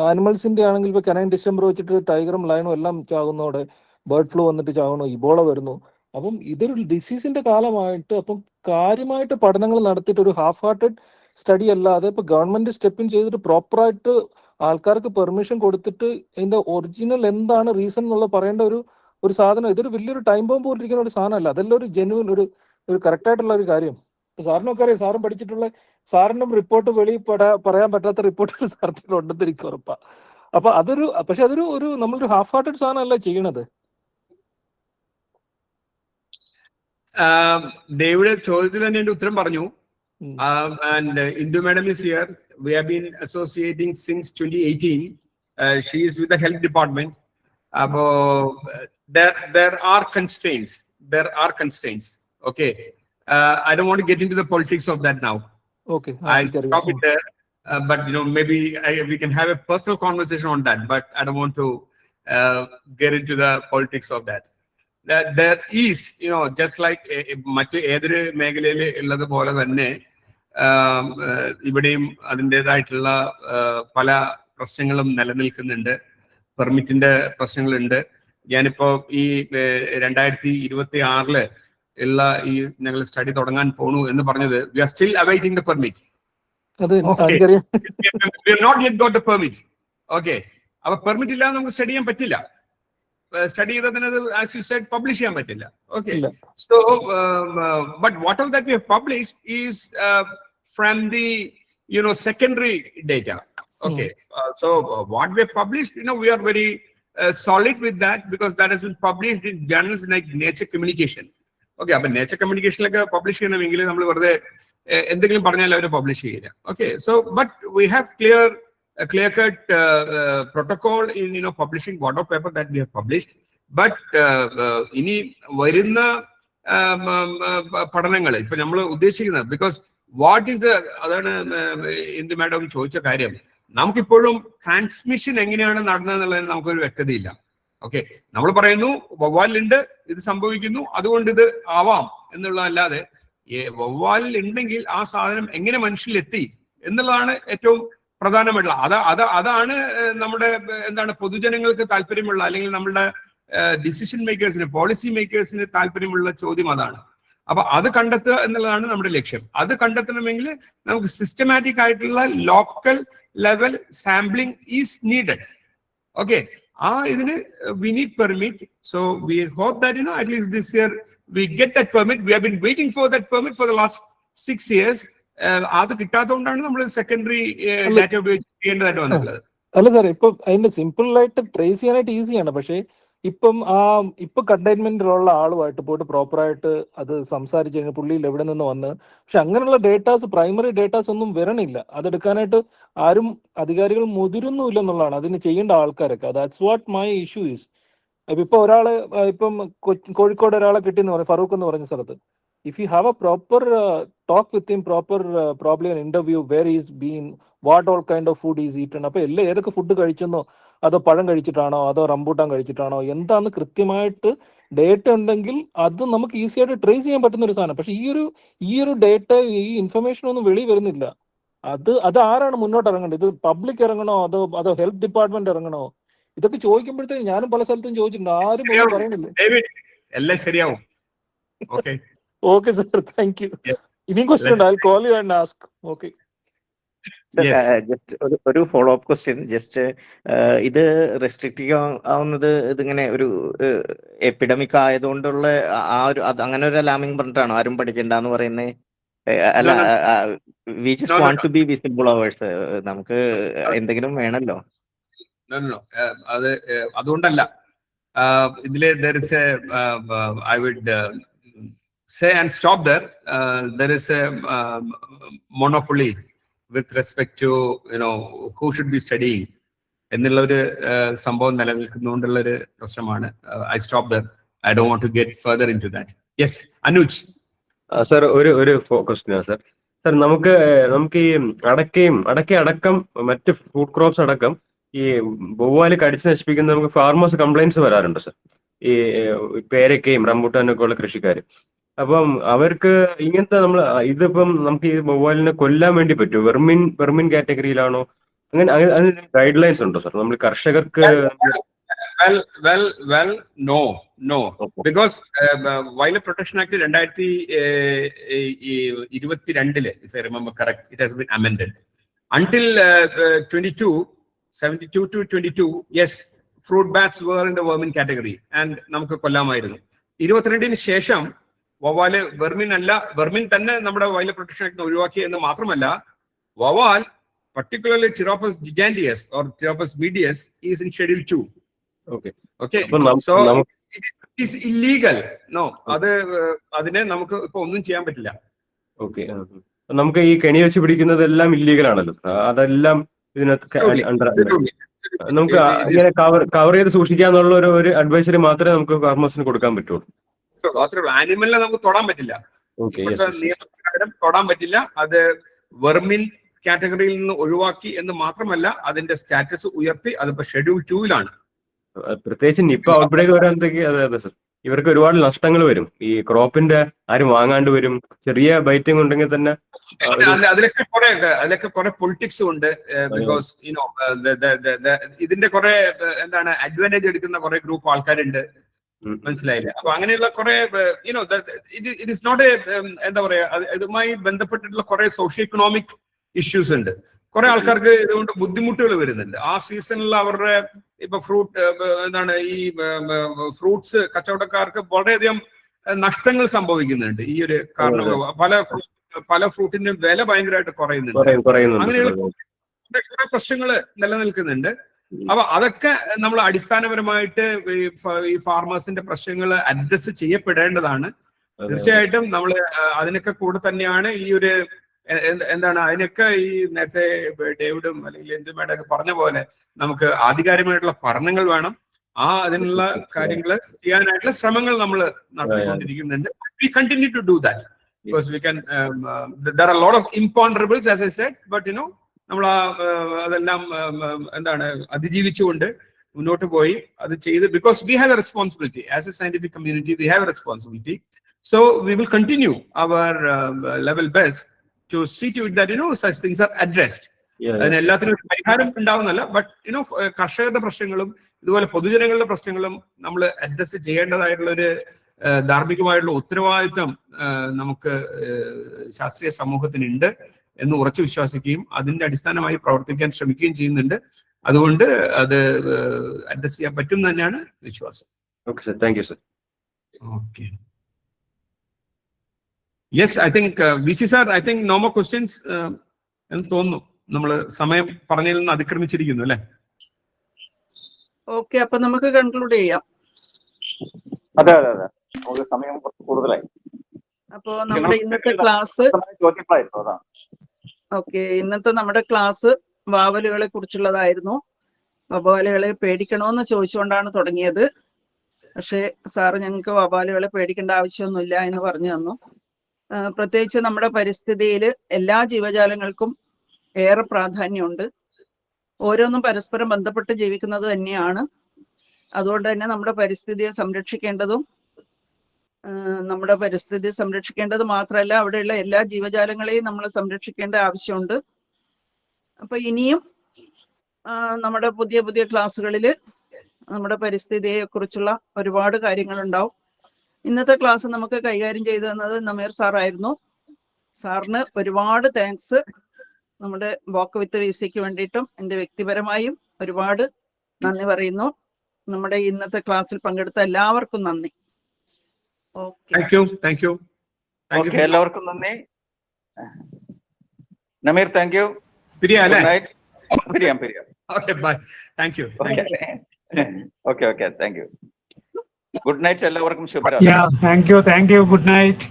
ആനിമൽസിന്റെ ആണെങ്കിൽ ഇപ്പൊ കനൈൻ ഡിസംബർ വെച്ചിട്ട് ടൈഗറും ലയണും എല്ലാം ചാകുന്നതോടെ ബേർഡ് ഫ്ലൂ വന്നിട്ട് ചാകുന്നു, ഇബോള വരുന്നു. അപ്പം ഇതൊരു ഡിസീസിന്റെ കാലമായിട്ട് അപ്പം കാര്യമായിട്ട് പഠനങ്ങൾ നടത്തിയിട്ട് ഒരു ഹാഫ് ഹാർട്ടഡ് സ്റ്റഡി അല്ലാതെ ഇപ്പൊ ഗവൺമെന്റ് സ്റ്റെപ്പ് ഇൻ ചെയ്തിട്ട് പ്രോപ്പറായിട്ട് ആൾക്കാർക്ക് പെർമിഷൻ കൊടുത്തിട്ട് ഇതിന്റെ ഒറിജിനൽ എന്താണ് റീസൺ എന്നുള്ള പറയേണ്ട ഒരു സാധനം. ഇതൊരു വലിയൊരു ടൈം ബോംബ് പോലിരിക്കുന്ന ഒരു സാധനമല്ല. അതെല്ലാം ഒരു ജെന്യുവൻ ഒരു കറക്റ്റ് ആയിട്ടുള്ള ഒരു കാര്യം. ഇപ്പൊ സാറിനൊക്കെ അറിയാം, സാറും പഠിച്ചിട്ടുള്ള, സാറിനും റിപ്പോർട്ട് പറയാൻ പറ്റാത്ത റിപ്പോർട്ടുകൾ സാറിന് ഉണ്ടെന്ന് എനിക്ക് ഉറപ്പാ. അപ്പൊ പക്ഷെ അതൊരു നമ്മളൊരു ഹാഫ് ഹാർട്ടഡ് സാധനമല്ല ചെയ്യണത്. ഡേവിഡ് ചോദ്യത്തിൽ തന്നെ എന്റെ ഉത്തരം പറഞ്ഞു. And Indu madam is here. We have been associating since 2018. She is with the health department. There are constraints. Okay. I don't want to get into the politics of that now. Okay. I'll stop it there. But maybe we can have a personal conversation on that. But I don't want to get into the politics of that. There is, just like മറ്റ് ഏതൊരു മേഖലയിൽ ഉള്ളത് പോലെ തന്നെ ഇവിടെയും അതിൻ്റെതായിട്ടുള്ള പല പ്രശ്നങ്ങളും നിലനിൽക്കുന്നുണ്ട്. പെർമിറ്റിന്റെ പ്രശ്നങ്ങളുണ്ട്. ഞാനിപ്പോ ഈ 2026 ഉള്ള ഈ ഞങ്ങൾ സ്റ്റഡി തുടങ്ങാൻ പോണു എന്ന് പറഞ്ഞത് we are still awaiting the permit. We have not yet got the permit. Okay, അപ്പൊ പെർമിറ്റ് ഇല്ലാതെ നമുക്ക് സ്റ്റഡി ചെയ്യാൻ പറ്റില്ല. സ്റ്റഡി ചെയ്തതിനത് ആസ് യു സെഡ് പബ്ലിഷ് ചെയ്യാൻ പറ്റില്ല. Okay, so but whatever that we have published is from the secondary data. Okay, so what we have published, we are very solid with that because that has been published in journals like Nature Communication. Okay, but Nature Communication like publish cheyanamengil nammal verde endengilum parnal avare publish cheyilla. Okay, so but we have clear cut protocol in publishing whatever paper that we have published. But ini varuna പഠനങ്ങൾ ഇപ്പൊ നമ്മൾ ഉദ്ദേശിക്കുന്നത് because what is the അതാണ് Indu madam ചോദിച്ച കാര്യം. നമുക്കിപ്പോഴും transmission എങ്ങനെയാണ് നടന്നതെന്നുള്ളതിന് നമുക്കൊരു വ്യക്തതയില്ല. ഓക്കെ, നമ്മൾ പറയുന്നു വവ്വാലിലുണ്ട്, ഇത് സംഭവിക്കുന്നു, അതുകൊണ്ട് ഇത് ആവാം എന്നുള്ളതല്ലാതെ വവ്വാലിൽ ഉണ്ടെങ്കിൽ ആ സാധനം എങ്ങനെ മനുഷ്യരിലെത്തി എന്നുള്ളതാണ് ഏറ്റവും പ്രധാനമായിട്ടുള്ള. അതാണ് നമ്മുടെ പൊതുജനങ്ങൾക്ക് താല്പര്യമുള്ള, അല്ലെങ്കിൽ നമ്മുടെ ഡിസിഷൻ മേക്കേഴ്സിന്, പോളിസി മേക്കേഴ്സിന് താല്പര്യമുള്ള ചോദ്യം അതാണ്. അപ്പൊ അത് കണ്ടെത്തുക എന്നുള്ളതാണ് നമ്മുടെ ലക്ഷ്യം. അത് കണ്ടെത്തണമെങ്കിൽ നമുക്ക് സിസ്റ്റമാറ്റിക് ആയിട്ടുള്ള local level sampling is needed. Okay, idine we need permit. So we hope that at least this year we get that permit. We have been waiting for that permit for the last 6 years. Adu kittathondana nammal secondary data ഉപയോഗിച്ച് ചെയ്യേണ്ടതായിട്ട് വന്നിട്ടുള്ളത്. അല്ല sir, ഇപ്പൊ അതിന്റെ simple ആയിട്ട് trace ചെയ്യാനായിട്ട് ഈസിയാണ്. പക്ഷേ ഇപ്പൊ കണ്ടെയ്ൻമെന്റിലുള്ള ആളുമായിട്ട് പോയിട്ട് പ്രോപ്പറായിട്ട് അത് സംസാരിച്ച് കഴിഞ്ഞാൽ പുള്ളിയിൽ എവിടെ നിന്ന് വന്ന്, പക്ഷെ അങ്ങനെയുള്ള ഡേറ്റാസ്, പ്രൈമറി ഡേറ്റാസ് ഒന്നും വരണില്ല. അതെടുക്കാനായിട്ട് ആരും അധികാരികൾ മുതിരുന്നുമില്ല എന്നുള്ളതാണ്, അതിന് ചെയ്യേണ്ട ആൾക്കാരൊക്കെ. That's what my issue is. ഇപ്പൊ ഒരാള് ഇപ്പം കോഴിക്കോട് ഒരാളെ കിട്ടിയെന്ന് പറയും, ഫറൂഖ് എന്ന് പറഞ്ഞ സ്ഥലത്ത്. If you have a proper talk with him, proper probably interview where is been, what all kind of food is eaten, അപ്പൊ ഏതൊക്കെ ഫുഡ് കഴിച്ചെന്നോ അതോ പഴം കഴിച്ചിട്ടാണോ അതോ റംബൂട്ടാൻ കഴിച്ചിട്ടാണോ എന്താന്ന് കൃത്യമായിട്ട് ഡേറ്റ ഉണ്ടെങ്കിൽ അത് നമുക്ക് ഈസി ആയിട്ട് ട്രേസ് ചെയ്യാൻ പറ്റുന്ന ഒരു സാധനം. പക്ഷെ ഈ ഒരു ഡേറ്റ, ഈ ഇൻഫർമേഷൻ ഒന്നും വെളി വരുന്നില്ല. അത് ആരാണ് മുന്നോട്ട് ഇറങ്ങേണ്ടത്? ഇത് പബ്ലിക് ഇറങ്ങണോ അതോ ഹെൽത്ത് ഡിപ്പാർട്ട്മെന്റ് ഇറങ്ങണോ? ഇതൊക്കെ ചോദിക്കുമ്പോഴത്തേക്ക് ഞാനും പല സ്ഥലത്തും ചോദിച്ചിട്ടുണ്ട്, ആരും ഒന്നും പറയുന്നില്ല. ഡേവിഡ്, എല്ലാം ശരിയാവും. Okay okay sir, thank you. ഇനിയും ക്വസ്റ്റ്യൻ ഉണ്ട്, I call you and ask. Okay sir, just ഒരു ഫോളോ അപ്പ് ക്വസ്റ്റ്യൻ. ജസ്റ്റ് ഇത് റെസ്ട്രിക്റ്റ് ആവുന്നത് ഇതിങ്ങനെ ഒരു എപ്പിഡമിക് ആയതുകൊണ്ടുള്ള അങ്ങനെ ഒരു അലാമിങ് പറഞ്ഞിട്ടാണോ ആരും പഠിക്കണ്ടെന്ന് പറയുന്നത്? അല്ല, we just want to be visible ours. നമുക്ക് എന്തെങ്കിലും വേണമല്ലോ. അത് അതുകൊണ്ടല്ല. ഇതിലെ there is a I would say and stop there. There is a monopoly with respect to who should be studying എന്നുള്ള ഒരു സംഭവം നിലനിൽക്കുന്നതുകൊണ്ടുള്ള ഒരു പ്രശ്നമാണ്. I stop there. I don't want to get further into that. Yes, Anuj. Sir, ഒരു question ആണ് sir. നമുക്ക് ഈ അടക്ക അടക്കം മറ്റ് ഫ്രൂട്ട് ക്രോപ്സ് അടക്കം ഈ വവ്വാല് കടിച്ച് നശിപ്പിക്കുന്ന നമുക്ക് ഫാർമേഴ്സ് കംപ്ലൈൻസ് വരാറുണ്ട് സർ. ഈ പേരക്കയും റംബൂട്ടാനൊക്കെ ഉള്ള കൃഷിക്കാർ. അപ്പം അവർക്ക് ഇങ്ങനത്തെ ഇതിപ്പം നമുക്ക് ഈ വവ്വാലിനെ കൊല്ലാൻ വേണ്ടി പറ്റുമോ? വെർമിൻ കാറ്റഗറിയിലാണോ? അങ്ങനെ അതിന് ഗൈഡ് ലൈൻസ് ഉണ്ടോ സർ? നമ്മൾ കർഷകർക്ക് No. Because Wildlife Protection Act 2022, if I remember correct, it has been amended. Until 72 to 22, yes, fruit bats were in the vermin category and നമുക്ക് കൊല്ലാമായിരുന്നു. 22-ന് ശേഷം വവ്വാല് വെർമിൻ തന്നെ നമ്മുടെ വൈൽഡ് പ്രൊട്ടക്ഷൻ ആക്ട് ഒഴിവാക്കി എന്ന് മാത്രമല്ല, വവ്വാൽ particularly Pteropus giganteus or Pteropus medius is in Schedule 2. Okay. So it is illegal. No, അതിനെ നമുക്ക് ഇപ്പൊ ഒന്നും ചെയ്യാൻ പറ്റില്ല. ഓക്കെ. നമുക്ക് ഈ കെണി വെച്ച് പിടിക്കുന്നതെല്ലാം ഇല്ലീഗൽ ആണല്ലോ, അതെല്ലാം ഇതിനകത്ത് നമുക്ക് ഇങ്ങനെ കവർ ചെയ്ത് സൂക്ഷിക്കാന്നുള്ള ഒരു അഡ്വൈസറി മാത്രമേ നമുക്ക് ഫാർമേഴ്സിന് കൊടുക്കാൻ പറ്റുള്ളൂ. ആനിമലിനെ നമുക്ക് തൊടാൻ പറ്റില്ല, നിയമപ്രകാരം തൊടാൻ പറ്റില്ല. അത് വെർമിൻ കാറ്റഗറിയിൽ നിന്ന് ഒഴിവാക്കി എന്ന് മാത്രമല്ല, അതിന്റെ സ്റ്റാറ്റസ് ഉയർത്തി അതിപ്പോ ഷെഡ്യൂൾ 2-ലാണ്. പ്രത്യേകിച്ച് നിപ്പ ഔട്ട്ബ്രേക്ക് വരാനത്തേക്ക് അതെ സർ, ഇവർക്ക് ഒരുപാട് നഷ്ടങ്ങൾ വരും. ഈ ക്രോപ്പിന്റെ ആരും വാങ്ങാണ്ട് വരും. ചെറിയ ബൈറ്റിംഗ് ഉണ്ടെങ്കിൽ തന്നെ അതിലൊക്കെ കുറെ പൊളിറ്റിക്സ് ഉണ്ട്. ബിക്കോസ് ഇതിന്റെ കുറെ അഡ്വാൻറ്റേജ് എടുക്കുന്ന കുറെ ഗ്രൂപ്പ് ആൾക്കാരുണ്ട്, മനസ്സിലായില്ലേ? അപ്പൊ അങ്ങനെയുള്ള കുറെ ഇറ്റ് ഇസ് നോട്ട് എന്താ പറയാ, ഇതുമായി ബന്ധപ്പെട്ടിട്ടുള്ള കുറെ സോഷ്യോ ഇക്കണോമിക് ഇഷ്യൂസ് ഉണ്ട്. കുറെ ആൾക്കാർക്ക് ഇതുകൊണ്ട് ബുദ്ധിമുട്ടുകൾ വരുന്നുണ്ട്. ആ സീസണിൽ അവരുടെ ഇപ്പൊ ഈ ഫ്രൂട്ട്സ് കച്ചവടക്കാർക്ക് വളരെയധികം നഷ്ടങ്ങൾ സംഭവിക്കുന്നുണ്ട്. ഈ ഒരു കാരണം പല ഫ്രൂട്ടിന്റെ വില ഭയങ്കരമായിട്ട് കുറയുന്നുണ്ട്. അങ്ങനെയുള്ള കുറെ പ്രശ്നങ്ങൾ നിലനിൽക്കുന്നുണ്ട്. അപ്പൊ അതൊക്കെ നമ്മൾ അടിസ്ഥാനപരമായിട്ട് ഈ ഫാർമേഴ്സിന്റെ പ്രശ്നങ്ങൾ അഡ്രസ് ചെയ്യപ്പെടേണ്ടതാണ്. തീർച്ചയായിട്ടും നമ്മൾ അതിനൊക്കെ കൂടെ തന്നെയാണ് ഈ ഒരു അതിനൊക്കെ ഈ നേരത്തെ ഡേവിഡും അല്ലെങ്കിൽ എന്തുമേടെ ഒക്കെ പറഞ്ഞ പോലെ നമുക്ക് ആധികാരികമായിട്ടുള്ള പഠനങ്ങൾ വേണം. അതിനുള്ള കാര്യങ്ങൾ ചെയ്യാനായിട്ടുള്ള ശ്രമങ്ങൾ നമ്മൾ നടത്തിക്കൊണ്ടിരിക്കുന്നുണ്ട്. We continue to do that because we can there are a lot of imponderables as I said, but നമ്മൾ അതെല്ലാം അതിജീവിച്ചുകൊണ്ട് മുന്നോട്ട് പോയി അത് ചെയ്ത്, because we have a responsibility as a scientific community, we have a responsibility. So we will continue our level best to see to it that such things are addressed. അതിന് എല്ലാത്തിനും ഒരു പരിഹാരം ഉണ്ടാവുന്നല്ല, ബട്ട് കർഷകരുടെ പ്രശ്നങ്ങളും ഇതുപോലെ പൊതുജനങ്ങളുടെ പ്രശ്നങ്ങളും നമ്മൾ അഡ്രസ് ചെയ്യേണ്ടതായിട്ടുള്ള ഒരു ധാർമ്മികമായിട്ടുള്ള ഉത്തരവാദിത്വം നമുക്ക് ശാസ്ത്രീയ സമൂഹത്തിനുണ്ട് എന്ന് ഉറച്ചു വിശ്വസിക്കുകയും അതിന്റെ അടിസ്ഥാനമായി പ്രവർത്തിക്കാൻ ശ്രമിക്കുകയും ചെയ്യുന്നുണ്ട്. അതുകൊണ്ട് അത് അഡ്രസ് ചെയ്യാൻ പറ്റും തന്നെയാണ് വിശ്വാസം. Okay sir, thank you sir. Okay, yes, I think VC sir, I think no more questions എന്ന് തോന്നുന്നു. നമ്മൾ സമയം പറഞ്ഞതിൽ നിന്ന് അതിക്രമിച്ചിരിക്കുന്നു അല്ലെ? ഓക്കെ, അപ്പൊ നമുക്ക് കൺക്ലൂഡ് ചെയ്യാം. അതെ, നമുക്ക് സമയം കൂടുതലായി. അപ്പോ നമ്മുടെ ഇന്നത്തെ ക്ലാസ് ഇന്നത്തെ നമ്മുടെ ക്ലാസ് വാവലുകളെ കുറിച്ചുള്ളതായിരുന്നു. വവ്വാലുകളെ പേടിക്കണോന്ന് ചോദിച്ചുകൊണ്ടാണ് തുടങ്ങിയത്. പക്ഷേ സാറ് ഞങ്ങൾക്ക് വവ്വാലുകളെ പേടിക്കേണ്ട ആവശ്യമൊന്നുമില്ല എന്ന് പറഞ്ഞു തന്നു. പ്രത്യേകിച്ച് നമ്മുടെ പരിസ്ഥിതിയിൽ എല്ലാ ജീവജാലങ്ങൾക്കും ഏറെ പ്രാധാന്യമുണ്ട്. ഓരോന്നും പരസ്പരം ബന്ധപ്പെട്ട് ജീവിക്കുന്നത് തന്നെയാണ്. അതുകൊണ്ട് തന്നെ നമ്മുടെ പരിസ്ഥിതിയെ സംരക്ഷിക്കേണ്ടതും മാത്രമല്ല അവിടെയുള്ള എല്ലാ ജീവജാലങ്ങളെയും നമ്മൾ സംരക്ഷിക്കേണ്ട ആവശ്യമുണ്ട്. അപ്പൊ ഇനിയും നമ്മുടെ പുതിയ പുതിയ ക്ലാസ്സുകളിൽ നമ്മുടെ പരിസ്ഥിതിയെ കുറിച്ചുള്ള ഒരുപാട് കാര്യങ്ങളുണ്ടാവും. ഇന്നത്തെ ക്ലാസ് നമുക്ക് കൈകാര്യം ചെയ്തു തന്നത് നമീർ സാറായിരുന്നു. സാറിന് ഒരുപാട് താങ്ക്സ്. നമ്മുടെ വാക്ക് വിത്ത് വിസിക്ക് വേണ്ടിയിട്ടും എൻ്റെ വ്യക്തിപരമായും ഒരുപാട് നന്ദി പറയുന്നു. നമ്മുടെ ഇന്നത്തെ ക്ലാസ്സിൽ പങ്കെടുത്ത എല്ലാവർക്കും നന്ദി. Thank you. എല്ലാവർക്കും നന്ദി. Nameer, thank you. പിരിയാം. Okay, bye. Thank you. Okay, thank you. Good night എല്ലാവർക്കും. ശുഭരാത്രി. Thank you. Good night.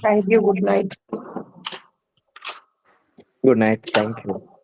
Thank you. Good night. Good night. Thank you.